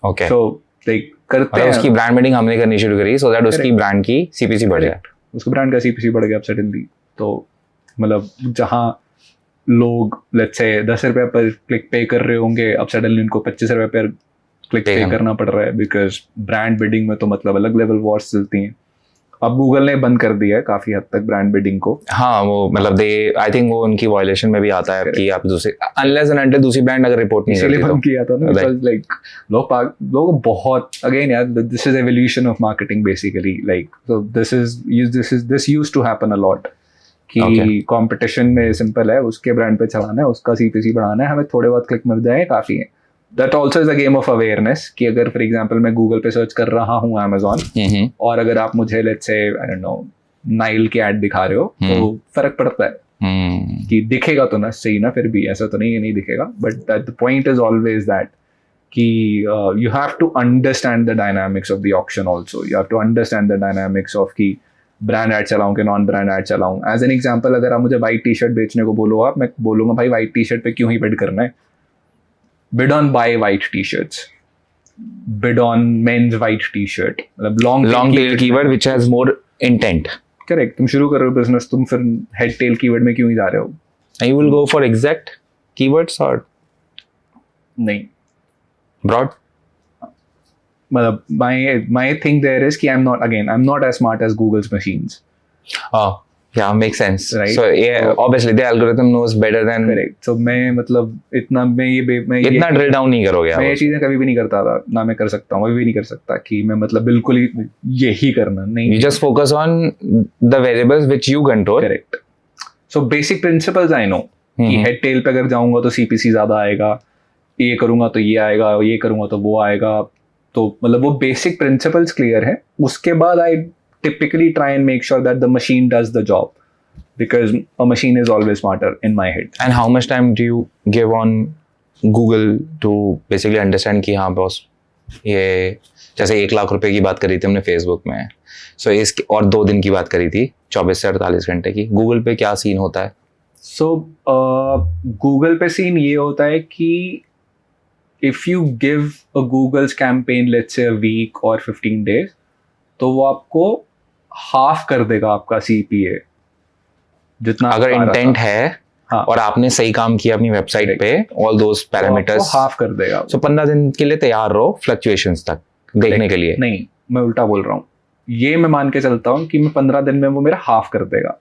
ओके, सो लाइक करते हैं, उसकी ब्रांड बिल्डिंग हमने करनी शुरू करी सो दैट उसकी ब्रांड की CPC बढ़ जाए. उसके ब्रांड का CPC बढ़ गया सडनली. तो मतलब जहाँ लोग लेट्स से $10 पर क्लिक पे कर रहे होंगे, अब सडनली उनको $25 पर क्लिक पे करना पड़ रहा है बिकॉज ब्रांड बिडिंग में तो मतलब अलग लेवल वॉर्स चलती हैं. अब गूगल ने बंद कर दिया है काफी हद तक ब्रांड बिडिंग को. हाँ, वो मतलब आई थिंक वो उनकी वायलेशन में भी आता है कि आप दूसरे अनलेस एंड अनटिल दूसरी ब्रांड अगर रिपोर्ट नहीं करती बंद किया था ना. लाइक लोग बहुत अगेन यार, this is evolution of marketing basically. Like so this used to happen a lot कि कंपटीशन में सिंपल है, उसके ब्रांड पे चलाना है, उसका CPC बढ़ाना है, हमें थोड़े बहुत क्लिक मिल जाए काफी है. That also is a game of awareness कि अगर फॉर एग्जाम्पल मैं गूगल पे सर्च कर रहा हूँ Amazon और अगर आप मुझे let's say I don't no Nile के ऐड दिखा रहे हो तो फर्क पड़ता है कि दिखेगा तो ना सही ना, फिर भी ऐसा तो नहीं है नहीं दिखेगा. But the point is always that कि you have to understand the dynamics of the auction also. You have to understand the dynamics of कि ब्रांड ऐड चलाऊं कि नॉन ब्रांड ऐड चलाऊं. एज एन एग्जाम्पल अगर आप मुझे वाइट टी-शर्ट बेचने को बोलो आप, मैं बोलूंगा भाई वाइट टी-शर्ट पे क्यों ही बिड करना है. Bid on buy white t-shirts. Bid on men's white t-shirt. मतलब long tail keyword which has more intent. Correct. तुम शुरू कर रहे हो बिजनेस, तुम फिर head tail keyword में क्यों ही जा रहे हो? And you will go for exact. keywords or नहीं, broad? मतलब my thing there is कि I'm not as smart as Google's machines. Oh, yeah, makes sense. Right. So yeah, obviously the algorithm knows better than. Correct. So मैं मतलब इतना इतना drill down नहीं करोगे आप. मैं ये चीजें कभी भी नहीं करता था, ना मैं कर सकता हूँ, अभी भी नहीं कर सकता कि मैं मतलब बिल्कुल ही यही करना नहीं. You just focus on the variables which you control. Correct. So basic principles I know कि head tail पे अगर जाऊंगा तो CPC ज्यादा आएगा, ये करूंगा तो ये आएगा, ये करूंगा तो वो आएगा, तो मतलब वो basic principles clear है. उसके बाद I typically try and make sure that the machine does the job because a machine is always smarter in my head. And how much time do you give on Google to basically understand कि हाँ बॉस ये जैसे 1 लाख रुपए की बात करी थी हमने फेसबुक में, सो इसकी और 2 दिन की बात करी थी 24 से 48 घंटे की, गूगल पे क्या सीन होता है? So Google पे सीन ये होता है कि if you give a Google's campaign let's say a week or 15 days तो वो आपको हाफ कर देगा आपका CPA जितना अगर इंटेंट है हाँ. और आपने सही काम किया अपनी वेबसाइट पे, ऑल दोस पैरामीटर्स हाफ कर देगा. सो 15 दिन के लिए तैयार रहो फ्लक्चुएशंस तक देखने के लिए. नहीं, मैं उल्टा बोल रहा हूँ, ये मैं मान के चलता हूँ कि मैं 15 दिन में वो मेरा हाफ कर देगा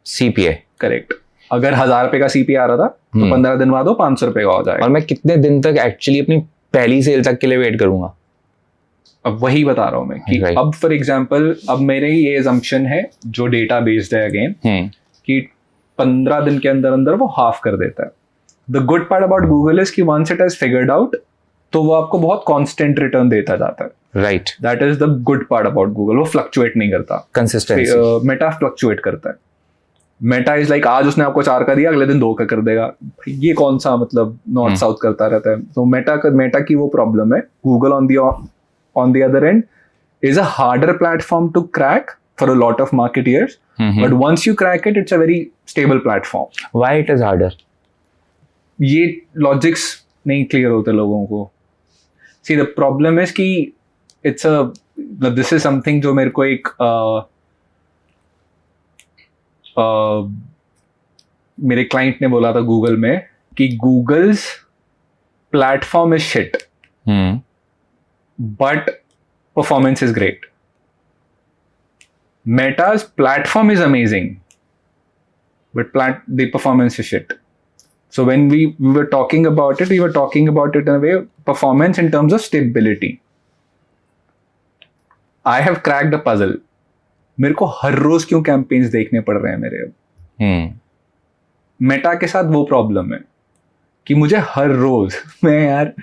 CPA. करेक्ट. अगर 1000 रुपए का CPA आ रहा था तो 15 दिन बाद वो 500 रुपए का हो जाएगा. और मैं कितने दिन तक एक्चुअली अपनी पहली सेल तक के लिए वेट करूंगा? अब वही बता रहा हूँ मैं कि Right. अब फॉर एग्जांपल अब मेरे ये assumption है जो डेटा बेस्ड है अगेन कि 15 दिन के अंदर अंदर वो हाफ कर देता है. The good part about Google is कि once it has figured out तो वो आपको बहुत कांस्टेंट रिटर्न देता जाता है. Right. That is the good part about Google. वो फ्लक्चुएट नहीं करता. कंसिस्टेंसी. मेटा फ्लक्चुएट करता है. मेटा इज लाइक आज उसने आपको 4 का दिया, अगले दिन 2 का कर देगा. ये कौन सा मतलब नॉर्थ साउथ करता रहता है. तो मेटा की वो प्रॉब्लम है. Google on the other end is a harder platform to crack for a lot of marketeers, but once you crack it, it's a very stable platform. Why it is harder? ये logics नहीं clear होते लोगों को. See the problem is कि this is something जो मेरे को एक मेरे क्लाइंट ने बोला था गूगल में कि Google's platform is shit but performance is great. Meta's platform is amazing, but the performance is shit. So when we were talking about it, we were talking about it in a way, performance in terms of stability. I have cracked the puzzle. मेरे को हर रोज क्यों कैंपेन्स देखने पड़ रहे हैं मेरे अब. मेटा के साथ वो प्रॉब्लम है कि मुझे हर रोज मैं यार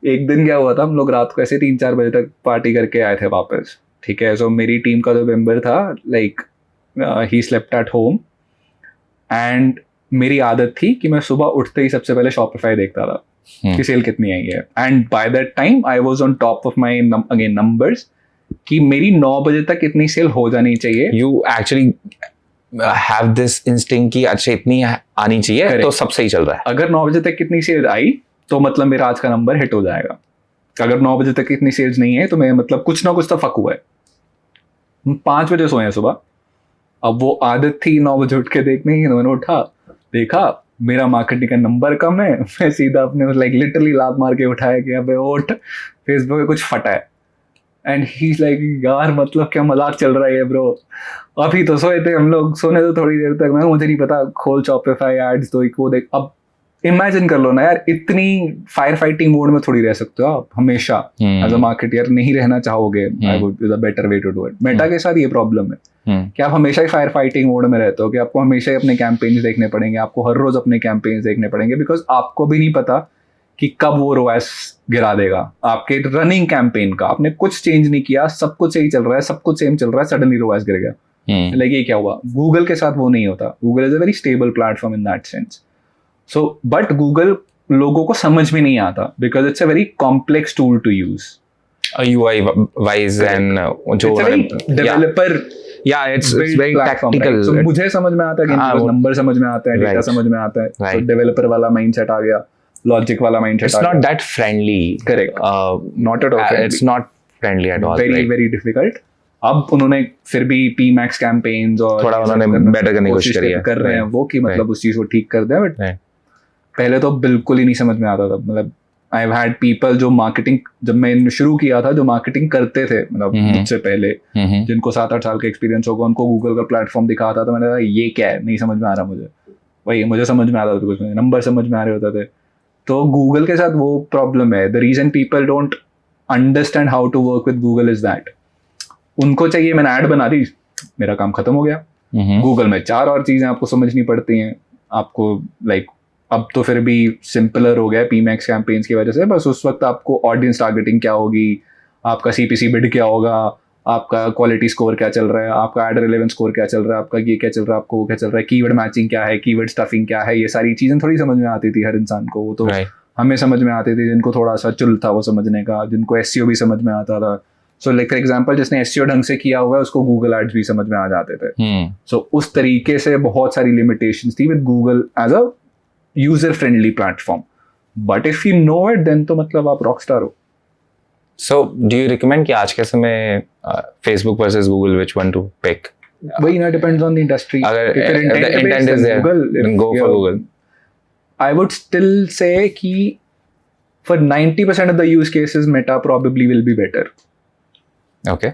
एक दिन क्या हुआ था, हम लोग रात को ऐसे 3-4 बजे तक पार्टी करके आए थे वापस. ठीक है. सो मेरी टीम का जो मेंबर था like he slept at home and मेरी आदत थी कि मैं सुबह उठते ही सबसे पहले शॉपिफाई देखता था कि सेल कितनी आई है. And by that time I was on top of my again numbers कि मेरी 9 बजे तक इतनी सेल हो जानी चाहिए. You actually have this instinct कि अच्छा इतनी आनी चाहिए. Correct. तो सब सही चल रहा है. अगर 9 बजे तक कितनी सेल आई तो मतलब मेरा आज का नंबर हिट हो जाएगा. अगर 9 बजे तक इतनी सेल्स नहीं है तो मैं मतलब कुछ ना कुछ तो फक हुआ है. 5 बजे सोए सुबह. अब वो आदत थी 9 बजे उठ के देखने की. मैंने उठा, देखा मेरा मार्केटिंग का नंबर कम है. मैं सीधा अपने लाइक लिटरली लात मार के उठाया कि अबे उठ फेसबुक पे कुछ फटा है. एंड ही इज लाइक यार मतलब क्या मजाक चल रहा है ब्रो. अभी तो सोए थे हम लोग, सोने तो थोड़ी देर तक. मैं मुझे नहीं पता, खोल शॉपिफाई एड्स तो वो देख. अब इमेजिन कर लो ना यार, इतनी फायर फाइटिंग मोड में थोड़ी रह सकते हो आप हमेशा. एज अ मार्केटर नहीं रहना चाहोगे. I would is a better way to do it. Meta के साथ ये प्रॉब्लम है कि आप हमेशा ही फायर फाइटिंग मोड में रहते हो कि आपको हमेशा ही अपने कैंपेन्स देखने पड़ेंगे. आपको हर रोज अपने कैंपेन्स देखने पड़ेंगे बिकॉज आपको भी नहीं पता कि कब वो रोएस गिरा देगा आपके रनिंग कैंपेन का. आपने कुछ चेंज नहीं किया, सब कुछ सही चल रहा है, सब कुछ सेम चल रहा है, सडनली रोएस गिर गया. लाइक ये क्या हुआ. गूगल के साथ वो नहीं होता. Google is a very stable platform in that sense. So, but Google लोगों को समझ में नहीं आता because it's a very complex tool to use. UI wise and जो it's a very developer. Yeah, it's very tactical. Right? So मुझे समझ में आता है कि नंबर समझ में आता है, डेटा समझ में आता है. So developer वाला mindset आ गया, logic वाला mindset. It's not that friendly. Correct. Not at all friendly. It's not friendly at all. Very very difficult. अब उन्होंने फिर भी PMax campaigns और थोड़ा उन्होंने बेटर करने की कोशिश करी है. कर रहे हैं वो कि मतलब उस चीज को ठीक कर दें. बट पहले तो बिल्कुल ही नहीं समझ में आता था. मतलब आई हैव हैड पीपल जो मार्केटिंग, जब मैं शुरू किया था, जो मार्केटिंग करते थे मतलब मुझसे पहले, जिनको 7-8 साल का एक्सपीरियंस होगा, उनको गूगल का प्लेटफॉर्म दिखाता था. मैंने कहा ये क्या है, नहीं समझ में आ रहा मुझे. वही मुझे समझ में आता था, कुछ नंबर समझ में आ रहे होते थे. तो गूगल के साथ वो प्रॉब्लम है. The reason people don't understand how to work with Google is that उनको चाहिए मैंने ऐड बना दी, मेरा काम खत्म हो गया. गूगल में 4 और चीजें आपको समझनी पड़ती हैं. आपको लाइक अब तो फिर भी सिंपलर हो गया पीमैक्स कैंपेन्स की वजह से. बस उस वक्त आपको ऑडियंस टारगेटिंग क्या होगी, आपका सीपीसी बिड क्या होगा, आपका क्वालिटी स्कोर क्या चल रहा है, आपका एड रिलेवेंस स्कोर क्या चल रहा है, आपका ये क्या चल रहा है, आपको वो क्या चल रहा है, कीवर्ड मैचिंग क्या है, कीवर्ड स्टफिंग क्या है, ये सारी चीजें थोड़ी समझ में आती थी हर इंसान को. वो तो हमें समझ में आती थी जिनको थोड़ा सा चुल था वो समझने का, जिनको एसईओ भी समझ में आता था. सो लाइक फॉर एग्जांपल जिसने एसईओ ढंग से किया हुआ है उसको गूगल एड्स भी समझ में आ जाते थे. सो उस तरीके से बहुत सारी लिमिटेशंस थी with Google as a user friendly platform. But if you know it then तो मतलब आप रॉकस्टार हो. So, do you recommend कि आज के समय Facebook versus Google, which one to pick? वही ना, depends on the industry. अगर If your the intent is there, Google, then go for Google. I would still say कि for 90% of the use cases, Meta probably will be better. Okay.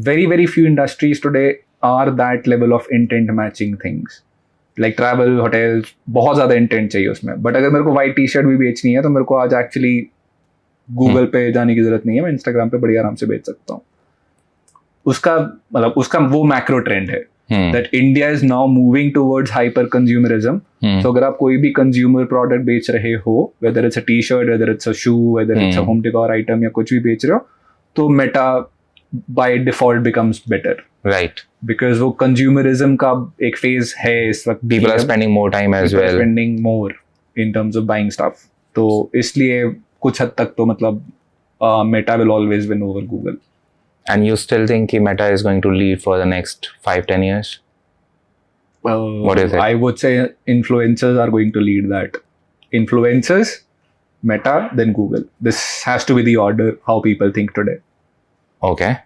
Very, very few industries today are that level of intent matching things. Like travel, hotels, बहुत ज़्यादा intent चाहिए उसमें. But अगर मेरे को white t-shirt भी बेचनी है तो मेरे को आज actually गूगल पे जाने की जरूरत नहीं है. मैं इंस्टाग्राम पे बड़ी आराम से बेच सकता हूँ. उसका मतलब उसका वो मैक्रो ट्रेंड है that India is now moving towards hyper consumerism. So अगर आप कोई भी कंज्यूमर प्रोडक्ट बेच रहे हो, whether it's a T shirt, whether it's a shoe, whether it's a home decor item या कुछ भी बेच रहे हो, तो Meta by default becomes better. Right. Because वो कंज्यूमरिज्म का एक फेज है इस वक्त. People are spending more time as well, spending more in terms of buying stuff. तो इसलिए कुछ हद तक तो मतलब Meta will always win over Google. And you still think कि Meta is going to lead for the next 5-10 years? What do you think? I would say influencers are going to lead that. Influencers, Meta, then Google. This has to be the order how people think today. Okay.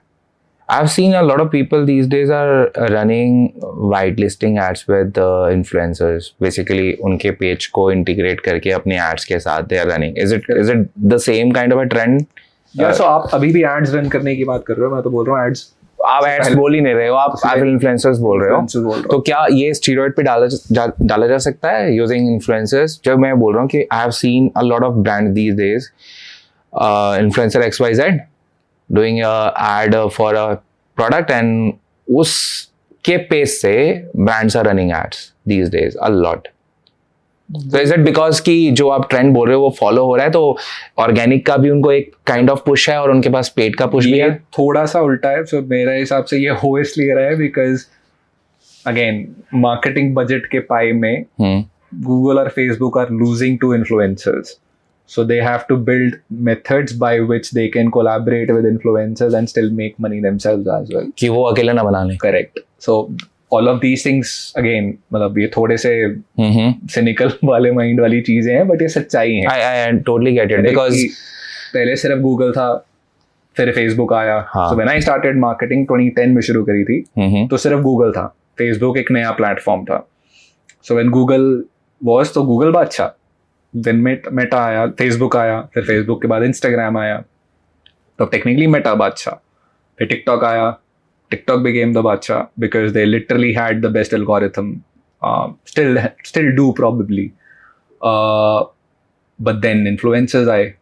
I've seen a lot of people these days are running whitelisting ads with influencers. Basically, उनके पेज को इंटीग्रेट करके अपने ads के साथ they are running. Is it the same kind of a trend? So आप अभी भी ads रन करने की बात कर रहे हो. मैं तो बोल रहा हूँ ads. आप ads बोल ही नहीं रहे हो, आप influencers बोल रहे हो. तो क्या ये steroid पे डाला जा सकता है using influencers? जब मैं बोल रहा हूँ कि I have seen a lot of brands these days, influencer XYZ doing a ad for a product and उसके पेज से brands are running ads these days a lot. So is it because कि जो आप ट्रेंड बोल रहे हो वो फॉलो हो रहा है, तो ऑर्गेनिक का भी उनको एक काइंड ऑफ पुश है और उनके पास पेड का पुश भी है? थोड़ा सा उल्टा है. सो मेरे हिसाब से ये हो इसलिए रहा है बिकॉज अगेन मार्केटिंग बजट के पाई में गूगल और Facebook are losing to influencers. So they have to build methods by which they can collaborate with influencers and still make money themselves as well. कि वो अकेले ना बना लें. Correct. So all of these things again मतलब ये थोड़े से cynical वाले mind वाली चीजें हैं, but ये सच्चाई हैं. I totally get it because पहले सिर्फ गूगल था, फिर फेसबुक आया. So when I started marketing 2010 में शुरू करी थी, तो सिर्फ गूगल था. फेसबुक एक नया प्लेटफॉर्म था. So when Google was, तो गूगल बादशाह. देन मेटा आया, फेसबुक आया, फिर फेसबुक के बाद इंस्टाग्राम आया, तो टेक्निकली मेटा बादशाह. फिर टिकटॉक आया, टिकटॉक बिकेम द बादशाह because they literally had the best algorithm, still do probably. But then influencers आए.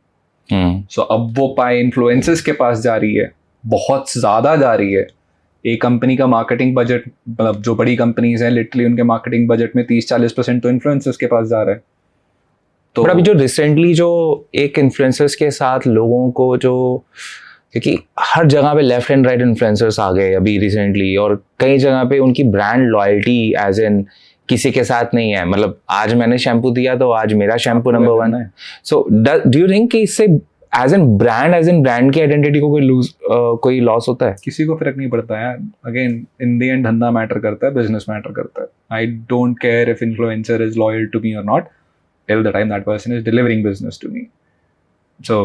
सो अब वो पाए इन्फ्लुएंसर्स के पास जा रही है, बहुत ज़्यादा जा रही है. एक कंपनी का मार्केटिंग बजट, मतलब जो बड़ी कंपनीज हैं लिटरली उनके मार्केटिंग बजट में 30-40% तो इन्फ्लुएंसर्स के पास जा रहा है. तो अभी जो रिसेंटली जो एक इन्फ्लुएंसर्स के साथ लोगों को जो, क्योंकि हर जगह पे लेफ्ट एंड राइट इन्फ्लुएंसर्स आ गए अभी रिसेंटली, और कई जगह पे उनकी ब्रांड लॉयल्टी एज एन किसी के साथ नहीं है. मतलब आज मैंने शैम्पू दिया तो आज मेरा शैम्पू नंबर 1 है. सो डू यू थिंक कि इससे एज एन ब्रांड की आइडेंटिटी को कोई लॉस होता है? किसी को फर्क नहीं पड़ता है. अगेन इन द एंड धंधा मैटर करता है, बिजनेस मैटर करता है. I don't care if influencer is loyal to me और not till the time that person is delivering business to me. So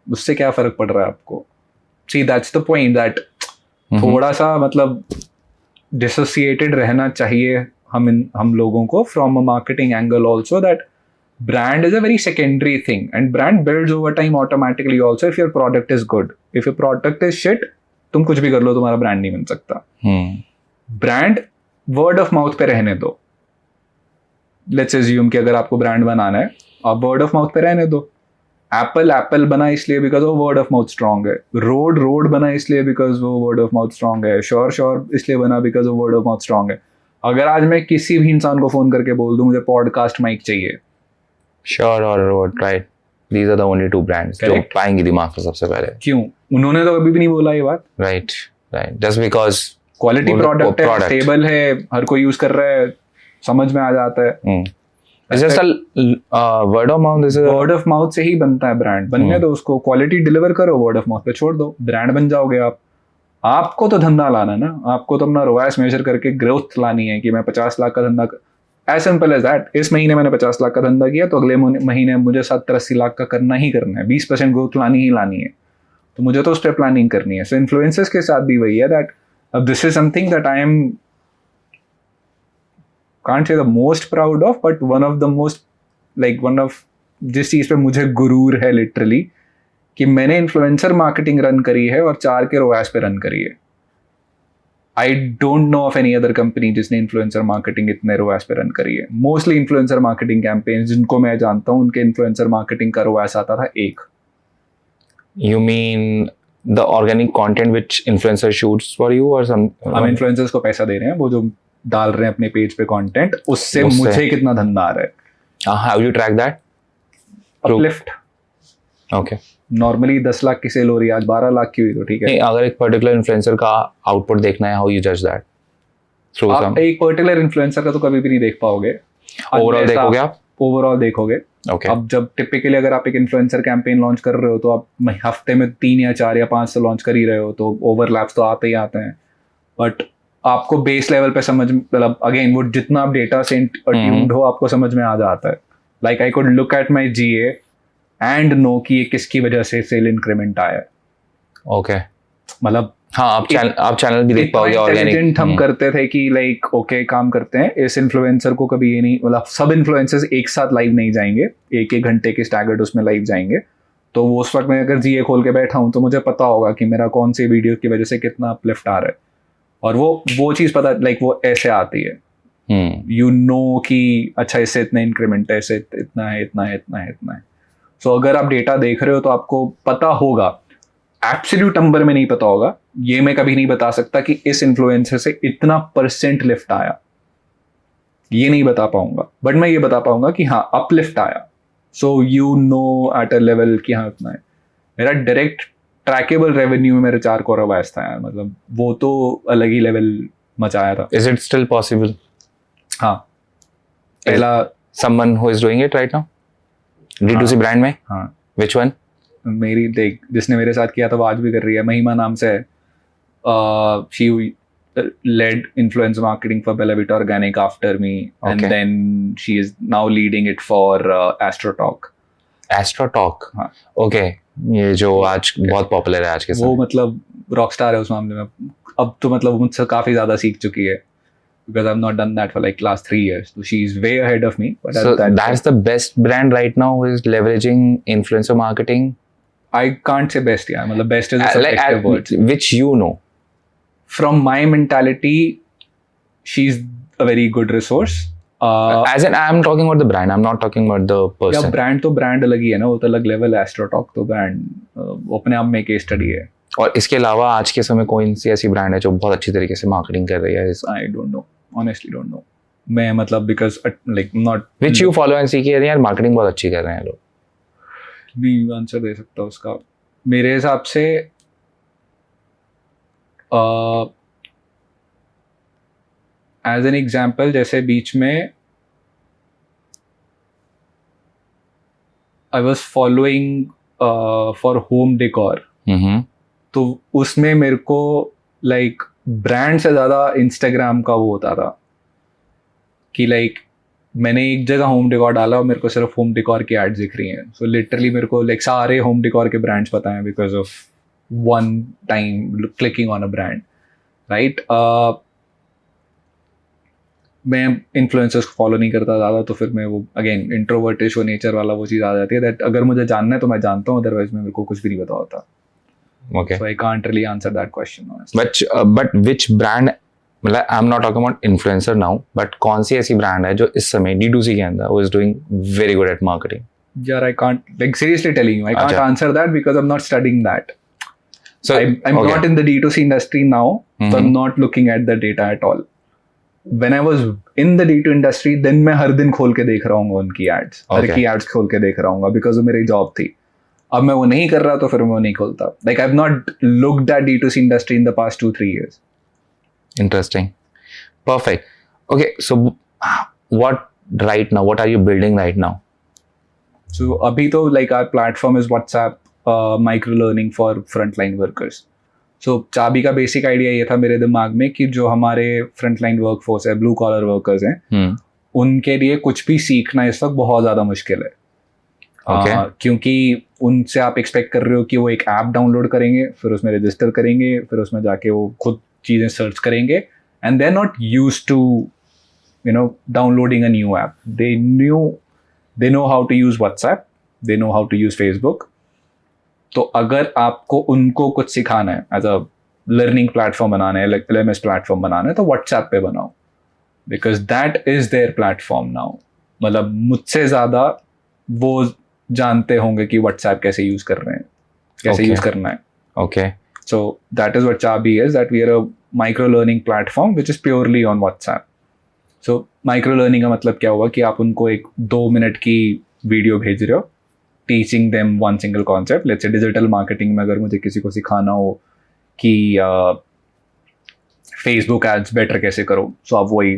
उससे क्या फर्क पड़ रहा है आपको? See, that's the point that थोड़ा सा मतलब dissociated रहना चाहिए हम लोगों को from a marketing angle also, that brand is a very secondary thing, and brand builds over time automatically also if your product is good. If your product is shit, तुम कुछ भी कर लो, तुम्हारा ब्रांड नहीं बन सकता. ब्रांड वर्ड ऑफ माउथ पे रहने दो. लेट्स अज्यूम कि अगर आपको ब्रांड बनाना है, आप वर्ड ऑफ माउथ पे रहने दो. एप्पल बना इसलिए बिकॉज वो वर्ड ऑफ माउथ स्ट्रांग है. रोड बना इसलिए बिकॉज वो वर्ड ऑफ माउथ स्ट्रांग है. श्योर इसलिए बना बिकॉज वो वर्ड ऑफ माउथ स्ट्रांग है. अगर आज मैं किसी भी इंसान को फोन करके बोल दूं मुझे पॉडकास्ट माइक चाहिए, श्योर और Rode, right, these are the only two brands जो पाएंगे दिमाग में सबसे पहले. क्यों? उन्होंने तो कभी भी नहीं बोला ये बात. Right, just because quality product है, स्टेबल है, हर कोई यूज कर रहा है, समझ में आ जाता है. It's just a word of mouth. Word of mouth से ही बनता है ब्रांड. बनने दो उसको, क्वालिटी डिलीवर करो, वर्ड ऑफ माउथ पे छोड़ दो, ब्रांड बन जाओगे आप. आपको तो धंधा लाना है ना, आपको तो अपना रोएस मेजर करके ग्रोथ लानी है कि मैं 50 लाख का धंधा, एज सिंपल एज दैट. इस महीने मैंने 50 लाख का धंधा किया तो अगले महीने मुझे 70-80 लाख का करना ही करना है. 20% ग्रोथ लानी ही लानी है, तो मुझे तो उस पर प्लानिंग करनी है. सो इन्फ्लुएंसर्स के साथ भी वही है दैट अब this is something that I M can't say the most proud of, but one of the most, like one of, जिस चीज़ पे मुझे गुरूर है लिटरली, कि मैंने इन्फ्लुएंसर मार्केटिंग रन करी है और 4 के रोएस पे रन करी है. I don't no of any other company जिसने इन्फ्लुएंसर मार्केटिंग इतने रोएस पे रन करी है. मोस्टली इन्फ्लुएंसर मार्केटिंग कैंपेन जिनको मैं जानता हूँ उनके इन्फ्लुएंसर मार्केटिंग का रोएस आता था 1. You mean the organic content which influencer shoots for you or some? हम इन्फ्लुएंसर्स को पैसा दे रहे हैं, वो जो डाल रहे हैं अपने पेज पे कंटेंट, उससे मुझे कितना धंधा आ रहा है. How you track that? Uplift. Okay. Normally 10 lakh की सेल हो रही है, आज 12 लाख की हुई तो ठीक है. नहीं, अगर एक पर्टिकुलर इन्फ्लुएंसर का आउटपुट देखना है, हाउ यू जज दैट? थ्रू आप सम एक पर्टिकुलर इन्फ्लुएंसर का तो कभी भी नहीं देख पाओगे. ओवरऑल देखोगे आप? ओवरऑल देखोगे. Okay. अब जब टिपिकली अगर आप एक इन्फ्लुएंसर कैंपेन लॉन्च कर रहे हो तो आप हफ्ते में 3 या 4 या 5 से लॉन्च कर ही रहे हो, तो ओवरलैप्स तो आते ही आते हैं. बट आपको बेस लेवल पे समझ, मतलब अगेन वो जितना आप डेटा से ट्यून्ड हो आपको समझ में आ जाता है. Like I could look at my GA and know कि ये किसकी वजह से सेल इंक्रीमेंट आया है. ओके, मतलब हाँ, आप चैनल भी देख पाओगे ऑर्गेनिक. हम करते थे कि लाइक ओके काम करते हैं, इस इन्फ्लुएंसर को कभी ये नहीं, मतलब सब इन्फ्लुएंसर्स एक साथ लाइव नहीं जाएंगे, 1-1 घंटे के स्टैगर्ड उसमें लाइव जाएंगे. तो वो उस वक्त मैं अगर जीए खोल के बैठा हूँ तो मुझे पता होगा कि मेरा कौन सी वीडियो की वजह से कितना अपलिफ्ट आ रहा है. और वो चीज़ पता, लाइक वो ऐसे आती है. यू नो कि अच्छा इससे इतना इंक्रीमेंट है, इससे इतना है, इतना है, इतना है, इतना है. सो अगर आप डेटा देख रहे हो तो आपको पता होगा. एब्सोल्यूट नंबर में नहीं पता होगा, ये मैं कभी नहीं बता सकता कि इस इन्फ्लुएंसर से इतना % लिफ्ट आया, ये नहीं बता पाऊंगा. बट मैं ये बता पाऊंगा कि हाँ अपलिफ्ट आया. So you know at a level कि हाँ इतना है. मेरा डायरेक्ट ट्रैकेबल रेवेन्यू में मेरे 4 करोड़ वायस था यार, मतलब वो तो अलग ही लेवल मचाया था. Is it still possible? हाँ, पहला someone who is doing it right now D2C brand में. हाँ, व्हिच वन? मेरी देख, जिसने मेरे साथ किया था वो आज भी कर रही है, महिमा नाम से है. She led influencer marketing for Bella Vita Organic after me, and Okay. then she is now leading it for AstroTalk. AstroTalk. हाँ. ओके, ये जो आज बहुत पॉपुलर है आज के वो समय. मतलब रॉक स्टार है उस मामले में. अब तो मतलब मुझसे काफी ज्यादा सीख चुकी है, because I've not done that for like last 3 years. So she is way ahead of me. But So that's the best brand right now who is leveraging influencer marketing. I can't say best. Yeah, मतलब best is a subjective word. Which you know. From my mentality, she's a very good resource. As in, I'm talking about the brand. I'm not talking about the person. या ब्रांड तो ब्रांड अलग ही है ना, वो तो अलग लेवल है. एस्ट्रोटॉक तो ब्रांड अपने आप में केस स्टडी है. और इसके अलावा आज के समय कौन सी ऐसी ब्रांड है जो बहुत अच्छी तरीके से मार्केटिंग कर रही है? I don't know, honestly don't know. मैं मतलब because like not which you follow and see कि यार मार्केटिंग बहुत अच्छी कर रहे हैं लोग. नहीं आंसर दे सकता उसका. मेरे हिसाब से एज एन एग्जाम्पल, जैसे बीच में I was following for home decor, तो उसमें मेरे को लाइक ब्रांड से ज़्यादा इंस्टाग्राम का वो होता था कि लाइक मैंने एक जगह होम डेकोर डाला और मेरे को सिर्फ होम डेकोर की एड्स दिख रही हैं. सो लिटरली मेरे को लाइक सारे होम डेकोर के ब्रांड्स पता हैं because of one time clicking on a brand, right. मैं इन्फ्लुएंसर्स को फॉलो नहीं करता ज़्यादा, तो फिर मैं वो अगेन इंट्रोवर्टिश और नेचर वाला वो चीज़ आ जाती है दैट अगर मुझे जानना है तो मैं जानता हूँ, अदरवाइज मैं मेरे को कुछ भी नहीं पता होता. Okay. So I can't really answer that question honestly. But which brand, मतलब I'm not talking about influencer now, but कौन सी ऐसी brand है जो इस समय D2C के अंदर who is doing very good at marketing? Yeah, I can't, like seriously telling you, I can't Acha. answer that because I'm not studying that. So I'm okay. not in the D2C industry now, so I'm not looking at the data at all. When I was in the D2 industry, then मैं हर दिन खोल के देख रहा हूँ उनकी ads, हर Okay. की ads खोल के देख रहा हूँ because वो मेरी job थी. अब मैं वो नहीं कर रहा तो फिर मैं वो नहीं खोलता. Like I've not looked at D2C industry in the past 2-3 years. Interesting. Perfect. Okay, so what right now? What are you building right now? So अभी तो like our platform is WhatsApp micro learning for frontline workers. So चाबी का बेसिक आइडिया ये था मेरे दिमाग में कि जो हमारे फ्रंटलाइन वर्कफोर्स है, ब्लू कॉलर वर्कर्स हैं, उनके लिए कुछ भी सीखना इस वक्त बहुत ज़्यादा मुश्किल है. Okay. क्योंकि उनसे आप एक्सपेक्ट कर रहे हो कि वो एक ऐप डाउनलोड करेंगे, फिर उसमें रजिस्टर करेंगे, फिर उसमें जाके वो खुद चीज़ें सर्च करेंगे, and they are not used to downloading a new app. They know how to use WhatsApp, they know how to use Facebook. तो अगर आपको उनको कुछ सिखाना है, एज अ लर्निंग प्लेटफॉर्म बनाना है, LMS प्लेटफॉर्म बनाना है, तो व्हाट्सएप पे बनाओ, because that is their platform now. मतलब मुझसे ज़्यादा वो जानते होंगे कि व्हाट्सएप कैसे यूज़ कर रहे हैं, कैसे Okay. यूज़ करना है. Okay. So that is what Chabi is, that we are a micro learning platform which is purely on WhatsApp. So micro learning का मतलब क्या हुआ कि आप उनको एक 2 मिनट की वीडियो भेज रहे हो, teaching them one single concept. Let's say digital marketing में अगर मुझे किसी को सिखाना हो कि फेसबुक एड्स बेटर कैसे करो, सो आप वही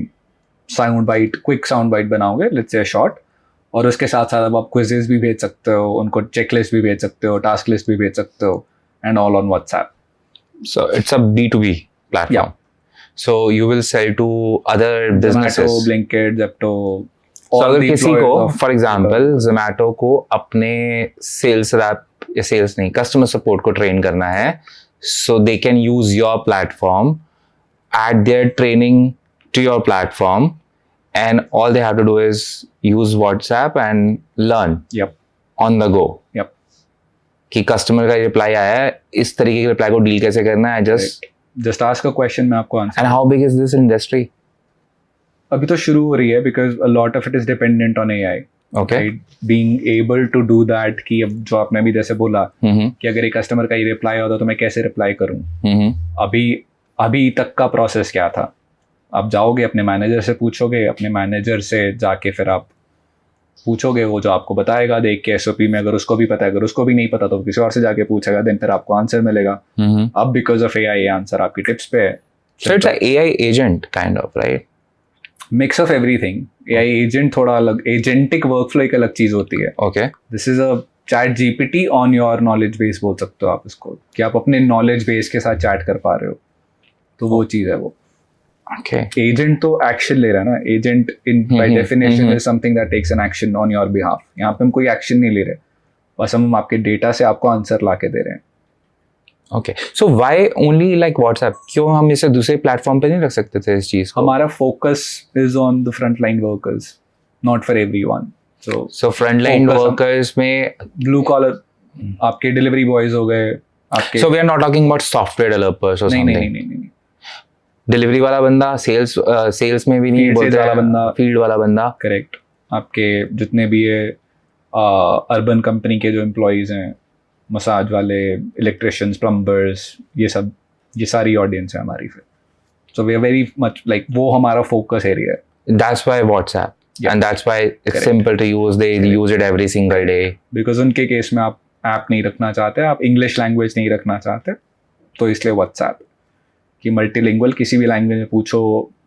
sound bite, quick sound bite बनाओगे, लेट्स से शॉर्ट, और उसके साथ साथ अब आप क्विजेस भी भेज सकते हो, उनको चेकलिस्ट भी भेज सकते हो, टास्क लिस्ट भी भेज सकते हो, and all on WhatsApp. So it's a B2B platform. Yeah. So you will sell to other businesses. Zomato, Blinkit, Zepto. So all अगर the किसी employers को of- फॉर एग्जाम्पल जोमेटो को अपने सेल्स रैप या सेल्स नहीं कस्टमर सपोर्ट को ट्रेन करना है, so they can use your platform, add their training to your platform, and all they have to do is use WhatsApp and learn Yep. on the go. Yep. कि कस्टमर का रिप्लाई आया है, इस तरीके के रिप्लाई को डील कैसे करना है, Just ask a question, मैं आपको answer. and how big is this industry? अभी तो शुरू हो रही है because a lot of it is dependent on AI. Okay. Right? Being able to do that, कि अब जो आपने अभी जैसे बोला कि अगर एक कस्टमर का ये रिप्लाई होता तो मैं कैसे रिप्लाई करूं. अभी तक का प्रोसेस क्या था? आप जाओगे अपने मैनेजर से पूछोगे, अपने मैनेजर से जाके फिर आप पूछोगे, वो जो आपको बताएगा देख के SOP में, अगर उसको भी पता है, अगर उसको भी नहीं पता तो किसी और से जाके पूछेगा, देन फिर आपको आंसर मिलेगा. अब बिकॉज ऑफ AI ये आंसर आपकी टिप्स पे है. So it's an AI agent kind of, right? Mix of everything. AI agent थोड़ा अलग, एजेंटिक वर्कफ्लो एक अलग चीज होती है. Okay. This is a chat GPT on your knowledge base बोल सकते हो आप इसको, कि आप अपने नॉलेज बेस के साथ चैट कर पा रहे हो, तो वो चीज है वो. Okay. एजेंट तो एक्शन ले रहा है ना. Agent in by definition is something that takes an action on your behalf. यहाँ पे हम कोई एक्शन नहीं ले रहे, बस हम आपके डेटा से आपको आंसर ला के दे रहे हैं. Okay. So why only like WhatsApp? क्यों हम इसे दूसरे प्लेटफॉर्म पे नहीं रख सकते थे इस चीज को? हमारा focus is on the front line workers, not for everyone. So frontline Focus on- workers में ब्लू कॉलर आपके डिलीवरी बॉयज हो गए आपके. so we are not talking about software developers or नहीं something. नहीं. डिलीवरी वाला बंदा, सेल्स में भी नहीं Field बोलते sales वाला बंदा. फील्ड वाला बंदा. करेक्ट. आपके जितने भी ये अर्बन कंपनी के जो एम्प्लॉयज हैं, मसाज वाले, इलेक्ट्रिशियंस, प्लम्बर्स, ये सारी ऑडियंस है हमारी. फिर so we are very much like, वो हमारा फोकस एरिया है. That's why WhatsApp. Yeah. And that's why it's Correct. simple to use. They use it every single day. Because उनके केस में आप ऐप नहीं रखना चाहते, आप इंग्लिश लैंग्वेज नहीं रखना चाहते, तो इसलिए व्हाट्सएप कि मल्टीलिंगुअल किसी भी लैंग्वेज में पूछो,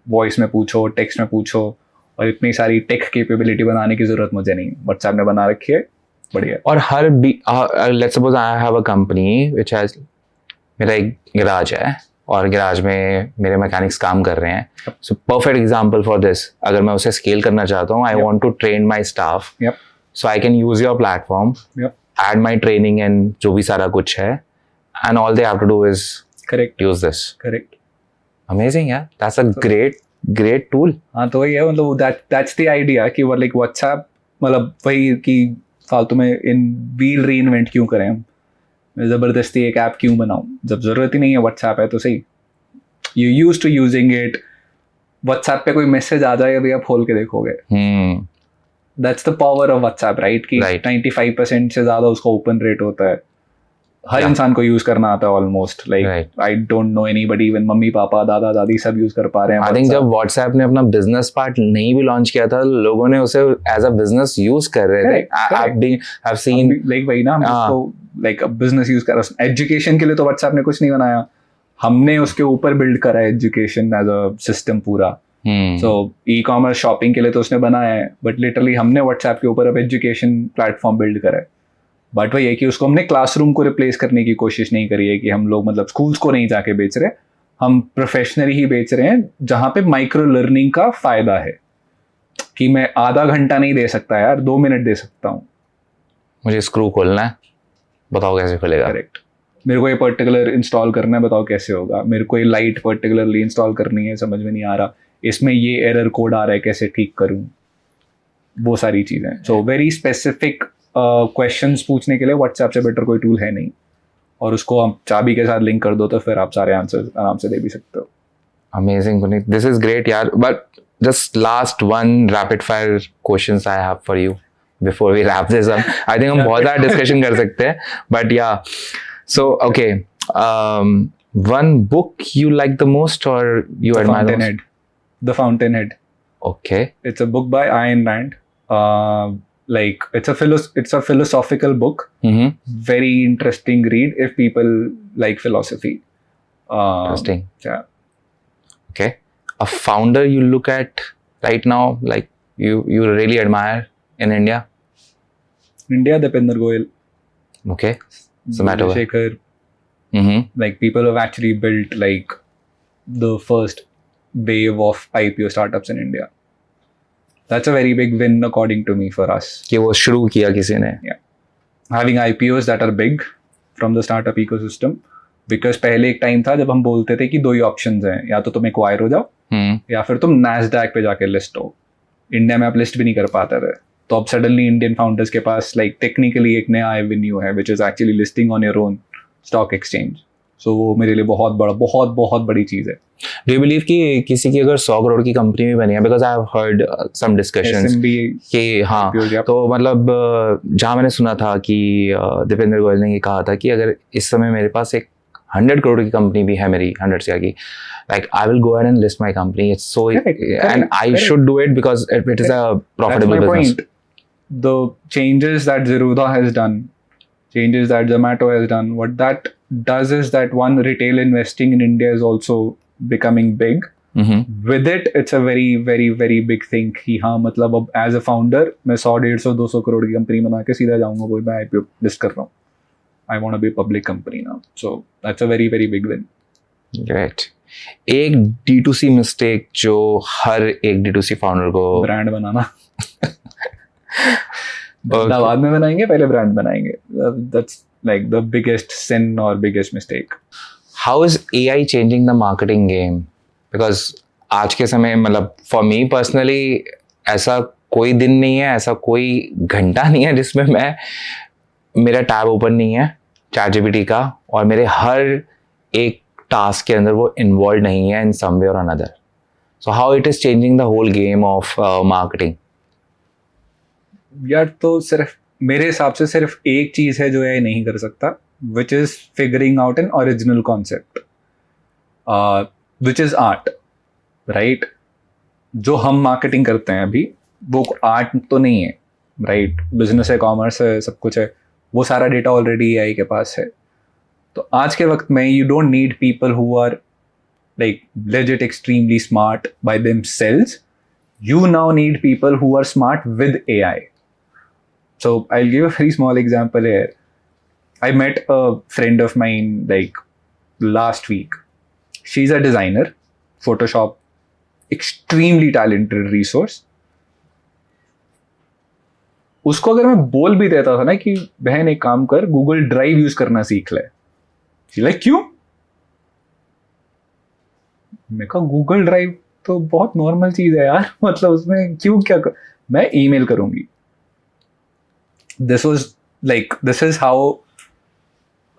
वॉइस में पूछो, टेक्स्ट में पूछो, और इतनी सारी टेक कैपेबिलिटी बनाने की जरूरत मुझे नहीं, व्हाट्सएप ने बना रखी है. बढ़िया. और हर let's suppose I have a company which has, मेरा एक गैराज है और गैराज में मेरे मैकेनिक्स काम कर रहे हैं. So perfect example for this, अगर मैं उसे स्केल करना चाहता हूँ, I want to train my staff, Yep. So I can use your platform, Yep. Add my training and जो भी सारा कुछ है, and all they have to do is correct. use this. Correct. Amazing, yeah. That's a great great tool. हाँ तो वही है, मतलब दैट्स द आइडिया कि वो लाइक व्हाट्सएप, मतलब वही कि फालतू में इन व्हील री इन्वेंट क्यों करें हम, मैं ज़बरदस्ती एक ऐप क्यों बनाऊं जब ज़रूरत ही नहीं है. व्हाट्सएप है तो सही, you use to using it. WhatsApp पे कोई मैसेज आ जाए अभी आप खोल के देखोगे. That's the power of WhatsApp, right? कि Right. 95% से ज़्यादा उसका ओपन रेट होता है. हर Yeah. इंसान को यूज करना आता है almost. Like Right. I don't no anybody, even mummy papa दादा दादी सब यूज कर पा रहे हैं. आई थिंक जब व्हाट्सएप ने अपना बिजनेस पार्ट नहीं भी लॉन्च किया था, लोगों ने उसे एज अ बिजनेस यूज कर रहे थे. I've seen लाइक वही ना, हम उसको लाइक बिजनेस यूज कर रहे हैं. एजुकेशन के लिए तो व्हाट्सएप ने कुछ नहीं बनाया, हमने उसके ऊपर बिल्ड करा है एजुकेशन एज अ सिस्टम पूरा. सो ई कॉमर्स शॉपिंग के लिए तो उसने बनाया है, बट लिटरली हमने व्हाट्सएप के ऊपर अब एजुकेशन प्लेटफॉर्म बिल्ड करा है. बट वही है कि उसको हमने क्लासरूम को रिप्लेस करने की कोशिश नहीं करी है कि हम लोग मतलब स्कूल्स को नहीं जाके बेच रहे, हम प्रोफेशनली ही बेच रहे हैं जहाँ पे माइक्रो लर्निंग का फायदा है. कि मैं आधा घंटा नहीं दे सकता यार, 2 मिनट दे सकता हूँ. मुझे स्क्रू खोलना है, बताओ कैसे खुलेगा. करेक्ट. मेरे को ये पर्टिकुलर इंस्टॉल करना है, बताओ कैसे होगा. मेरे को ये लाइट पर्टिकुलरली इंस्टॉल करनी है, समझ में नहीं आ रहा, इसमें ये एरर कोड आ रहा है, कैसे ठीक करूँ. वो सारी चीज़ें. सो वेरी स्पेसिफिक क्वेश्चंस पूछने के लिए व्हाट्सएप से बेटर कोई टूल है नहीं. और उसको हम चाबी के साथ लिंक कर दो तो फिर आप सारे आंसर आराम से दे भी सकते हो. Amazing, Puneet. This is great, यार. But just last one rapid fire questions I have for you before we wrap this up. I think हम बहुत ज़्यादा discussion कर सकते हैं. But yeah, so okay. One book you like the most or you The admire the most? Fountainhead. The Fountainhead. Okay. It's a book by Ayn Rand. Like it's a philosophical book. Mm-hmm. Very interesting read if people like philosophy. Interesting. Yeah. Okay. A founder you look at right now, like you really admire in India? India, Deepinder Goyal. Okay. Zomato. Shekhar. Mm-hmm. Like people have actually built like the first wave of IPO startups in India. That's a very big win according to me for us. कि वो शुरू किया किसी ने. Having IPOs that are big from the startup ecosystem. Because पहले एक टाइम था जब हम बोलते थे कि 2 ही ऑप्शंस हैं, या तो तुम एक्वायर हो जाओ या फिर तुम NASDAQ पे जाके लिस्ट हो. इंडिया में आप लिस्ट भी नहीं कर पाते थे. तो अब सडनली इंडियन फाउंडर्स के पास लाइक टेक्निकली एक नया एवेन्यू है which is actually listing on your own stock exchange. So वो मेरे लिए बहुत बड़ी चीज़ है. डू यू बिलीव कि किसी की अगर 100 करोड़ की कंपनी भी बनी है, because I have heard some discussions कि हाँ, तो मतलब जहाँ मैंने सुना था कि दीपेंद्र गोयल ने ये कहा था कि अगर इस समय मेरे पास एक 100 करोड़ की कंपनी भी है मेरी 100 शेयर की, like I will go ahead and list my company. It's so and I should do it because it is a profitable business. Point. The changes that Zerodha has done, changes that Zomato has done, what that does is that one, retail investing in India is also becoming big. With it, it's a very big thing कि हाँ मतलब अब as a founder मैं 100-150-200 करोड़ की कंपनी बना के सीधा जाऊंगा, कोई मैं IPO लिस्ट कर रहा हूँ. I want to be a public company now. So that's a very big win. Great. एक D2C मिस्टेक जो हर एक D2C फाउंडर को, ब्रांड बनाना. बाद में बनाएंगे, पहले ब्रांड बनाएंगे. That's like the biggest sin or biggest mistake. How is AI changing the marketing game? Because आज के समय मतलब for me personally ऐसा कोई दिन नहीं है, ऐसा कोई घंटा नहीं है जिसमें मेरा टैब ओपन नहीं है ChatGPT का और मेरे हर एक टास्क के अंदर वो इन्वॉल्व नहीं है इन some way or another. So how it is changing the whole game of marketing? यार तो सिर्फ मेरे हिसाब से सिर्फ एक चीज़ है जो ये नहीं कर सकता, which is figuring out an original concept, which is art. Right? जो हम मार्केटिंग करते हैं अभी वो आर्ट तो नहीं है. राइट? बिजनेस है, कॉमर्स है, सब कुछ है, वो सारा डेटा ऑलरेडी AI के पास है. तो आज के वक्त में you don't need people who are like legit extremely smart by themselves. You now need people who are smart with AI. So I'll give a very small example here. I met a friend of mine like last week. She's a designer, Photoshop, extremely talented resource. उसको अगर मैं बोल भी देता था ना कि बहन एक काम कर, गूगल ड्राइव यूज करना सीख ले, शी लाइक क्यों? मैं कहा गूगल ड्राइव तो बहुत नॉर्मल चीज है यार, मतलब उसमें क्यों मैं ईमेल करूंगी. This is how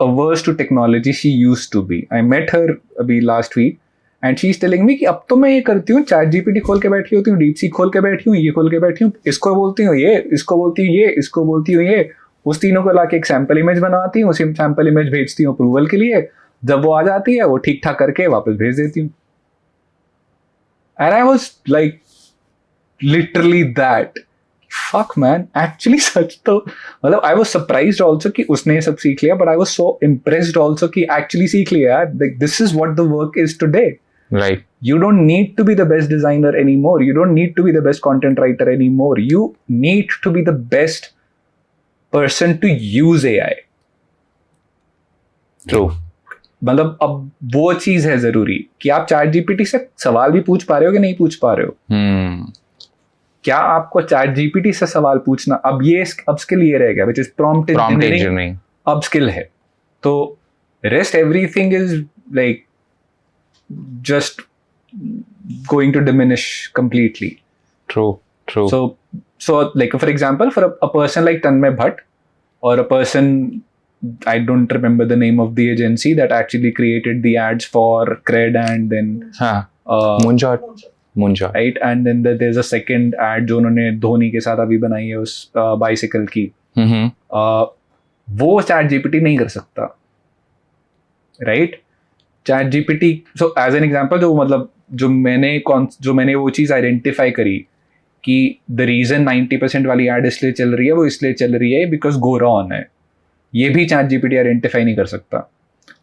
averse to technology she used to be. I met her अभी last week and she's telling me कि अब तो मैं ये करती हूँ, चैट जीपीटी खोल के बैठी होती हूँ, डीपसीक खोल के बैठी हूँ, ये खोल के बैठी हूँ, इसको बोलती हूँ ये, इसको बोलती हूँ ये, इसको बोलती हूँ ये, उस तीनों को लाके एक सैंपल इमेज बनाती हूँ, उसी सैंपल इमेज भेजती हूँ अप्रूवल के लिए, जब वो आ जाती है वो ठीक ठाक करके वापस भेज देती हूँ. And I was like literally that, fuck man, actually सच तो मतलब I was surprised also कि उसने ये सब सीख लिया, but I was so impressed also कि actually सीख लिया यार. Like this is what the work is today. Right. You don't need to be the best designer anymore. You don't need to be the best content writer anymore. You need to be the best person to use AI. True. मतलब अब वो चीज है जरूरी कि आप चैट जीपीटी से सवाल भी पूछ पा रहे हो कि नहीं पूछ पा रहे हो. क्या आपको चैट जीपीटी से सवाल पूछना अब स्किल ये रह गया, विच इज प्रॉम्प्ट इंजीनियरिंग, अब स्किल है. तो rest everything is like just going to diminish completely. True. So like for example, for a person like Tanmay Bhatt, or a person, I don't remember the name of the agency that actually created the ads for Cred and then Moonshot. Right, and then there's a second ad जो उन्होंने धोनी के साथ अभी बनाई है उस बाइसिकल की. वो चैट जीपीटी नहीं कर सकता. Right, chat GPT, so as an example, जो मैंने वो चीज़ आइडेंटिफाई करी कि द रीजन 90% वाली एड इसलिए चल रही है, वो इसलिए चल रही है बिकॉज गोरा ऑन है. ये भी चैट जीपीटी आइडेंटिफाई नहीं कर सकता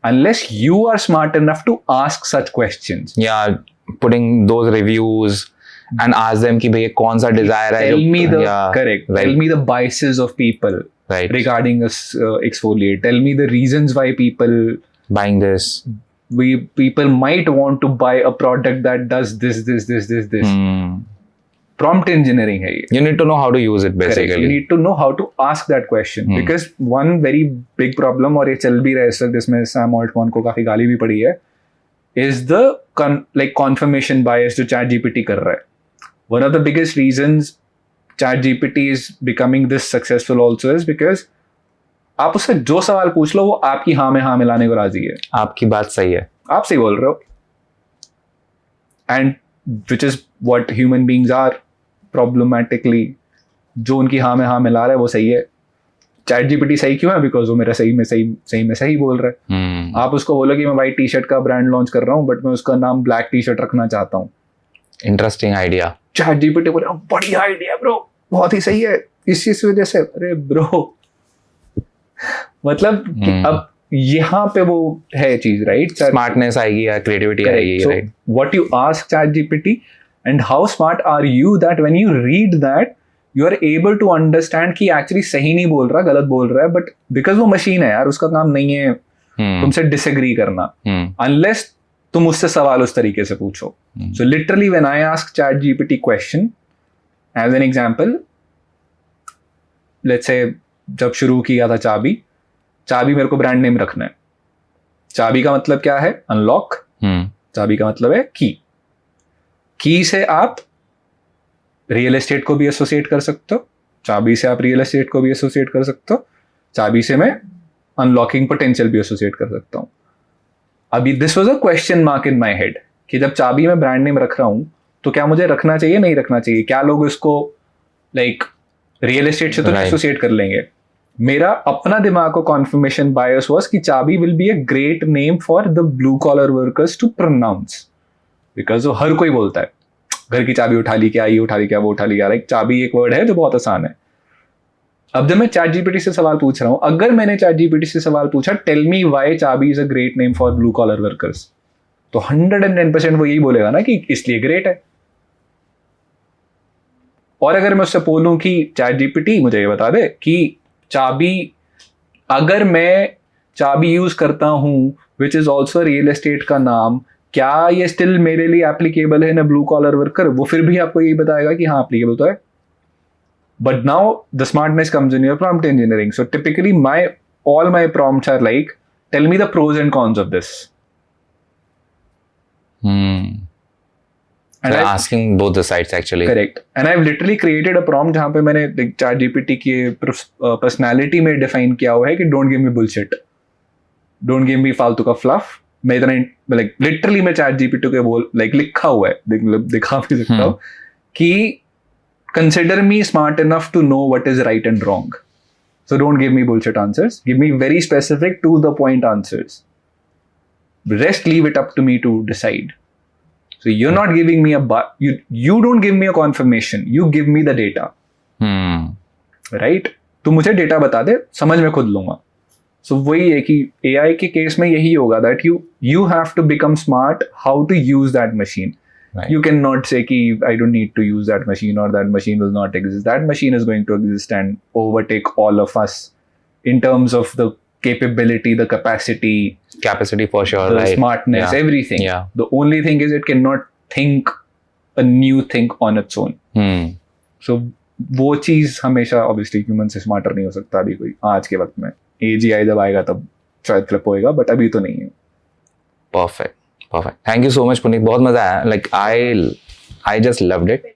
unless you are smart enough to ask such questions. Yeah, putting those reviews and ask them कि भैया कौन सा desire है. Tell me the correct. Right. Tell me the biases of people Right. regarding this exfoliate. Tell me the reasons why people buying this. People might want to buy a product that does this. Prompt engineering है ये. You need to know how to use it basically. Correct. You need to know how to ask that question. Because one very big problem, और ये चल भी रहा है सर, जिसमें सैम ऑल्टमैन को काफी गाली भी पड़ी है, is the confirmation bias जो चैट जीपीटी कर रहा है. One of the biggest reasons chat GPT is becoming this successful also is because आप उससे जो सवाल पूछ लो वो आपकी हाँ में हाँ मिलाने को राजी है. आपकी बात सही है, आप सही बोल रहे हो. And which is what human beings are problematically. जो उनकी हाँ में हाँ मिला रहा है वो सही है. चैट जीपीटी सही क्यों है? बिकॉज वो मेरा सही में सही बोल रहा है. आप उसको बोलो कि मैं वाइट टी शर्ट का ब्रांड लॉन्च कर रहा हूँ बट मैं उसका नाम ब्लैक टी शर्ट रखना चाहता हूँ. Interesting idea. चैट जीपीटी बोले बढ़िया आइडिया ब्रो, बहुत ही सही है इस चीज की वजह से. अरे ब्रो मतलब अब यहाँ पे वो है चीज, राइट? स्मार्टनेस आएगी या क्रिएटिविटी आएगी, right? What you ask chat GPT and how smart are you that when you read that you are able to understand कि actually सही नहीं बोल रहा, गलत बोल रहा है, but because वो मशीन है यार, उसका काम नहीं है तुमसे disagree करना unless तुम उससे सवाल उस तरीके से पूछो. So literally when I ask ChatGPT question, as an example, let's say जब शुरू किया था चाबी मेरे को ब्रांड नेम रखना है. चाबी का मतलब क्या है? अनलॉक. चाबी का मतलब है की से आप रियल एस्टेट को भी एसोसिएट कर सकते हो, चाबी से आप रियल एस्टेट को भी एसोसिएट कर सकते हो, चाबी से मैं अनलॉकिंग पोटेंशियल भी एसोसिएट कर सकता हूँ. अभी this was a question mark in my head कि जब चाबी में ब्रांड नेम रख रहा हूँ तो क्या मुझे रखना चाहिए, नहीं रखना चाहिए? क्या लोग इसको लाइक रियल एस्टेट से तो एसोसिएट कर लेंगे? मेरा अपना दिमाग को कॉन्फर्मेशन बायस वाज कि Chabi will be a great name for the blue collar workers to pronounce, because वो हर कोई बोलता है घर की चाबी उठा ली क्या, ये उठा ली क्या, वो उठा ली क्या. लाइक चाबी एक वर्ड है जो बहुत आसान है. अब जब मैं चैट जीपीटी से सवाल पूछ रहा हूँ, अगर मैंने चैट जीपीटी से सवाल पूछा tell me why Chabi is a great name for blue collar workers, तो 110% वो यही बोलेगा ना कि इसलिए ग्रेट है. और अगर मैं उससे बोलूं कि चैट जीपीटी मुझे ये बता दे कि चाबी, अगर मैं चाबी यूज करता हूं which is also real estate का नाम, क्या ये स्टिल मेरे लिए एप्लीकेबल है ना ब्लू कॉलर वर्कर? वो फिर भी आपको यही बताएगा कि हाँ एप्लीकेबल तो है. But now the smartness comes in your prompt engineering. So typically all my prompts are like tell me the pros and cons of this. And So I asking both the sides actually. correct. And I've literally created a prompt जहाँ पे मैंने ChatGPT की पर्सनालिटी में डिफाइन किया हुआ है कि don't give me bullshit, don't give me फालतू का फ्लफ. मैं इतना लाइक लिटरली मैं ChatGPT के बोल लाइक लिखा हुआ है, दिखा भी सकता हूँ कि consider me smart enough to know what is right and wrong. So don't give me bullshit answers. Give me very specific to the point answers. The rest leave it up to me to decide. So you're not giving me you don't give me a confirmation. You give me the data. Right? तू मुझे डेटा बता दे, समझ में खुद लूंगा. So वही है कि AI के केस में यही होगा that you have to become smart how to use that machine. Right. You cannot say कि I don't need to use that machine or that machine will not exist. That machine is going to exist and overtake all of us in terms of the capability, the Capacity for sure, the right? smartness, Yeah. everything. Yeah. The only thing is it cannot think a new thing on its own. So वो चीज हमेशा obviously human से smarter नहीं हो सकता अभी कोई आज के वक्त में. AGI जब आएगा तब शायद flip होएगा, but अभी तो नहीं है. Perfect. Thank you so much, Puneet. बहुत मजा आया. Like I just loved it.